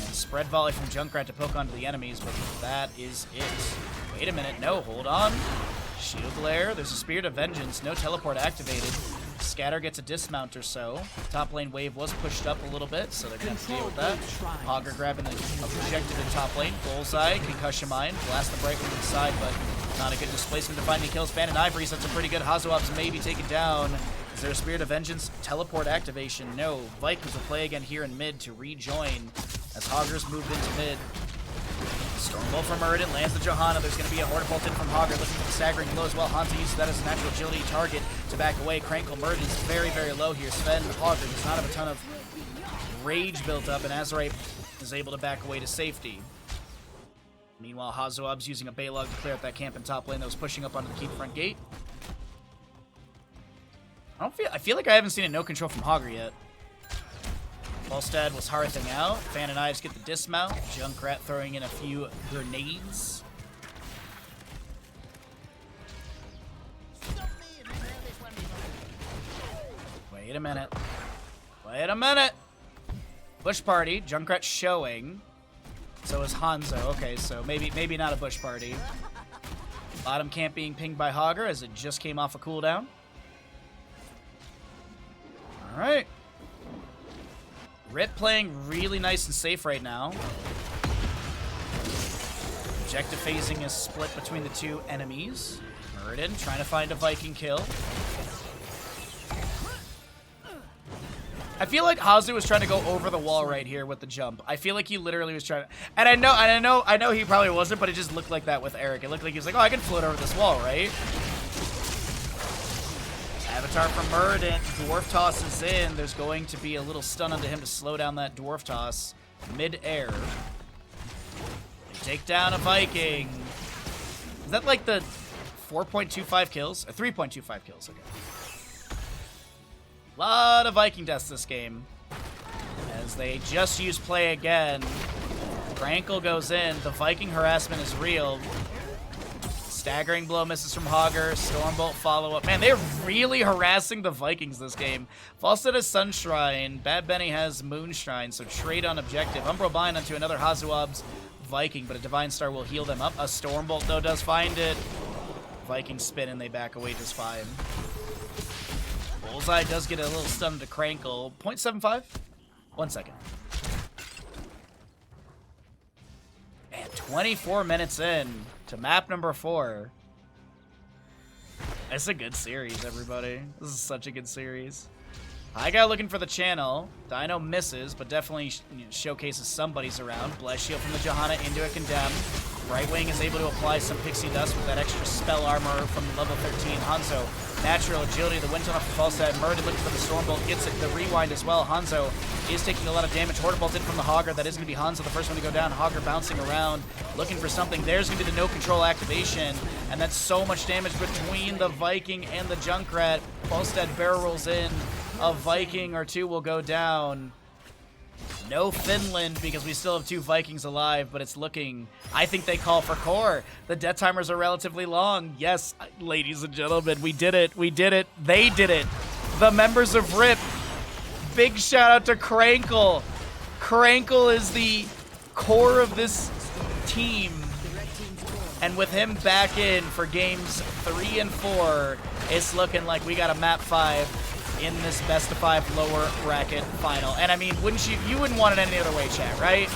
And spread volley from Junkrat to poke onto the enemies, but that is it. Wait a minute. No, hold on. Shield Glare. There's a Spirit of Vengeance. No teleport activated. Scatter gets a dismount or so. Top lane wave was pushed up a little bit, so they're going to have to deal with that. Hogger grabbing the objective in top lane. Bullseye, Concussion Mine. Blast the Bright Wing to the side, but not a good displacement to find any kills. Ban and Ivory, that's a pretty good. Hazuab's may be taken down. Is there a Spirit of Vengeance? Teleport activation? No. Vikings will play again here in mid to rejoin as Hogger's moved into mid. Stormbolt from Muradin lands the Johanna. There's going to be a Horde Bolt in from Hogger, looking for the staggering blow as well. Hanzo uses that as a natural agility target to back away. Crankle Muradin is very, very low here. Sven Hogger does not have a ton of rage built up, and Azerite is able to back away to safety. Meanwhile, Hazuab's using a Baylog to clear out that camp in top lane that was pushing up onto the keep front gate. I feel like I haven't seen a no control from Hogger yet. Falstad was hearthing out. Fan and Ives get the dismount. Junkrat throwing in a few grenades. Wait a minute. Wait a minute! Bush party. Junkrat showing. So is Hanzo. Okay, so maybe not a bush party. Bottom camp being pinged by Hogger as it just came off a cooldown. Alright. Rip playing really nice and safe right now. Objective phasing is split between the two enemies. Muradin trying to find a Viking kill. I feel like Hazu was trying to go over the wall right here with the jump. I feel like he literally was trying to, and I know he probably wasn't, but it just looked like that with Eric. It looked like he was like, oh, I can float over this wall, right? Avatar from Muradin. Dwarf toss is in. There's going to be a little stun onto him to slow down that dwarf toss mid-air. They take down a Viking. Is that like the 4.25 kills? Or 3.25 kills, okay. A lot of Viking deaths this game. As they just use play again. Crankle goes in. The Viking harassment is real. Staggering blow misses from Hogger. Stormbolt follow-up. Man, they're really harassing the Vikings this game. Falstad has Sunshrine. Bad Benny has Moonshine, so trade on objective. Umbro onto another Hazuab's Viking, but a Divine Star will heal them up. A Stormbolt, though, does find it. Vikings spin, and they back away just fine. Bullseye does get a little stun to Crankle. 0.75? 1 second. And 24 minutes in to map number 4. It's a good series, everybody. This is such a good series. I got looking for the channel. Dino misses, but definitely showcases somebody's around. Bless Shield from the Johanna into a Condemn. Right Wing is able to apply some Pixie Dust with that extra spell armor from level 13. Hanzo, natural agility, the wind tunnel for Falstad. Murden looking for the Stormbolt, gets it, the rewind as well. Hanzo is taking a lot of damage. Horde Bolt in from the Hogger. That is going to be Hanzo, the first one to go down. Hogger bouncing around, looking for something. There's going to be the no control activation, and that's so much damage between the Viking and the Junkrat. Falstad barrel rolls in. A Viking or two will go down. No Finland because we still have 2 Vikings alive, but it's looking... I think they call for core. The death timers are relatively long. Yes, ladies and gentlemen, we did it. We did it. They did it. The members of RIP. Big shout out to Krankle. Krankle is the core of this team. And with him back in for games 3 and 4, it's looking like we got a map 5 in this best of 5 lower bracket final. And I mean, wouldn't you wouldn't want it any other way, chat, right?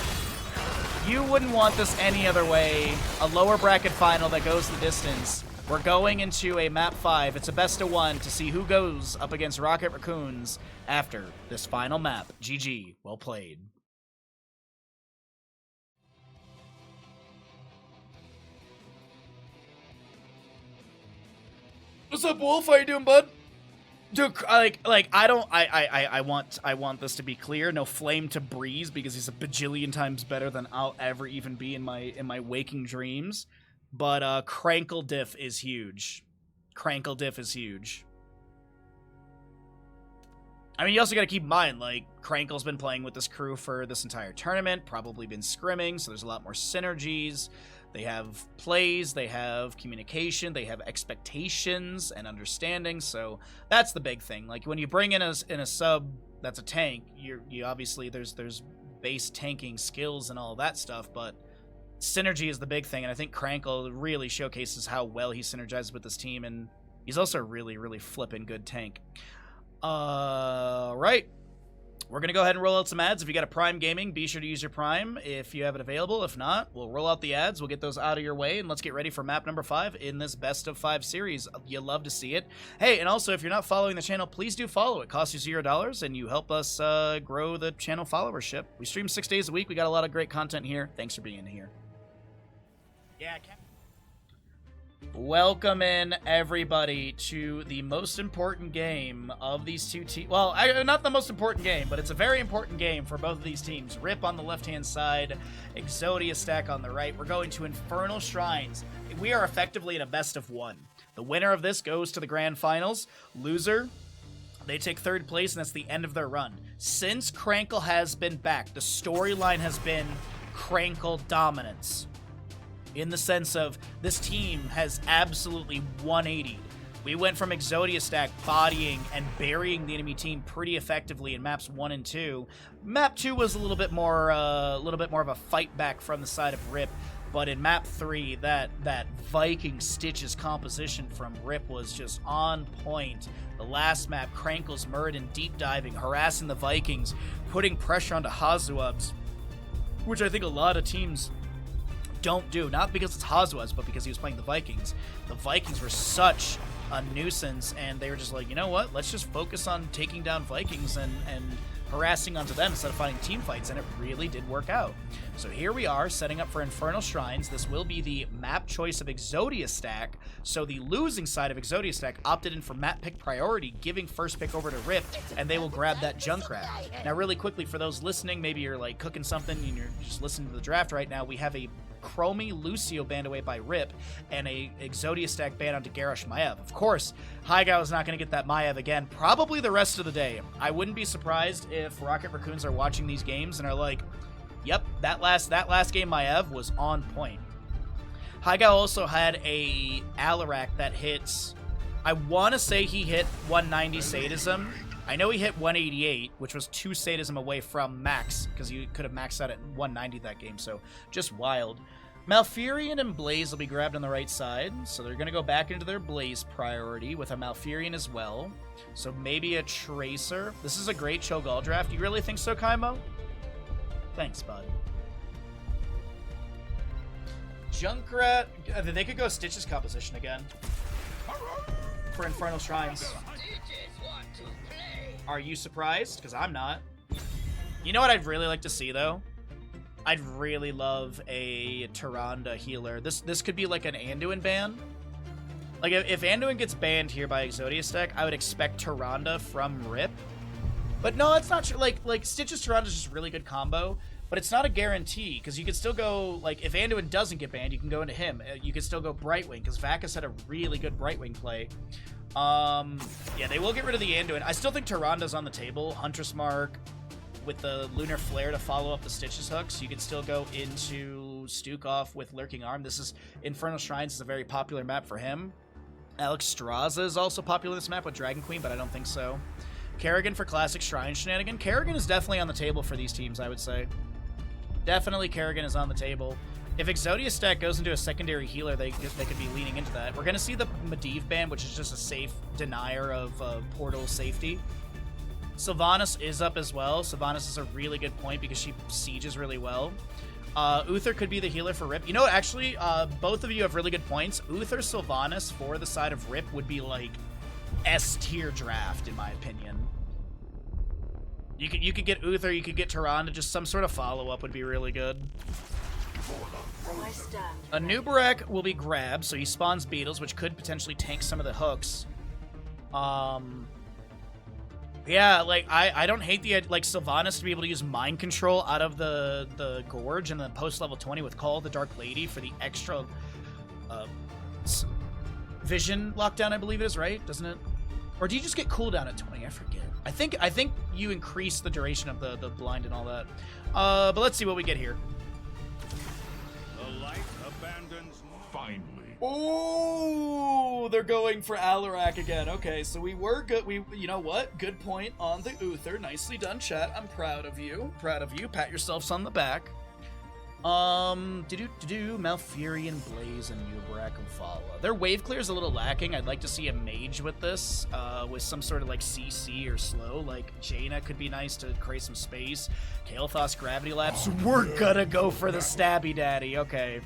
You wouldn't want this any other way. A lower bracket final that goes the distance. We're going into a map 5. It's a best of 1 to see who goes up against Rocket Raccoons after this final map. GG. Well played. What's up, Wolf? How you doing, bud? Dude, I want this to be clear. No Flame to Breeze because he's a bajillion times better than I'll ever even be in my waking dreams. But Krankle diff is huge. Krankle diff is huge. I mean, you also got to keep in mind, like, Krankle's been playing with this crew for this entire tournament, probably been scrimming, so there's a lot more synergies. They have plays, they have communication, they have expectations and understanding, so that's the big thing. Like, when you bring in a sub that's a tank, you obviously, there's base tanking skills and all that stuff, but synergy is the big thing, and I think Krankle really showcases how well he synergizes with this team, and he's also a really, really flippin' good tank. Right. We're going to go ahead and roll out some ads. If you got a Prime Gaming, be sure to use your Prime if you have it available. If not, we'll roll out the ads. We'll get those out of your way, and let's get ready for map number 5 in this best of 5 series. You love to see it. Hey, and also, if you're not following the channel, please do follow. It costs you $0, and you help us grow the channel followership. We stream 6 days a week. We got a lot of great content here. Thanks for being here. Yeah, welcome in, everybody, to the most important game of these two teams. Well, not the most important game, but it's a very important game for both of these teams. Rip on the left-hand side, Exodia stack on the right. We're going to Infernal Shrines. We are effectively in a best of 1. The winner of this goes to the grand finals. Loser, they take 3rd place, and that's the end of their run. Since Krankle has been back, the storyline has been Krankle dominance. In the sense of, this team has absolutely 180'd. We went from Exodia stack bodying and burying the enemy team pretty effectively in maps 1 and 2. Map 2 was a little bit more of a fight back from the side of Rip, but in map 3, that Viking Stitches composition from Rip was just on point. The last map, Krankle's Murden deep diving, harassing the Vikings, putting pressure onto Hazuabs, which I think a lot of teams don't do, not because it's Hazuaz, but because he was playing the Vikings. The Vikings were such a nuisance, and they were just like, you know what, let's just focus on taking down Vikings and harassing onto them instead of fighting team fights, and it really did work out. So here we are, setting up for Infernal Shrines. This will be the map choice of Exodia stack, so the losing side of Exodia stack opted in for map pick priority, giving first pick over to Rip, and they will grab that Junkrat. Now, really quickly, for those listening, maybe you're like cooking something and you're just listening to the draft right now, we have a Chromie Lucio banned away by Rip, and a Exodia stack banned onto Garrosh Maiev. Of course, Hygal is not going to get that Maiev again, probably the rest of the day. I wouldn't be surprised if Rocket Raccoons are watching these games and are like, yep, that last game Maiev was on point. Hygal also had a Alarak that hits, I want to say he hit 190 Sadism. I know he hit 188, which was 2 Sadism away from max, because you could have maxed out at 190 that game, so just wild. Malfurion and Blaze will be grabbed on the right side, so they're going to go back into their Blaze priority with a Malfurion as well. So maybe a Tracer. This is a great Cho'Gall draft. You really think so, Kaimo? Thanks, bud. Junkrat, they could go Stitch's composition again for Infernal Shrines. Are you surprised? Because I'm not. You know what I'd really like to see, though? I'd really love a Tyrande healer. This could be like an Anduin ban. Like, if Anduin gets banned here by Exodius deck, I would expect Tyrande from Rip. But no, it's not true. Like Stitch's Tyrande is just a really good combo, but it's not a guarantee, because you could still go, like, if Anduin doesn't get banned, you can go into him. You could still go Brightwing, because Vakkas had a really good Brightwing play. Yeah, they will get rid of the Anduin. I still think Tyranda's on the table. Huntress Mark with the Lunar Flare to follow up the Stitches hooks. You could still go into Stukov with Lurking Arm. This is Infernal Shrines is a very popular map for him. Alex Straza is also popular in this map with Dragon Queen, but I don't think so. Kerrigan for classic Shrine Shenanigan. Kerrigan is definitely on the table for these teams, I would say. Definitely Kerrigan is on the table. If Exodius deck goes into a secondary healer, they could be leaning into that. We're going to see the Medivh ban, which is just a safe denier of portal safety. Sylvanas is up as well. Sylvanas is a really good point because she sieges really well. Uther could be the healer for Rip. You know what, actually, both of you have really good points. Uther Sylvanas for the side of Rip would be like S-tier draft, in my opinion. You could get Uther, you could get Tyrande, just some sort of follow-up would be really good. A Nubarak will be grabbed, so he spawns Beetles, which could potentially tank some of the hooks. Yeah, like, I don't hate the, like, Sylvanas to be able to use Mind Control out of the Gorge and then post-level 20 with Call of the Dark Lady for the extra, Vision lockdown, I believe it is, right? Doesn't it? Or do you just get cooldown at 20? I forget. I think you increase the duration of the blind and all that. But let's see what we get here. The light abandons finally. Oh, they're going for Alarak again. Okay, so we were good. You know what? Good point on the Uther. Nicely done, chat. I'm proud of you. Proud of you. Pat yourselves on the back. Malfurion, Blaze, and Nubarak and Vala. Their wave clear is a little lacking. I'd like to see a mage with this, with some sort of like CC or slow. Like Jaina could be nice to create some space. Kael'thas Gravity Lapse. We're gonna go for the Stabby Daddy. Okay.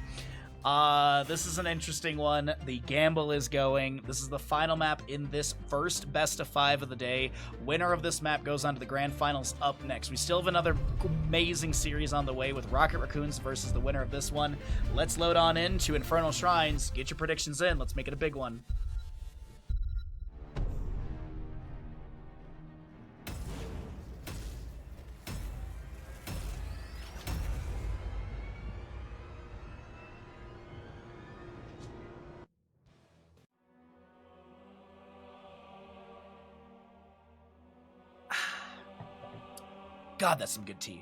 This is an interesting one. The gamble is going. This is the final map in this first best of 5 of the day. Winner of this map goes on to the grand finals up next. We still have another amazing series on the way with Rocket Raccoons versus the winner of this one. Let's load on into Infernal Shrines. Get your predictions in. Let's make it a big one. God, that's some good tea.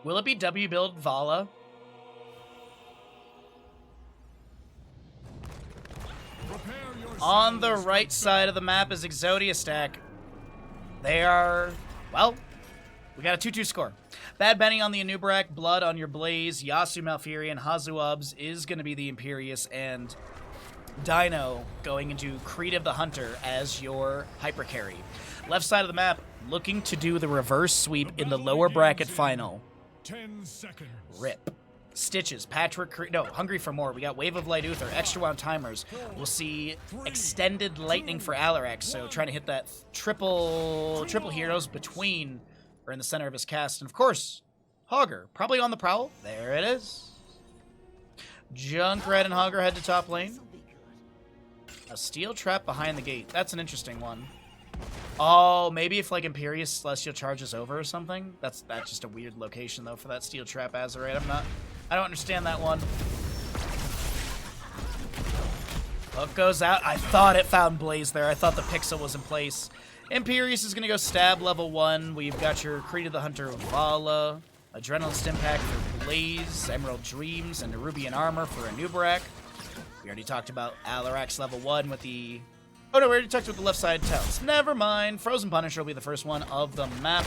Will it be W build Vala? On the right side of the map is Exodius deck. They are, well, we got a 2-2 score. Bad Benny on the Anubarak, Blood on your Blaze, Yasu Malfurion, Hazuubs is going to be the Imperius, and Dino going into Creed of the Hunter as your hyper carry. Left side of the map, looking to do the reverse sweep in the lower bracket final. 10 seconds. Rip. Stitches, Patchwork, no, Hungry for More. We got Wave of Light Uther, Extra Wound Timers. We'll see Extended Lightning for Alarak, so trying to hit that triple heroes between, or in the center of his cast. And of course, Hogger, probably on the prowl. There it is. Junkrat and Hogger head to top lane. A Steel Trap behind the gate. That's an interesting one. Oh, maybe if like Imperius Celestial charges over or something. That's just a weird location though for that Steel Trap Azerite. I don't understand that one. Hook goes out. I thought it found Blaze there. I thought the pixel was in place. Imperius is gonna go stab level 1. We've got your Creed of the Hunter Vala, Adrenaline Stim Pack for Blaze, Emerald Dreams, and Nerubian Armor for Anubarak. We already talked about Alarak's level 1 with the... Oh no, we already talked about the left side tells. Never mind. Frozen Punisher will be the first one of the map.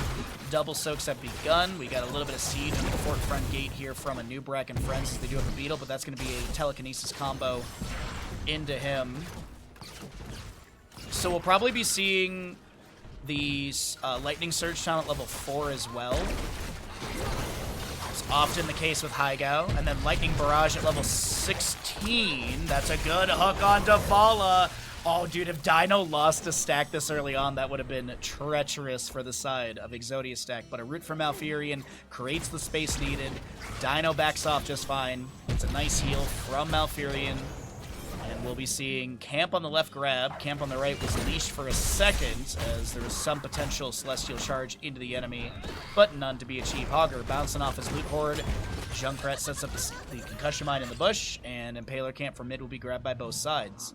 Double soaks have begun. We got a little bit of siege into the fort front gate here from a Nubrak and friends as they do have a Beetle, but that's going to be a telekinesis combo into him. So we'll probably be seeing the Lightning Surge Talent level 4 as well. It's often the case with Haigao. And then Lightning Barrage at level 16. That's a good hook on Davala. Oh, dude, if Dino lost a stack this early on, that would have been treacherous for the side of Exodia stack. But a root for Malfurion creates the space needed. Dino backs off just fine. It's a nice heal from Malfurion. And we'll be seeing Camp on the left grab. Camp on the right was leashed for a second, as there was some potential Celestial Charge into the enemy, but none to be achieved. Hogger bouncing off his loot horde. Junkrat sets up the concussion mine in the bush, and Impaler Camp for mid will be grabbed by both sides.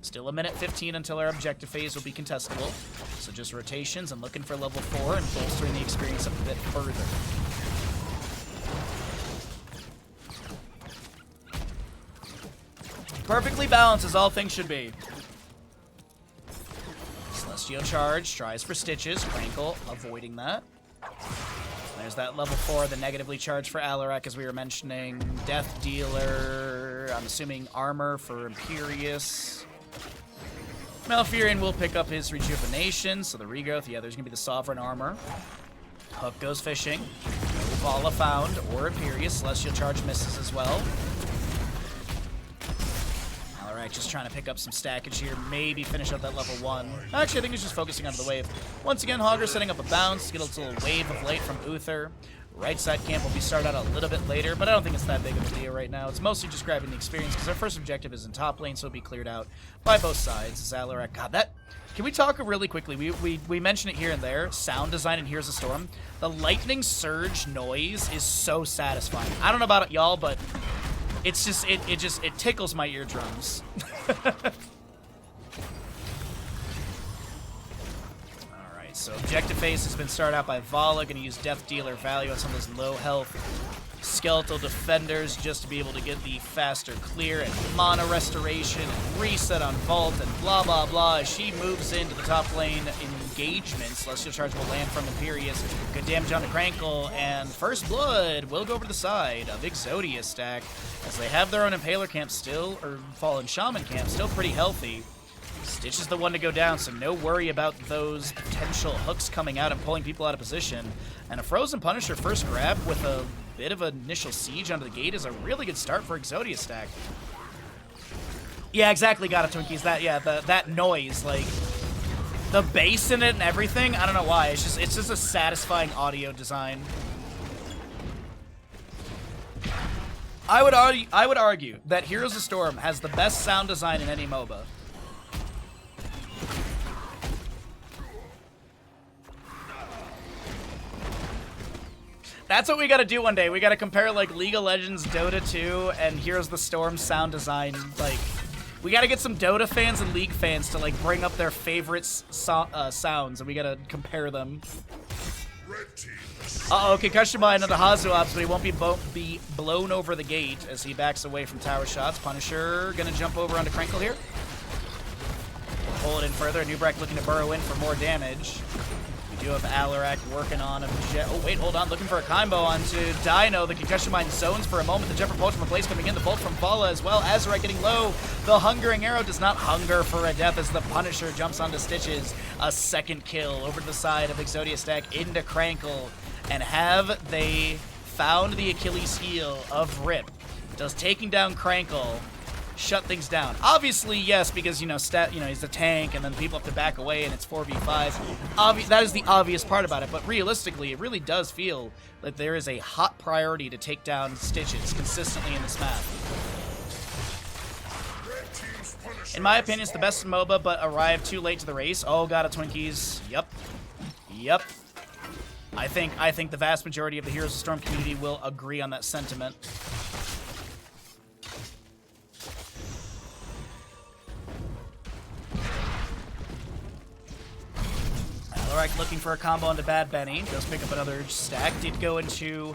Still a minute 15 until our objective phase will be contestable. So just rotations and looking for level 4 and bolstering the experience up a bit further. Perfectly balanced as all things should be. Celestial Charge tries for Stitches. Crankle avoiding that. There's that level 4, the negatively charged for Alarak, as we were mentioning. Death Dealer, I'm assuming armor for Imperius. Malfurion will pick up his rejuvenation, so the regrowth, yeah, there's going to be the Sovereign Armor. Hook goes fishing. No Vala found, or Imperius. Celestial Charge misses as well. Alright, just trying to pick up some stackage here. Maybe finish up that level 1. Actually, I think he's just focusing on the wave. Once again, Hogger setting up a bounce. Get a little wave of light from Uther. Right side camp will be started out a little bit later, but I don't think it's that big of a deal right now. It's mostly just grabbing the experience, because our first objective is in top lane, so it'll be cleared out by both sides. Zalarak, God, that... Can we talk really quickly? We mention it here and there. Sound design in Here's a Storm. The lightning surge noise is so satisfying. I don't know about y'all, but it's just... It tickles my eardrums. So objective phase has been started out by Vala, going to use Death Dealer value on some of those low health skeletal defenders just to be able to get the faster clear and mana restoration and reset on Vault and blah blah blah as she moves into the top lane engagement. Celestial Charge will land from Imperius. Good damage on the Crankle, and First Blood will go over to the side of Exodia stack as they have their own Impaler camp still, or Fallen Shaman camp still pretty healthy. Stitch is the one to go down, so no worry about those potential hooks coming out and pulling people out of position. And a Frozen Punisher first grab with a bit of an initial siege onto the gate is a really good start for Exodia stack. Yeah, exactly, got it, Twinkies. That noise, like, the bass in it and everything, I don't know why. It's just a satisfying audio design. I would argue that Heroes of Storm has the best sound design in any MOBA. That's what we gotta do one day. We gotta compare, like, League of Legends, Dota 2, and Heroes of the Storm sound design. Like, we gotta get some Dota fans and League fans to, like, bring up their favorite sounds, and we gotta compare them. Uh-oh, concussion by another Hazu Ops, but he won't be blown over the gate as he backs away from tower shots. Punisher gonna jump over onto Crankle here. Pull it in further. Nubrak looking to burrow in for more damage. We do have Alarak working on him. Oh, wait, hold on. Looking for a combo onto Dino. The concussion mine zones for a moment. The jump propulsion from Blaze coming in. The bolt from Vala as well. Azurite getting low. The hungering arrow does not hunger for a death as the Punisher jumps onto Stitches. A second kill over to the side of Exodia stack into Crankle. And have they found the Achilles heel of Rip? Does taking down Crankle shut things down? Obviously, yes, because, he's a tank, and then people have to back away, and it's 4v5. That is the obvious part about it, but realistically, it really does feel that there is a hot priority to take down Stitches consistently in this map. In my opinion, it's the best MOBA, but arrived too late to the race. Oh, got it, Twinkies. Yep. I think the vast majority of the Heroes of Storm community will agree on that sentiment. Alarak looking for a combo onto Bad Benny. Does pick up another stack. Did go into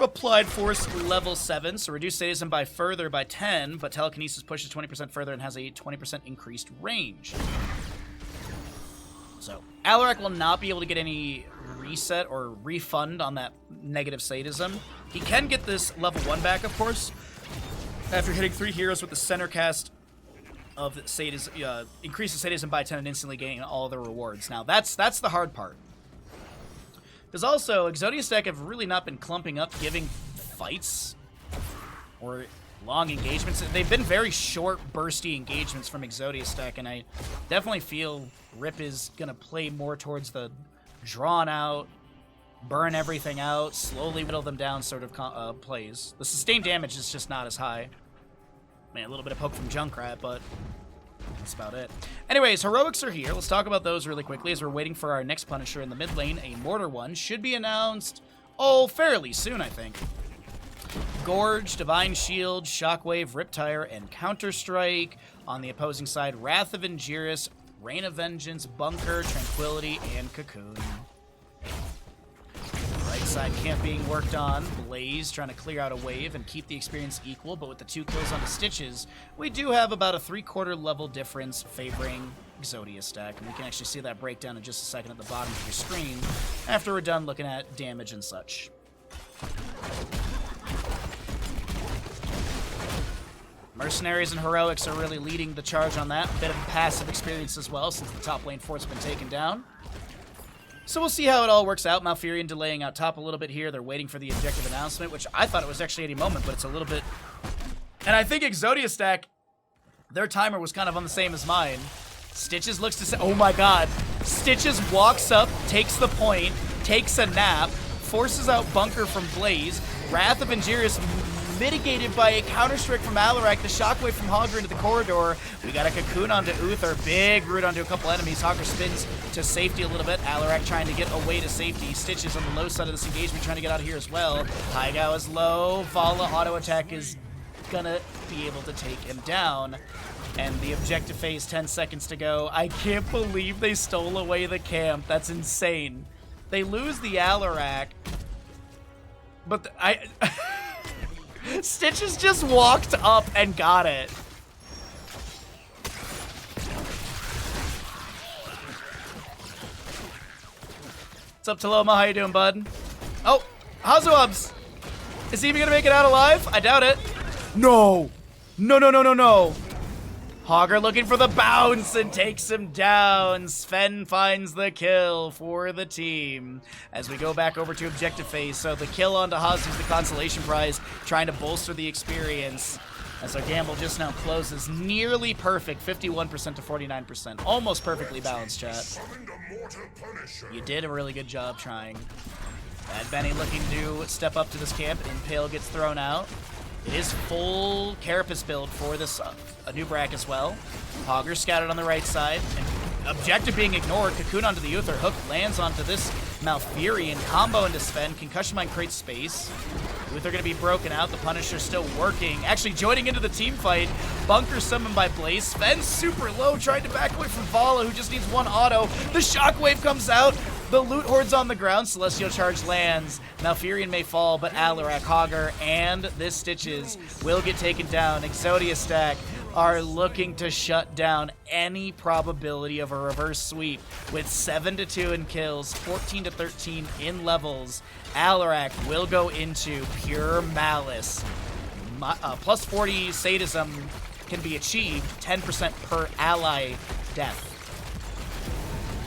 Applied Force level 7, so reduce sadism by 10, but telekinesis pushes 20% further and has a 20% increased range. So Alarak will not be able to get any reset or refund on that negative sadism. He can get this level 1 back, of course, after hitting 3 heroes with the center cast of sadism, increases sadism by 10 and instantly gain all the rewards. Now that's the hard part. Because also, Exodius deck have really not been clumping up giving fights or long engagements. They've been very short, bursty engagements from Exodius deck, and I definitely feel Rip is going to play more towards the drawn-out, burn everything out, slowly whittle them down sort of plays. The sustained damage is just not as high. Man, a little bit of poke from Junkrat, but that's about it. Anyways, heroics are here. Let's talk about those really quickly as we're waiting for our next Punisher in the mid lane. A Mortar one should be announced, fairly soon, I think. Gorge, Divine Shield, Shockwave, Riptire, and Counter-Strike. On the opposing side, Wrath of Ingeris, Rain of Vengeance, Bunker, Tranquility, and Cocoon. Right side camp being worked on. Blaze trying to clear out a wave and keep the experience equal, but with the 2 kills on the Stitches, we do have about a 3/4 level difference favoring Exodius deck, and we can actually see that breakdown in just a second at the bottom of your screen after we're done looking at damage and such. Mercenaries and Heroics are really leading the charge on that. A bit of passive experience as well, since the top lane fort's been taken down. So we'll see how it all works out. Malfurion delaying out top a little bit here. They're waiting for the objective announcement, which I thought it was actually any moment, but it's a little bit... And I think Exodius stack, their timer was kind of on the same as mine. Stitches looks to say, oh my god. Stitches walks up, takes the point, takes a nap, forces out Bunker from Blaze. Wrath of Ingeris mitigated by a Counter-Strike from Alarak, the Shockwave from Hogger into the corridor. We got a Cocoon onto Uther, big root onto a couple enemies. Hogger spins to safety a little bit. Alarak trying to get away to safety. Stitches on the low side of this engagement trying to get out of here as well. Haigao is low. Vala auto attack is gonna be able to take him down. And the objective phase, 10 seconds to go. I can't believe they stole away the camp. That's insane. They lose the Alarak, but Stitches just walked up and got it. What's up, Taloma? How you doing, bud? Oh, Hazuabs. Is he even gonna make it out alive? I doubt it. No. No. Hogger looking for the bounce and takes him down. Sven finds the kill for the team. As we go back over to objective phase, so the kill onto Haas is the consolation prize, trying to bolster the experience. As our gamble just now closes, nearly perfect, 51% to 49%. Almost perfectly balanced, chat. You did a really good job trying. Bad Benny looking to step up to this camp. Impale gets thrown out. It is full Carapace build for this Anubrak as well. Hogger scouted on the right side. And objective being ignored. Cocoon onto the Uther. Hook lands onto this Malfurion. Combo into Sven. Concussion Mine creates space. Uther going to be broken out. The Punisher still working. Actually joining into the team fight. Bunker summoned by Blaze. Sven super low. Trying to back away from Vala, who just needs one auto. The Shockwave comes out. The loot horde's on the ground. Celestial Charge lands. Malfurion may fall, but Alarak, Hogger, and this Stitches will get taken down. Exodius stack are looking to shut down any probability of a reverse sweep with 7-2 in kills, 14-13 in levels. Alarak will go into pure malice. Plus 40 sadism can be achieved, 10% per ally death.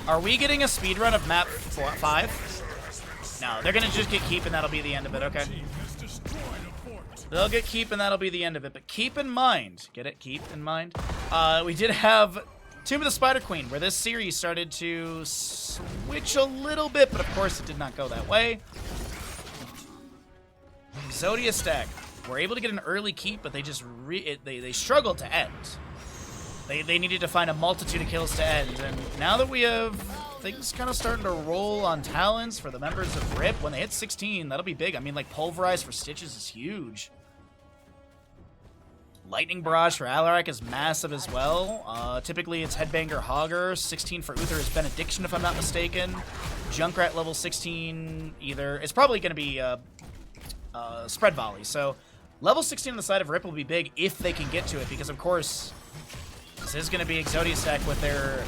Are we getting a speedrun of map 5? No, they're gonna just get keep and that'll be the end of it, okay? They'll get keep and that'll be the end of it, but keep in mind, get it? Keep in mind? We did have Tomb of the Spider Queen, where this series started to switch a little bit, but of course it did not go that way. Exodius stack, we're able to get an early keep, but they just they struggled to end. They needed to find a multitude of kills to end, and now that we have things kind of starting to roll on talents for the members of RIP, when they hit 16, that'll be big. I mean, like, Pulverize for Stitches is huge. Lightning Barrage for Alarak is massive as well. Typically it's Headbanger Hogger. 16 for Uther is Benediction, if I'm not mistaken. Junkrat level 16 either. It's probably going to be Spread Volley. So level 16 on the side of Rip will be big if they can get to it, because of course this is going to be Exodia stack with their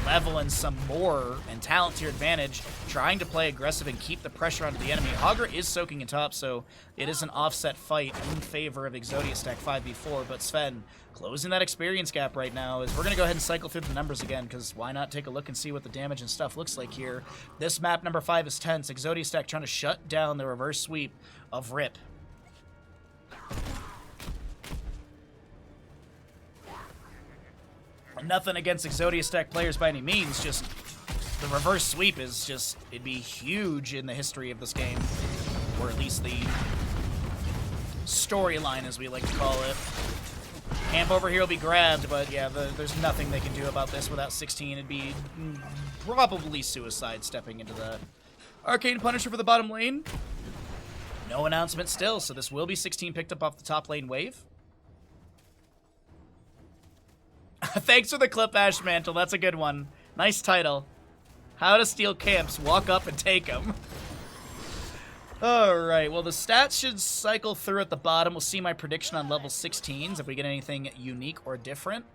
level and some more and talent to your advantage, trying to play aggressive and keep the pressure onto the enemy. Hogger is soaking in top, so it is an offset fight in favor of Exodia stack 5v4, but Sven closing that experience gap right now. Is we're going to go ahead and cycle through the numbers again, because why not take a look and see what the damage and stuff looks like here. This map number 5 is tense. Exodia stack trying to shut down the reverse sweep of Rip. Nothing against Exodia stack players by any means, just the reverse sweep is just, it'd be huge in the history of this game, or at least the storyline as we like to call it. Camp over here will be grabbed, but yeah, there's nothing they can do about this without 16. It'd be probably suicide stepping into the Arcane Punisher for the bottom lane. No announcement still, so this will be 16 picked up off the top lane wave. Thanks for the clip, Ash Mantle. That's a good one. Nice title. How to steal camps. Walk up and take them. Alright, well the stats should cycle through at the bottom. We'll see my prediction on level 16s if we get anything unique or different.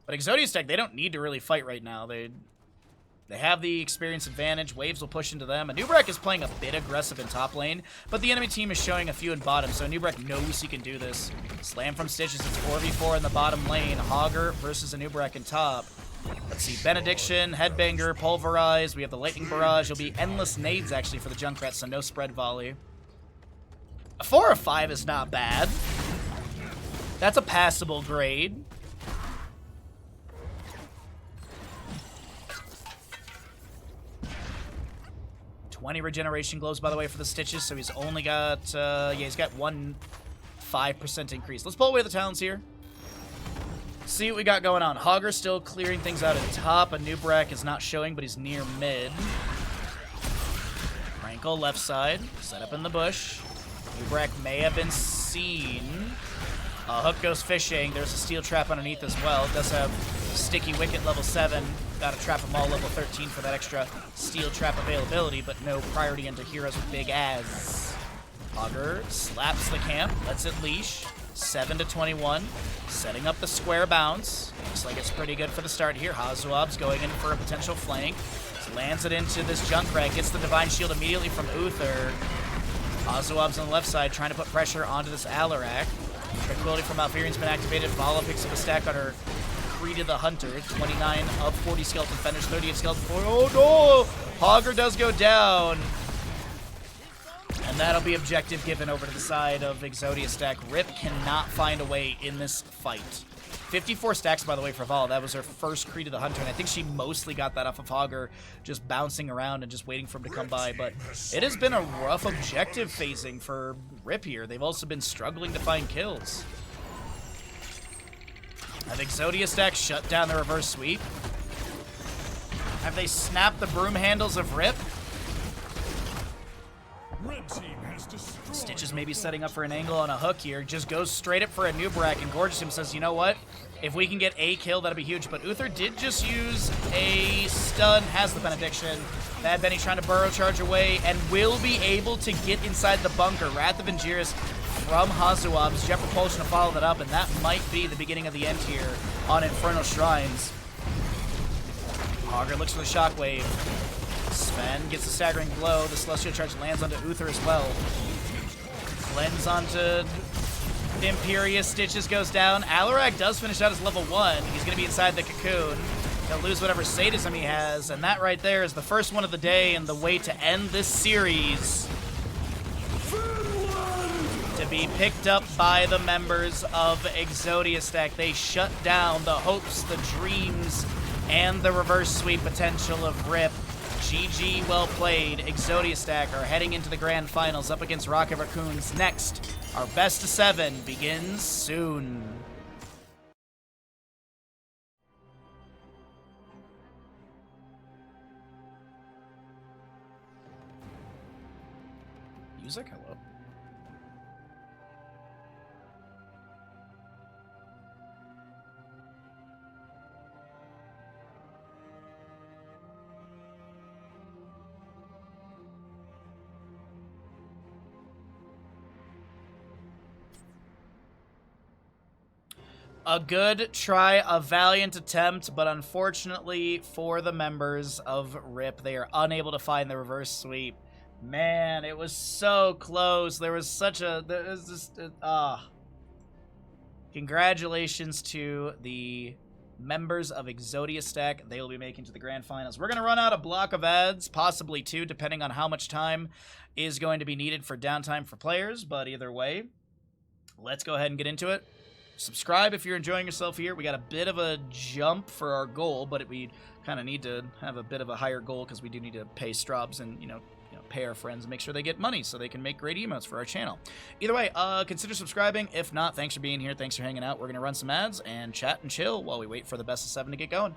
But Exodia stack, they don't need to really fight right now. They have the experience advantage. Waves will push into them. Anubrak is playing a bit aggressive in top lane, but the enemy team is showing a few in bottom, so Anubrak knows he can do this. Slam from Stitches. It's 4v4 in the bottom lane. Hogger versus Anubrak in top. Let's see. Benediction, Headbanger, Pulverize. We have the Lightning Barrage. It'll be endless nades, actually, for the Junkrat, so no Spread Volley. A 4 or 5 is not bad. That's a passable grade. $20 regeneration glows, by the way, for the Stitches, so he's only got, yeah, he's got 5% increase. Let's pull away the talents here. See what we got going on. Hogger still clearing things out at top. Anubrak is not showing, but he's near mid. Rankle left side, set up in the bush. Anubrak may have been seen. Hook goes fishing. There's a steel trap underneath as well. It does have Sticky Wicket level 7. Gotta trap them all level 13 for that extra steel trap availability, but no priority into heroes with big ads. Hogger slaps the camp, lets it leash. 7-21, setting up the square bounce. Looks like it's pretty good for the start here. Hazuab's going in for a potential flank. Lands it into this Junkrat, gets the Divine Shield immediately from Uther. Hazuab's on the left side trying to put pressure onto this Alarak. Tranquility from Malfurion's been activated. Vala picks up a stack on her. Free to the Hunter. 29 of 40 Skeleton Fenders, 30 of Skeleton 4. Oh no! Hogger does go down. And that'll be objective given over to the side of Exodia stack. Rip cannot find a way in this fight. 54 stacks, by the way, for Vala. That was her first Creed of the Hunter, and I think she mostly got that off of Hogger, just bouncing around and just waiting for him to come by. But it has been a rough objective phasing for Rip here. They've also been struggling to find kills. Have Exodia stack shut down the reverse sweep? Have they snapped the broom handles of Rip? Stitches maybe setting up for an angle on a hook here. Just goes straight up for a Anubrak, and Gorgeous him says, you know what? If we can get a kill, that'll be huge. But Uther did just use a stun, has the Benediction. Bad Benny trying to burrow charge away, and will be able to get inside the bunker. Wrath of Angiris from Hazuab's Jet Propulsion to follow that up, and that might be the beginning of the end here on Infernal Shrines. Hogger looks for the Shockwave. Sven gets a staggering blow. The Celestial Charge lands onto Uther as well. Blends onto Imperious. Stitches goes down. Alarak does finish out as level 1. He's going to be inside the cocoon. He'll lose whatever sadism he has, and that right there is the first one of the day and the way to end this series. To be picked up by the members of Exodia stack. They shut down the hopes, the dreams, and the reverse sweep potential of Rip. GG, well played. Exodia stack are heading into the grand finals up against Rocket Raccoons. Next, our best of 7 begins soon. Music? Hello. A good try, a valiant attempt, but unfortunately for the members of RIP, they are unable to find the reverse sweep. Man, it was so close. There was such a... There was just... Congratulations to the members of Exodia Stack. They will be making to the grand finals. We're going to run out a block of ads, possibly two, depending on how much time is going to be needed for downtime for players. But either way, let's go ahead and get into it. Subscribe if you're enjoying yourself here. We got a bit of a jump for our goal, but we kind of need to have a bit of a higher goal because we do need to pay Strobs and, pay our friends and make sure they get money so they can make great emotes for our channel. Either way, consider subscribing. If not, thanks for being here. Thanks for hanging out. We're going to run some ads and chat and chill while we wait for the best of 7 to get going.